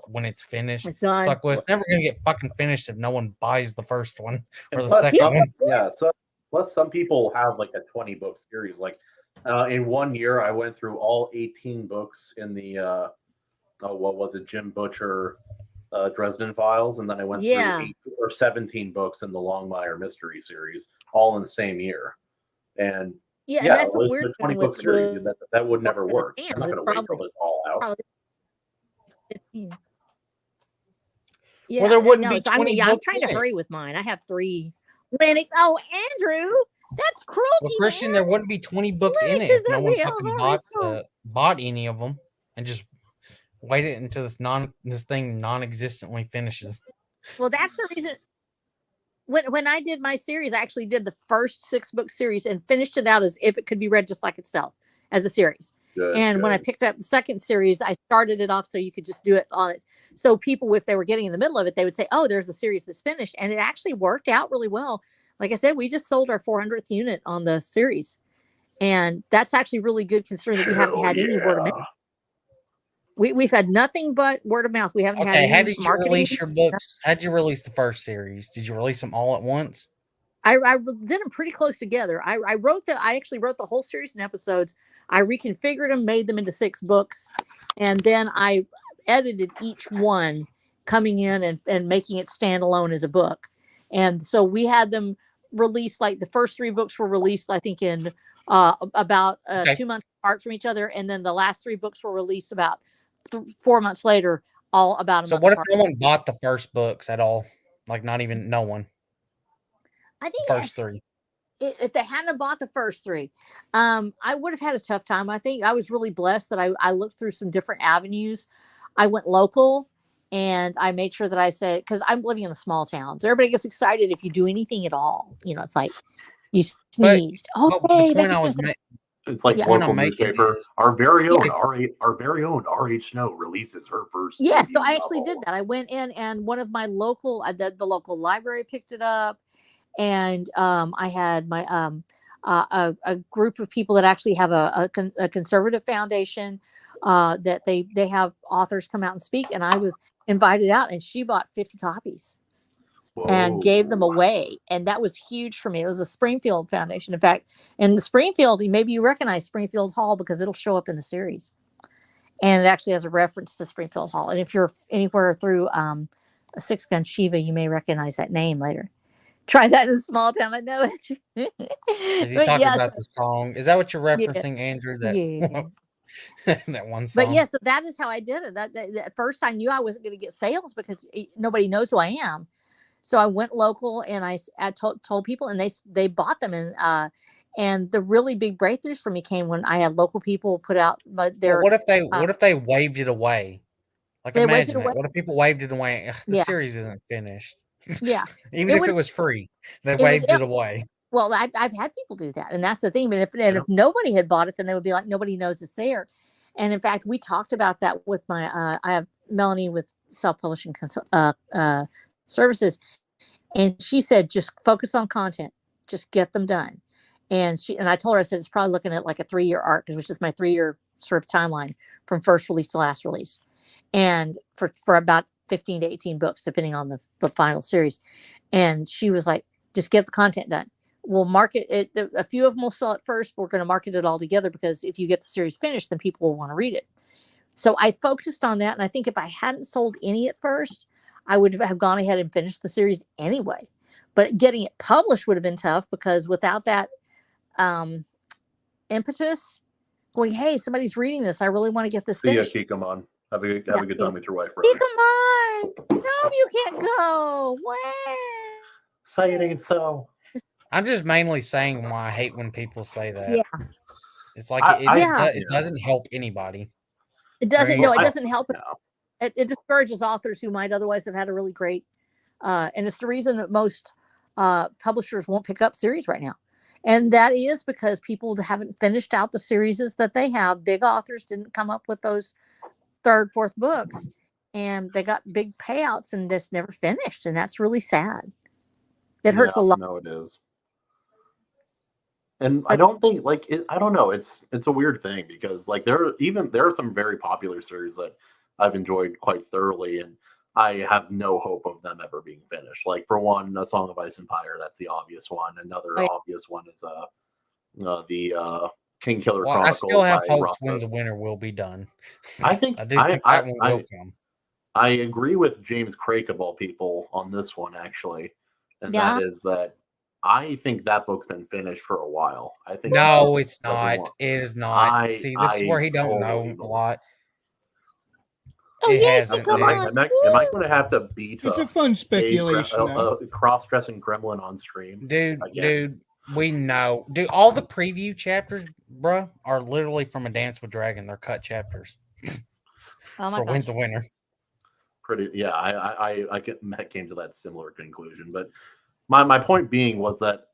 D: when it's finished.
L: It's done.
D: It's like, well, it's never gonna get fucking finished if no one buys the first one or the
N: Plus,
D: second one.
N: Yeah. So plus, some people have like a 20-book series. Like in 1 year, I went through all 18 books in the what was it, Jim Butcher, Dresden Files, and then I went through 8 or 17 books in the Longmire Mystery series, all in the same year. And
L: and that's what we're
N: the 20-book series that would never work. I'm not going to wait till it's all out.
L: Yeah,
D: well, there wouldn't be 20
L: I'm
D: books
L: trying
D: in
L: to
D: it.
L: hurry with mine. I have 3. Linux. Oh, Andrew, that's cruelty.
D: Well, Christian, there wouldn't be 20 books in it if no one fucking bought any of them and just waited until this thing non-existently finishes.
L: Well, that's the reason. When I did my series, I actually did the first 6-book series and finished it out as if it could be read just like itself as a series. When I picked up the second series, I started it off so you could just do it on it. So people, if they were getting in the middle of it, they would say, "Oh, there's a series that's finished," and it actually worked out really well. Like I said, we just sold our 400th unit on the series, and that's actually really good considering that we haven't had any word of mouth. We've had nothing but word of mouth. We haven't had any
D: how did you
L: marketing.
D: release your books? How did you release the first series? Did you release them all at once?
L: I did them pretty close together. I actually wrote the whole series in episodes. I reconfigured them, made them into 6 books, and then I edited each one, coming in and making it stand alone as a book. And so we had them released, like the first 3 books were released, I think, in about 2 months apart from each other, and then the last 3 books were released about 4 months later, all about a
D: So
L: month
D: what if
L: apart.
D: no one bought the first books at all? Like not even no one.
L: I think
D: First 3.
L: If they hadn't bought the first 3, I would have had a tough time. I think I was really blessed that I looked through some different avenues. I went local, and I made sure that I said, because I'm living in the small towns, everybody gets excited if you do anything at all. It's like you sneezed.
N: The point I was making. It's like local newspaper. Our very own RH Snow releases her first.
L: Yeah, so I actually did that. I went in, and one of my the local library picked it up, and I had my a group of people that actually have a conservative foundation that they have authors come out and speak, and I was invited out, and she bought 50 copies. Whoa. And gave them away, and that was huge for me. It was a Springfield Foundation. In fact, in the Springfield, maybe you recognize Springfield Hall because it'll show up in the series, and it actually has a reference to Springfield Hall. And if you're anywhere through a 6-gun Shiva, you may recognize that name later. Try that in a small town. I know it.
D: Is he talking about the song? Is that what you're referencing, Andrew? That one song.
L: But yeah, so that is how I did it. At first, I knew I wasn't going to get sales because nobody knows who I am. So I went local, and I told people, and they bought them. And the really big breakthroughs for me came when I had local people put out their.
D: What if they waved it away? Like imagine that. What if people waved it away? The series isn't finished.
L: Yeah,
D: Even if it was free, they waved it away.
L: Well, I've had people do that, and that's the thing. But if nobody had bought it, then they would be like, nobody knows it's there. And in fact, we talked about that with my I have Melanie with self-publishing services, and she said just focus on content, just get them done. And I told her, I said it's probably looking at like a 3-year arc, which is my 3-year sort of timeline from first release to last release, and for about 15 to 18 books, depending on the final series. And she was like, just get the content done. We'll market it. A few of them will sell it first. We're going to market it all together because if you get the series finished, then people will want to read it. So I focused on that. And I think if I hadn't sold any at first, I would have gone ahead and finished the series anyway. But getting it published would have been tough because without that impetus, going, hey, somebody's reading this. I really want to get this finished.
N: Yeah, come on. Have a good time with your wife.
L: Come on. No, you can't go. What?
N: Say it ain't so.
D: I'm just mainly saying why I hate when people say that.
L: Yeah.
D: It's like it doesn't help anybody.
L: It doesn't. No, it doesn't help. It discourages authors who might otherwise have had a really great. And it's the reason that most publishers won't pick up series right now. And that is because people haven't finished out the series that they have. Big authors didn't come up with those 3rd, 4th books. And they got big payouts and just never finished. And that's really sad. It hurts a lot.
N: No, it is. And I don't think I don't know. It's a weird thing because there are some very popular series that I've enjoyed quite thoroughly, and I have no hope of them ever being finished. Like for one, A Song of Ice and Fire, that's the obvious one. Another obvious one is the King Killer Chronicles.
D: I still have
N: by
D: hopes Winds
N: Rothfuss.
D: of Winter will be done.
N: I think
D: I do think that one will come.
N: I agree with James Craig of all people on this one actually, and that is that I think that book's been finished for a while. I think
D: no, it's not. It is not. See, this is where he don't know a lot.
L: Oh,
D: it
L: yeah,
D: hasn't.
N: Am I going to have to beat?
A: It's a fun speculation.
N: A cross-dressing gremlin on stream,
D: dude. We know, dude. All the preview chapters, bro, are literally from A Dance with Dragon. They're cut chapters for Winds of Winter.
N: Pretty, yeah. I came to that similar conclusion, but my point being was that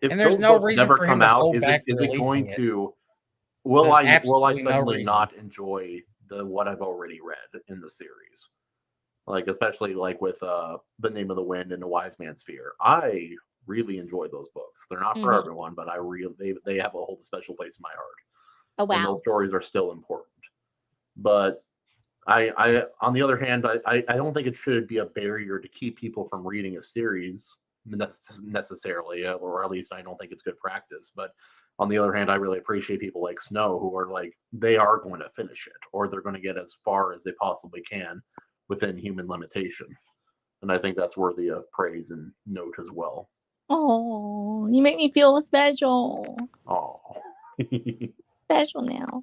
N: if
D: there's no reason
N: never
D: for
N: come
D: him to
N: out,
D: hold
N: is
D: back
N: it going
D: releasing
N: to? Will I suddenly
D: reason.
N: not enjoy what I've already read in the series? Like especially with The Name of the Wind and A Wise Man's Fear. I really enjoyed those books. They're not for everyone, but they have a whole special place in my heart.
L: Oh wow!
N: And those stories are still important. But I on the other hand, I don't think it should be a barrier to keep people from reading a series necessarily, or at least I don't think it's good practice. But on the other hand, I really appreciate people like Snow who are they are going to finish it, or they're going to get as far as they possibly can within human limitation. And I think that's worthy of praise and note as well.
L: Oh, you make me feel special.
N: Oh.
L: Special now.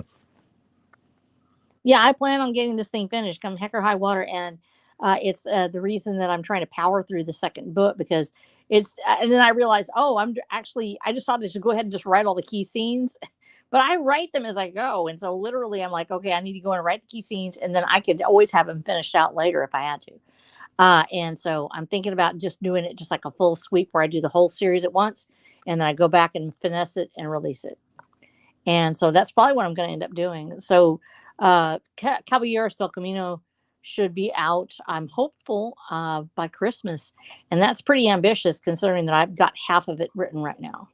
L: Yeah, I plan on getting this thing finished come heck or high water. And it's the reason that I'm trying to power through the 2nd book because it's, and then I realized, I just thought I should go ahead and just write all the key scenes, but I write them as I go. And so literally I'm like, okay, I need to go and write the key scenes and then I could always have them finished out later if I had to. And so I'm thinking about just doing it just like a full sweep where I do the whole series at once and then I go back and finesse it and release it. And so that's probably what I'm going to end up doing. So Caballeros del Camino should be out, I'm hopeful, by Christmas. And that's pretty ambitious considering that I've got half of it written right now.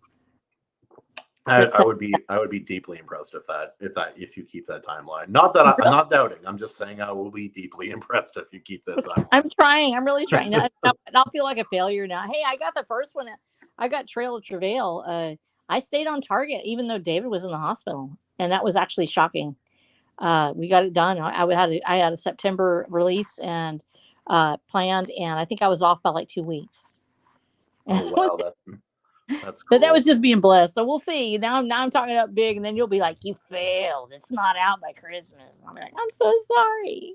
N: I would be deeply impressed if you keep that timeline. Not that I'm not doubting. I'm just saying I will be deeply impressed if you keep that timeline.
L: I'm trying. I'm really trying. I'll feel like a failure now. Hey, I got the first one. I got Trail of Travail. I stayed on target even though David was in the hospital, and that was actually shocking. We got it done. I had a September release and planned, and I think I was off by like 2 weeks.
N: Oh wow, that's cool.
L: But that was just being blessed. So we'll see. Now I'm talking up big, and then you'll be like, "You failed. It's not out by Christmas." I'll be like, "I'm so sorry."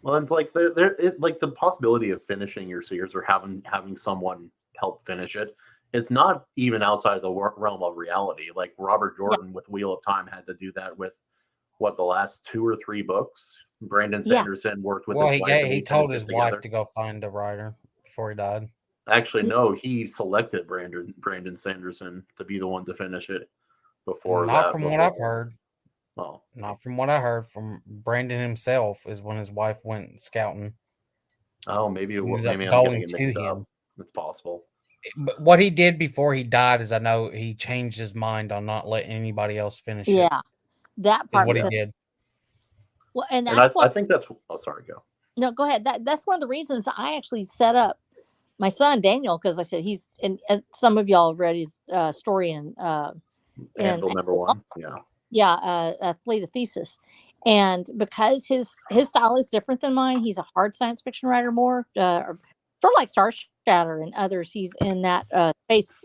N: Well, it's the possibility of finishing your series or having someone help finish it. It's not even outside the realm of reality. Like Robert Jordan with Wheel of Time had to do that with the last 2 or 3 books. Brandon Sanderson worked with his wife.
D: He told his wife to go find a writer before he died.
N: Actually, no, he selected Brandon Sanderson to be the one to finish it before
D: Not
N: that.
D: from what I've heard.
N: Oh,
D: Not from what I heard from Brandon himself is when his wife went scouting.
N: maybe
D: Ended up
N: I'm getting
D: going
N: it
D: to
N: mixed up.
D: him.
N: It's possible.
D: But what he did before he died is I know he changed his mind on not letting anybody else finish it.
L: Yeah, that
D: Is
L: part.
D: what he
L: because-
D: did.
L: Well, and
N: And
L: that's
N: I
L: what.
N: think that's. Oh, sorry, go.
L: No, go ahead. That's one of the reasons I actually set up my son Daniel, because I said he's and some of y'all read his story in
N: Anvil number one. Yeah.
L: Fleet of Thesis. And because his style is different than mine, he's a hard science fiction writer more, sort of like Star Shatter and others. He's in that space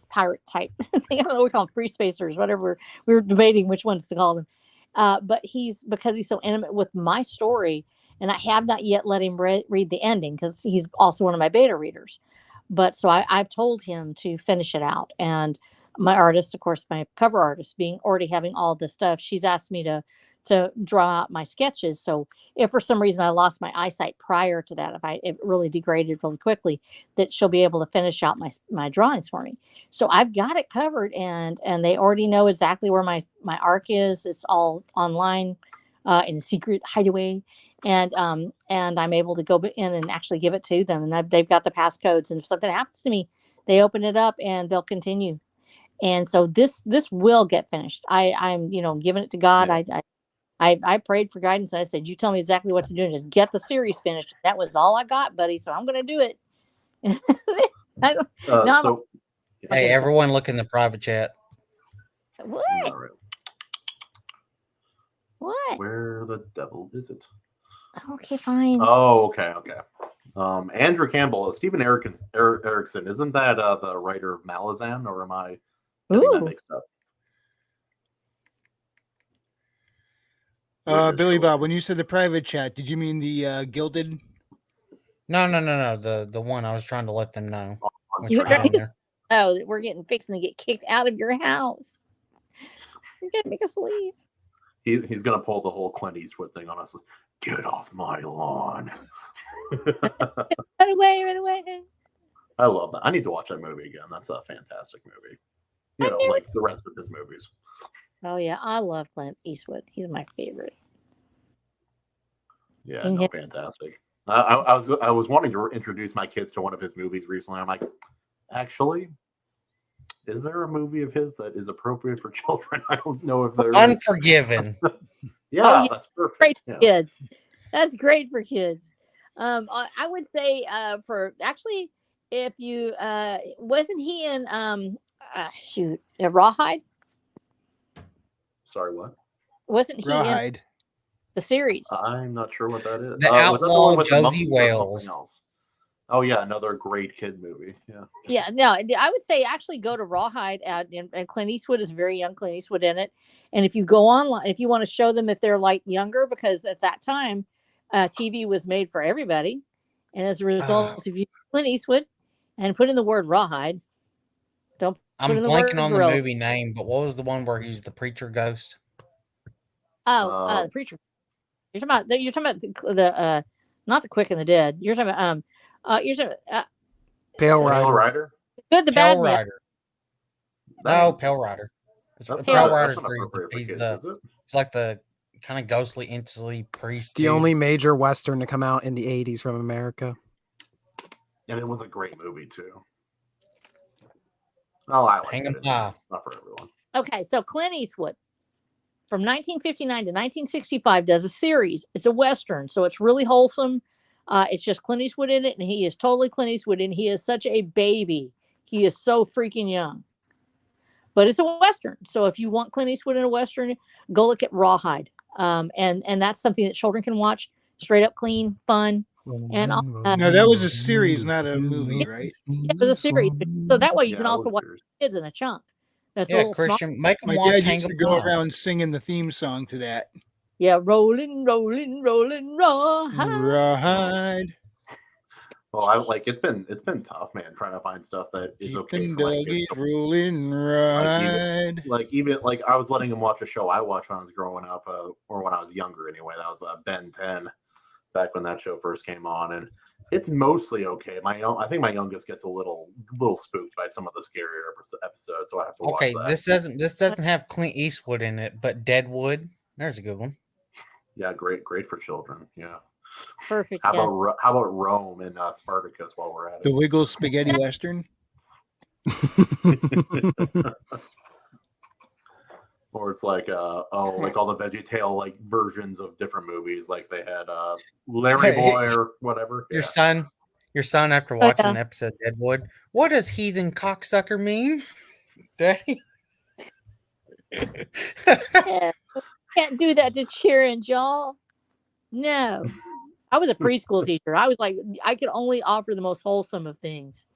L: pirate type thing. I don't know what we call them, free spacers, whatever. We were debating which ones to call them. But because he's so intimate with my story, and I have not yet let him read the ending because he's also one of my beta readers. But so I've told him to finish it out. And my artist, of course, my cover artist, being already having all this stuff, she's asked me to draw out my sketches. So if for some reason I lost my eyesight prior to that, if it really degraded really quickly, that she'll be able to finish out my drawings for me. So I've got it covered, and they already know exactly where my arc is. It's all online in a secret hideaway. And I'm able to go in and actually give it to them, and they've got the passcodes. And if something happens to me, they open it up and they'll continue. And so this will get finished. I'm giving it to God.
N: Yeah.
L: I prayed for guidance. And I said, "You tell me exactly what to do and just get the series finished." That was all I got, buddy. So I'm going to do it. I don't, now I'm
N: So,
D: Hey, everyone, look in the private chat.
L: what?
N: all right.
L: What?
N: Where the devil is it?
L: Okay, fine.
N: Oh, okay. Andrew Campbell, Stephen Erickson, isn't that the writer of Malazan, or am I getting that mixed up?
A: Billy Bob, when you said the private chat, did you mean the gilded?
D: No. The one I was trying to let them know.
L: Oh, we're fixing to get kicked out of your house. You're gonna make us leave.
N: He's gonna pull the whole Clint Eastwood thing on us. Get off my lawn.
L: Run away.
N: I love that. I need to watch that movie again. That's a fantastic movie. Like the rest of his movies.
L: Oh yeah, I love Clint Eastwood. He's my favorite.
N: Yeah, no, fantastic. I was wanting to introduce my kids to one of his movies recently. I'm like, actually, is there a movie of his that is appropriate for children? I don't know if there
D: Unforgiven.
N: Yeah, that's perfect.
L: Great for kids. That's great for kids. I would say for actually, if you wasn't he in Rawhide?
N: Sorry, what?
L: Wasn't he
A: Rawhide?
L: In the series?
N: I'm not sure what that is.
D: The
N: was that the
D: Outlaw
N: one with the
D: Josie
N: monkeys or
D: Wales.
N: something else? Oh yeah, another great kid movie. Yeah.
L: Yeah, no, I would say actually go to Rawhide, and Clint Eastwood is very young. Clint Eastwood in it, and if you go online, if you want to show them if they're like younger, because at that time, TV was made for everybody, and as a result, if you Clint Eastwood and put in the word Rawhide, don't put
D: I'm
L: in the word
D: blanking on the
L: gorilla.
D: movie name, but what was the one where he's the preacher ghost?
L: Oh, the preacher. You're talking about the not the Quick and the Dead. You're talking about
B: Pale
N: Pale
B: Rider.
N: Rider.
L: Good, the bad,
D: Pale
L: and the
D: Rider. No, Pale Rider. Pale Rider's where he's like the kind of ghostly, entity priest.
B: The only major Western to come out in the 80s from America.
N: And it was a great movie too. Oh, I like
D: Hang 'em
N: it.
D: high.
N: Not for everyone.
L: Okay, so Clint Eastwood from 1959 to 1965 does a series. It's a Western, so it's really wholesome. It's just Clint Eastwood in it, and he is totally Clint Eastwood, and he is such a baby. He is so freaking young. But it's a Western, so if you want Clint Eastwood in a Western, go look at Rawhide. And that's something that children can watch. Straight up clean, fun. And
A: No, that was a series, not a movie, right?
L: it was a series. So that way you can also watch kids in a chunk. That's a little
D: Christian, make them
A: My
D: watch
A: dad
D: Hang
A: used
D: 'em
A: to go
D: High.
A: around singing the theme song to that.
L: Yeah, rolling,
A: Rawhide.
N: Well, it's been tough, man, trying to find stuff that is okay for my kids.
A: Rolling Ride.
N: Even I was letting him watch a show I watched when I was growing up, or when I was younger anyway. That was Ben 10. back when that show first came on, and it's mostly okay. I think my youngest gets a little spooked by some of the scarier episodes, so I have to watch
D: Okay,
N: that.
D: this doesn't have Clint Eastwood in it, but Deadwood. There's a good one.
N: Yeah, great for children. Yeah.
L: Perfect.
N: How
L: Yes.
N: about Rome and Spartacus while we're at it?
A: The Wiggles Spaghetti Western.
N: Or it's like like all the VeggieTale like versions of different movies. Like they had Larry Boy or whatever.
D: Your son after watching an episode of Deadwood. What does heathen cocksucker mean, Daddy?
L: Yeah. Can't do that to cheering, y'all. No. I was a preschool teacher. I was like, I could only offer the most wholesome of things.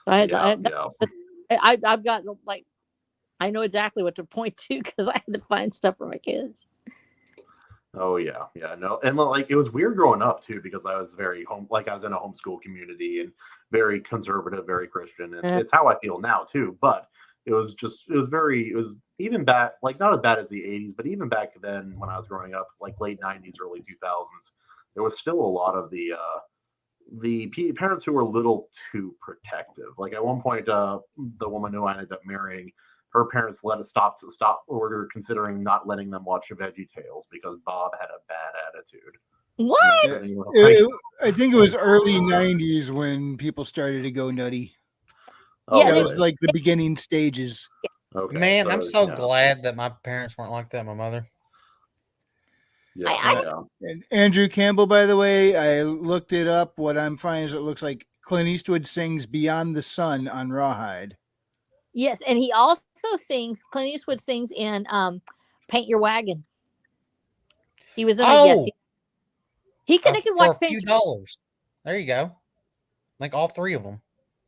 L: So I've got like, I know exactly what to point to because I had to find stuff for my kids.
N: Oh yeah, no, and like it was weird growing up too because I was very I was in a homeschool community and very conservative, very Christian, and it's how I feel now too. But it was even bad, like not as bad as the '80s, but even back then when I was growing up, like late '90s, early 2000s, there was still a lot of the parents who were a little too protective. Like at one point, the woman who I ended up marrying, her parents let us stop, or were considering not letting them watch VeggieTales because Bob had a bad attitude.
L: What?
A: I think it was early '90s when people started to go nutty.
L: Yeah,
A: it was like the beginning stages.
N: Okay,
D: Man, I'm so glad that my parents weren't like that. My mother.
A: And Andrew Campbell, by the way, I looked it up. What I'm finding is it looks like Clint Eastwood sings "Beyond the Sun" on Rawhide.
L: Yes, and he also sings. Clint Eastwood sings in "Paint Your Wagon." He was in a yes. He could
D: for
L: watch
D: a few dollars. There you go. Like all three of them.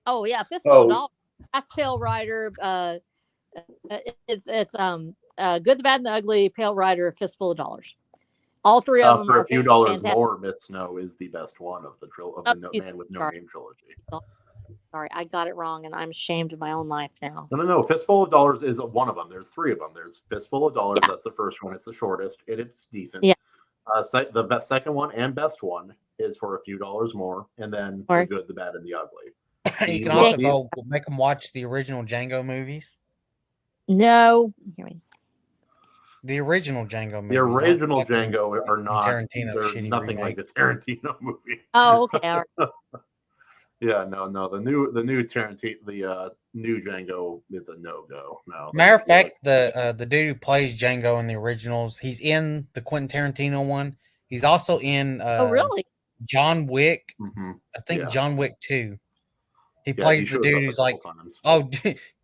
L: Oh yeah, Fistful of Dollars. That's Pale Rider. It's Good, the Bad, and the Ugly. Pale Rider. Fistful of Dollars. All three of them
N: for
L: are
N: a few dollars
L: fantastic.
N: more. Miss Snow is the best one of the Man with No Name trilogy.
L: Sorry, I got it wrong, and I'm ashamed of my own life now.
N: No. Fistful of Dollars is one of them. There's three of them. There's Fistful of Dollars. That's the first one. It's the shortest, and it's decent.
L: Yeah.
N: The second one and best one is for a few dollars more, and then The Good, the Bad, and the Ugly.
D: You can also go make them watch the original Django movies.
L: No.
D: The original Django movies.
N: The original Django are not
D: Tarantino.
N: They're nothing like the Tarantino movie.
L: Oh, okay.
N: Yeah, no. The new Tarantino, the new Django is a no-go. No.
D: Matter of fact, the dude who plays Django in the originals, he's in the Quentin Tarantino one. He's also in
L: really?
D: John Wick.
N: Mm-hmm.
D: I think John Wick 2. He plays the dude who's like, "Oh,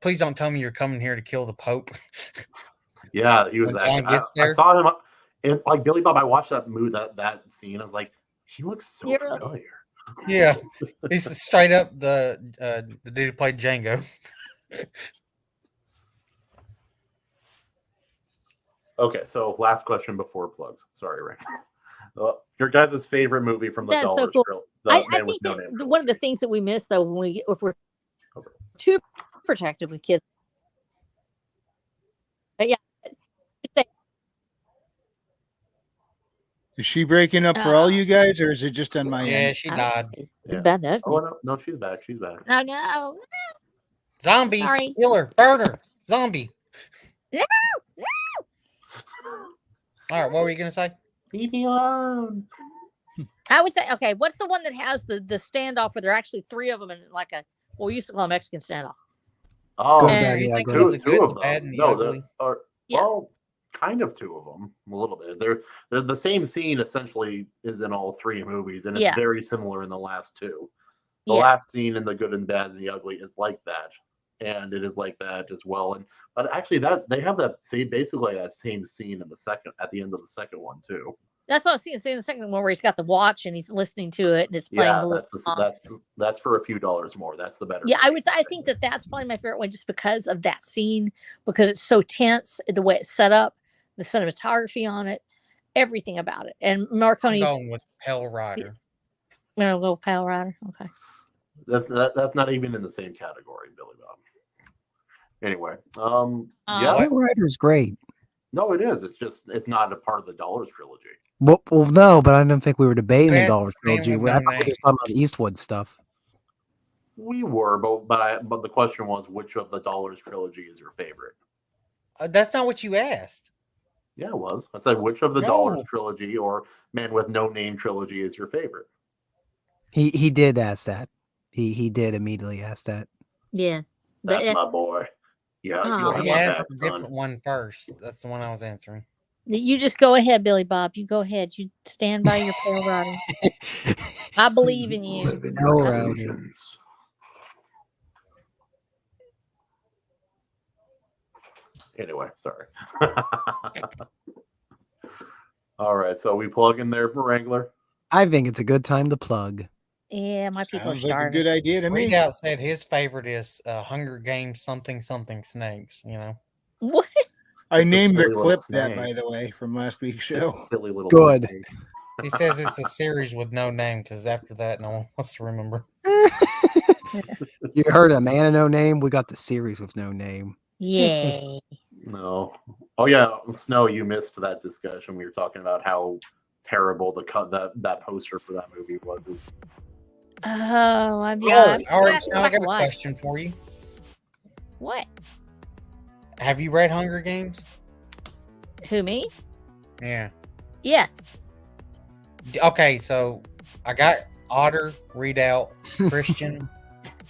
D: please don't tell me you're coming here to kill the Pope."
N: Yeah, he was
D: when
N: that
D: John
N: guy.
D: gets there.
N: I saw him, and like Billy Bob. I watched that movie, that scene. I was like, he looks so familiar.
D: Yeah, he's straight up the dude who played Django.
N: Okay, so last question before plugs. Sorry, Rick. Your guys' favorite movie from the Dollar Grill?
L: I think that one of the things that we miss, though, if we're too protective with kids, but yeah.
A: Is she breaking up for all you guys, or is it just on my end?
D: Yeah, she died.
N: Yeah. Oh, no, she's back. She's back.
L: No.
D: Zombie.
L: Sorry.
D: Killer. Burner. Zombie.
L: No.
D: All right, what were you going to say?
N: Leave me alone.
L: I would say, okay, what's the one that has the standoff where there are actually three of them in like we used to call a Mexican standoff?
N: Oh,
D: two of them.
N: No, well, kind of two of them, a little bit. They're the same scene essentially is in all three movies, and it's very similar in the last two. The last scene in The Good and Bad and the Ugly is like that, and it is like that as well. But actually, that they have that basically that same scene in at the end of the second one too.
L: That's what I was seeing the second one where he's got the watch and he's listening to it and it's playing.
N: That's for a few dollars more. That's the better.
L: Yeah, I think that's probably my favorite one just because of that scene, because it's so tense, the way it's set up, the cinematography on it, everything about it. And Marconi's
D: going with Pale Rider.
L: No, go Pale Rider. Okay.
N: That's not even in the same category, Billy Bob. Anyway,
B: Pale Rider's great.
N: No, it is. It's not a part of the Dollars trilogy.
B: Well, no, but I didn't think we were debating the
D: Best
B: Dollars
D: name
B: trilogy.
D: with
B: I
D: no
B: thought we were
D: name.
B: just talking about the Eastwood stuff.
N: We were, but the question was, which of the Dollars trilogy is your favorite?
D: That's not what you asked.
N: Yeah, it was. I said, which of the
D: No.
N: Dollars trilogy or Man with No Name trilogy is your favorite?
B: He did ask that. He did immediately ask that.
L: Yes.
N: That's my boy. Yeah, you'll
L: Oh,
N: have
D: He
N: my
D: asked
N: back,
D: a
N: son.
D: different one first. That's the one I was answering.
L: You just go ahead, Billy Bob. You go ahead. You stand by your pale rider. I believe in you.
N: Live in
B: All
N: your
B: right.
N: illusions. Anyway, sorry. All right, so we plug in there for Wrangler.
B: I think it's a good time to plug.
L: Yeah, my people are
A: Sounds like a
L: starving.
A: good idea to me.
D: Readout said his favorite is Hunger Games something snakes. You know.
L: What?
A: I named the
N: silly little
A: clip that,
N: snake.
A: by the way, from last week's show.
N: Silly little
B: Good.
N: snake.
D: He says it's a series with no name because after that, no one wants to remember.
B: You heard a man of no name. We got the series with no name.
L: Yay.
N: No. Oh yeah, Snow, you missed that discussion. We were talking about how terrible that poster for that movie was.
L: Oh, I'm
D: All right, so I got a question for you.
L: What?
D: Have you read Hunger Games?
L: Who, me?
D: Yeah.
L: Yes.
D: Okay, so I got Otter, Readout, Christian,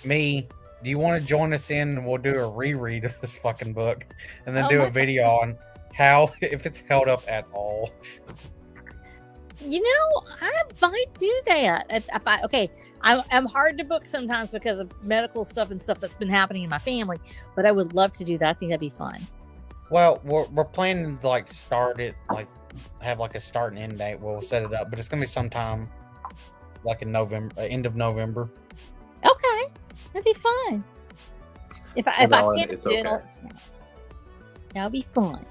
D: me. Do you want to join us in and we'll do a reread of this fucking book and then
L: Oh
D: do
L: my
D: a video on how, if it's held up at all?
L: You know, I might do that. I'm hard to book sometimes because of medical stuff and stuff that's been happening in my family, but I would love to do that. I think that'd be fun.
D: Well, we're planning to like start it, like have like a start and end date. We'll set it up, but it's gonna be sometime like in November, end of November.
L: Okay, that'd be fun. If I can't do it, I'll let you know. That'll be fun.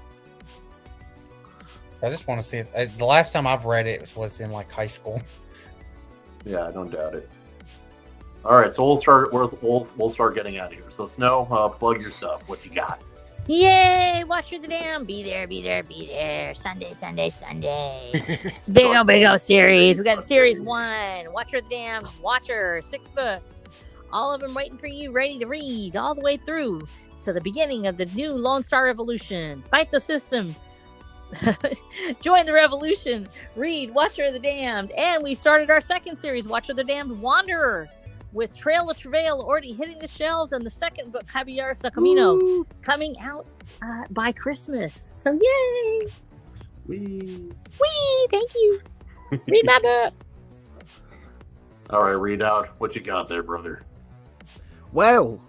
D: So I just want to see if the last time I've read it was in like high school.
N: Yeah, I don't doubt it. All right, so we'll start getting out of here. So Snow, plug your stuff. What you got?
L: Yay! Watch for the Dam. Be there, be there, be there. Sunday. It's big old series. We got series 1. Watch for the Dam. Watcher. 6 books. All of them waiting for you, ready to read all the way through to the beginning of the new Lone Star Revolution. Fight the system. Join the revolution. Read Watcher of the Damned. And we started our second series, Watcher of the Damned Wanderer, with Trail of Travail already hitting the shelves, and the second book, Caballero del Camino, coming out by Christmas. So yay! Wee! Thank you. Read my book.
N: All right, Readout. What you got there, brother?
B: Well,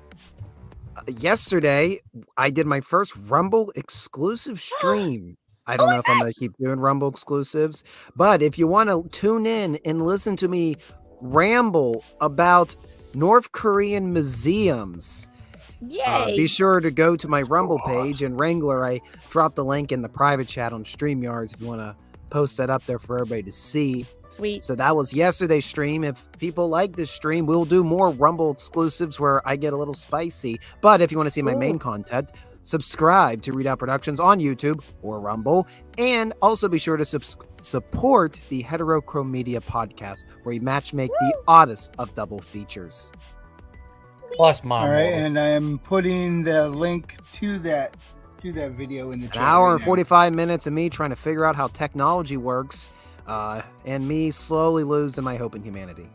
B: yesterday I did my first Rumble exclusive stream. I don't know if I'm going to keep doing Rumble exclusives, but if you want to tune in and listen to me ramble about North Korean museums,
L: Yay!
B: be sure to go to my Rumble page, and Wrangler, I dropped the link in the private chat on StreamYards if you want to post that up there for everybody to see.
L: Sweet.
B: So that was yesterday's stream. If people like this stream, we'll do more Rumble exclusives where I get a little spicy. But if you want to see my main content, subscribe to Readout Productions on YouTube or Rumble, and also be sure to support the Heterochrome podcast, where we matchmake the oddest of double features.
D: Plus mom.
A: All right, and I'm putting the link to that video in the chat.
B: An hour
A: right
B: and
A: now.
B: 45 minutes of me trying to figure out how technology works, and me slowly losing my hope in humanity.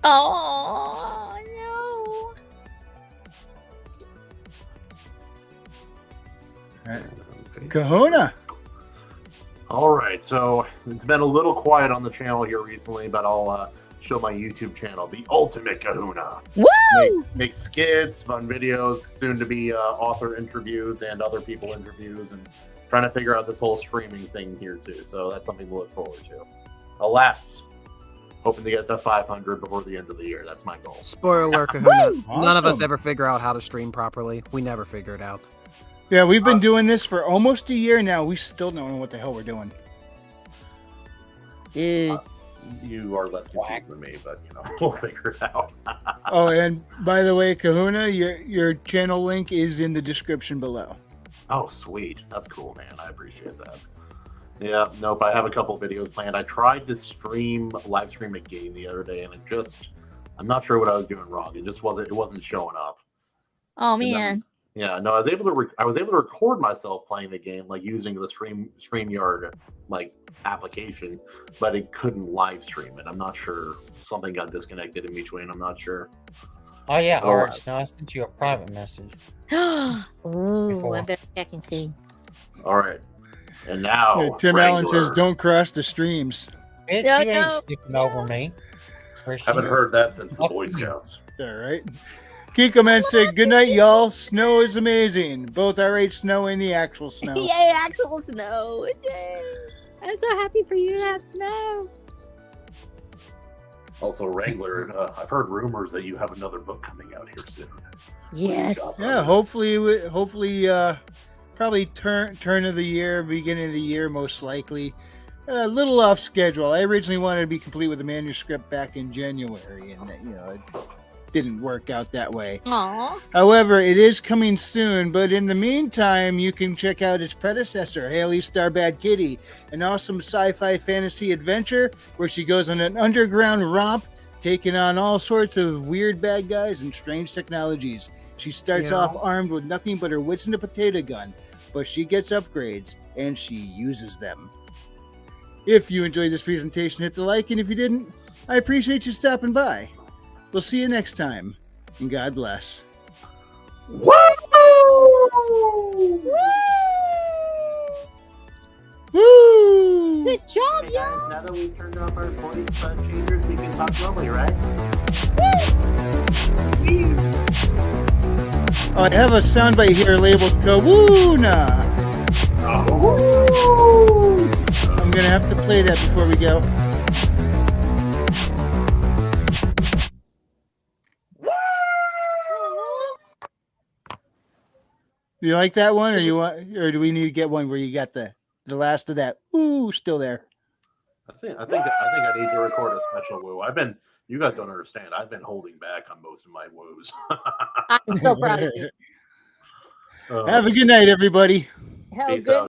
L: Oh no!
A: Kahuna.
N: All right, so it's been a little quiet on the channel here recently, but I'll show my YouTube channel, The Ultimate Kahuna.
L: Woo!
N: Make skits, fun videos, soon to be author interviews and other people interviews, and trying to figure out this whole streaming thing here too. So that's something to look forward to. Alas, hoping to get to 500 before the end of the year. That's my goal.
B: Spoiler alert, Kahuna.
A: Woo!
B: None of us
A: Awesome.
B: ever figure out how to stream properly. We never figure it out.
A: Yeah, we've been doing this for almost a year now. We still don't know what the hell we're doing.
L: Dude.
N: You are less confused than me, but you know, we'll figure it out.
A: Oh, and by the way, Kahuna, your channel link is in the description below.
N: Oh, sweet. That's cool, man. I appreciate that. Yeah, nope. I have a couple videos planned. I tried to live stream a game the other day, and I'm not sure what I was doing wrong. It wasn't showing up.
L: Oh
N: And then-
L: man.
N: yeah, no, I was able to record myself playing the game, like using the StreamYard like application, but it couldn't live stream it. I'm not sure. Something got disconnected in between. I'm not sure.
D: Oh yeah,
N: Oh,
D: all right. So I sent you a private message.
L: Ooh,
D: Before.
L: I better check and see.
N: All right. And now
A: Hey, Tim Allen
N: Wrangler.
A: says, "Don't cross the streams."
D: Bitch,
L: No,
D: you ain't
L: no.
D: skipping over me. Christian.
N: Haven't heard that since the
D: Fuck
N: Boy
D: you.
N: Scouts.
A: All right. Kiko Man said, "Good night, y'all. Snow is amazing. Both RH snow and the actual snow."
L: Yay, actual snow. Yay. I'm so happy for you to have snow.
N: Also, Wrangler, I've heard rumors that you have another book coming out here soon.
L: Yes.
A: Yeah, hopefully, probably turn of the year, beginning of the year, most likely. A little off schedule. I originally wanted to be complete with the manuscript back in January, and it didn't work out that way.
L: Aw.
A: However, it is coming soon, but in the meantime, you can check out its predecessor, Haley Starbad Kitty, an awesome sci-fi fantasy adventure where she goes on an underground romp, taking on all sorts of weird bad guys and strange technologies. She starts
B: Yeah.
A: off armed with nothing but her wits and a potato gun, but she gets upgrades, and she uses them. If you enjoyed this presentation, hit the like, and if you didn't, I appreciate you stopping by. We'll see you next time, and God bless.
N: Woo!
A: Woo!
L: Good job,
F: Hey
L: y'all.
F: guys, now that we've turned off our voice changers, we can talk normally, right?
A: Oh, I have a soundbite here labeled Kawoona. I'm gonna have to play that before we go. You like that one, or do we need to get one where you got the last of that? Ooh, still there.
N: I think I need to record a special woo. You guys don't understand. I've been holding back on most of my woos.
L: I'm so proud of you.
A: Have a good night, everybody.
L: Hell,
N: Peace
L: good
N: out.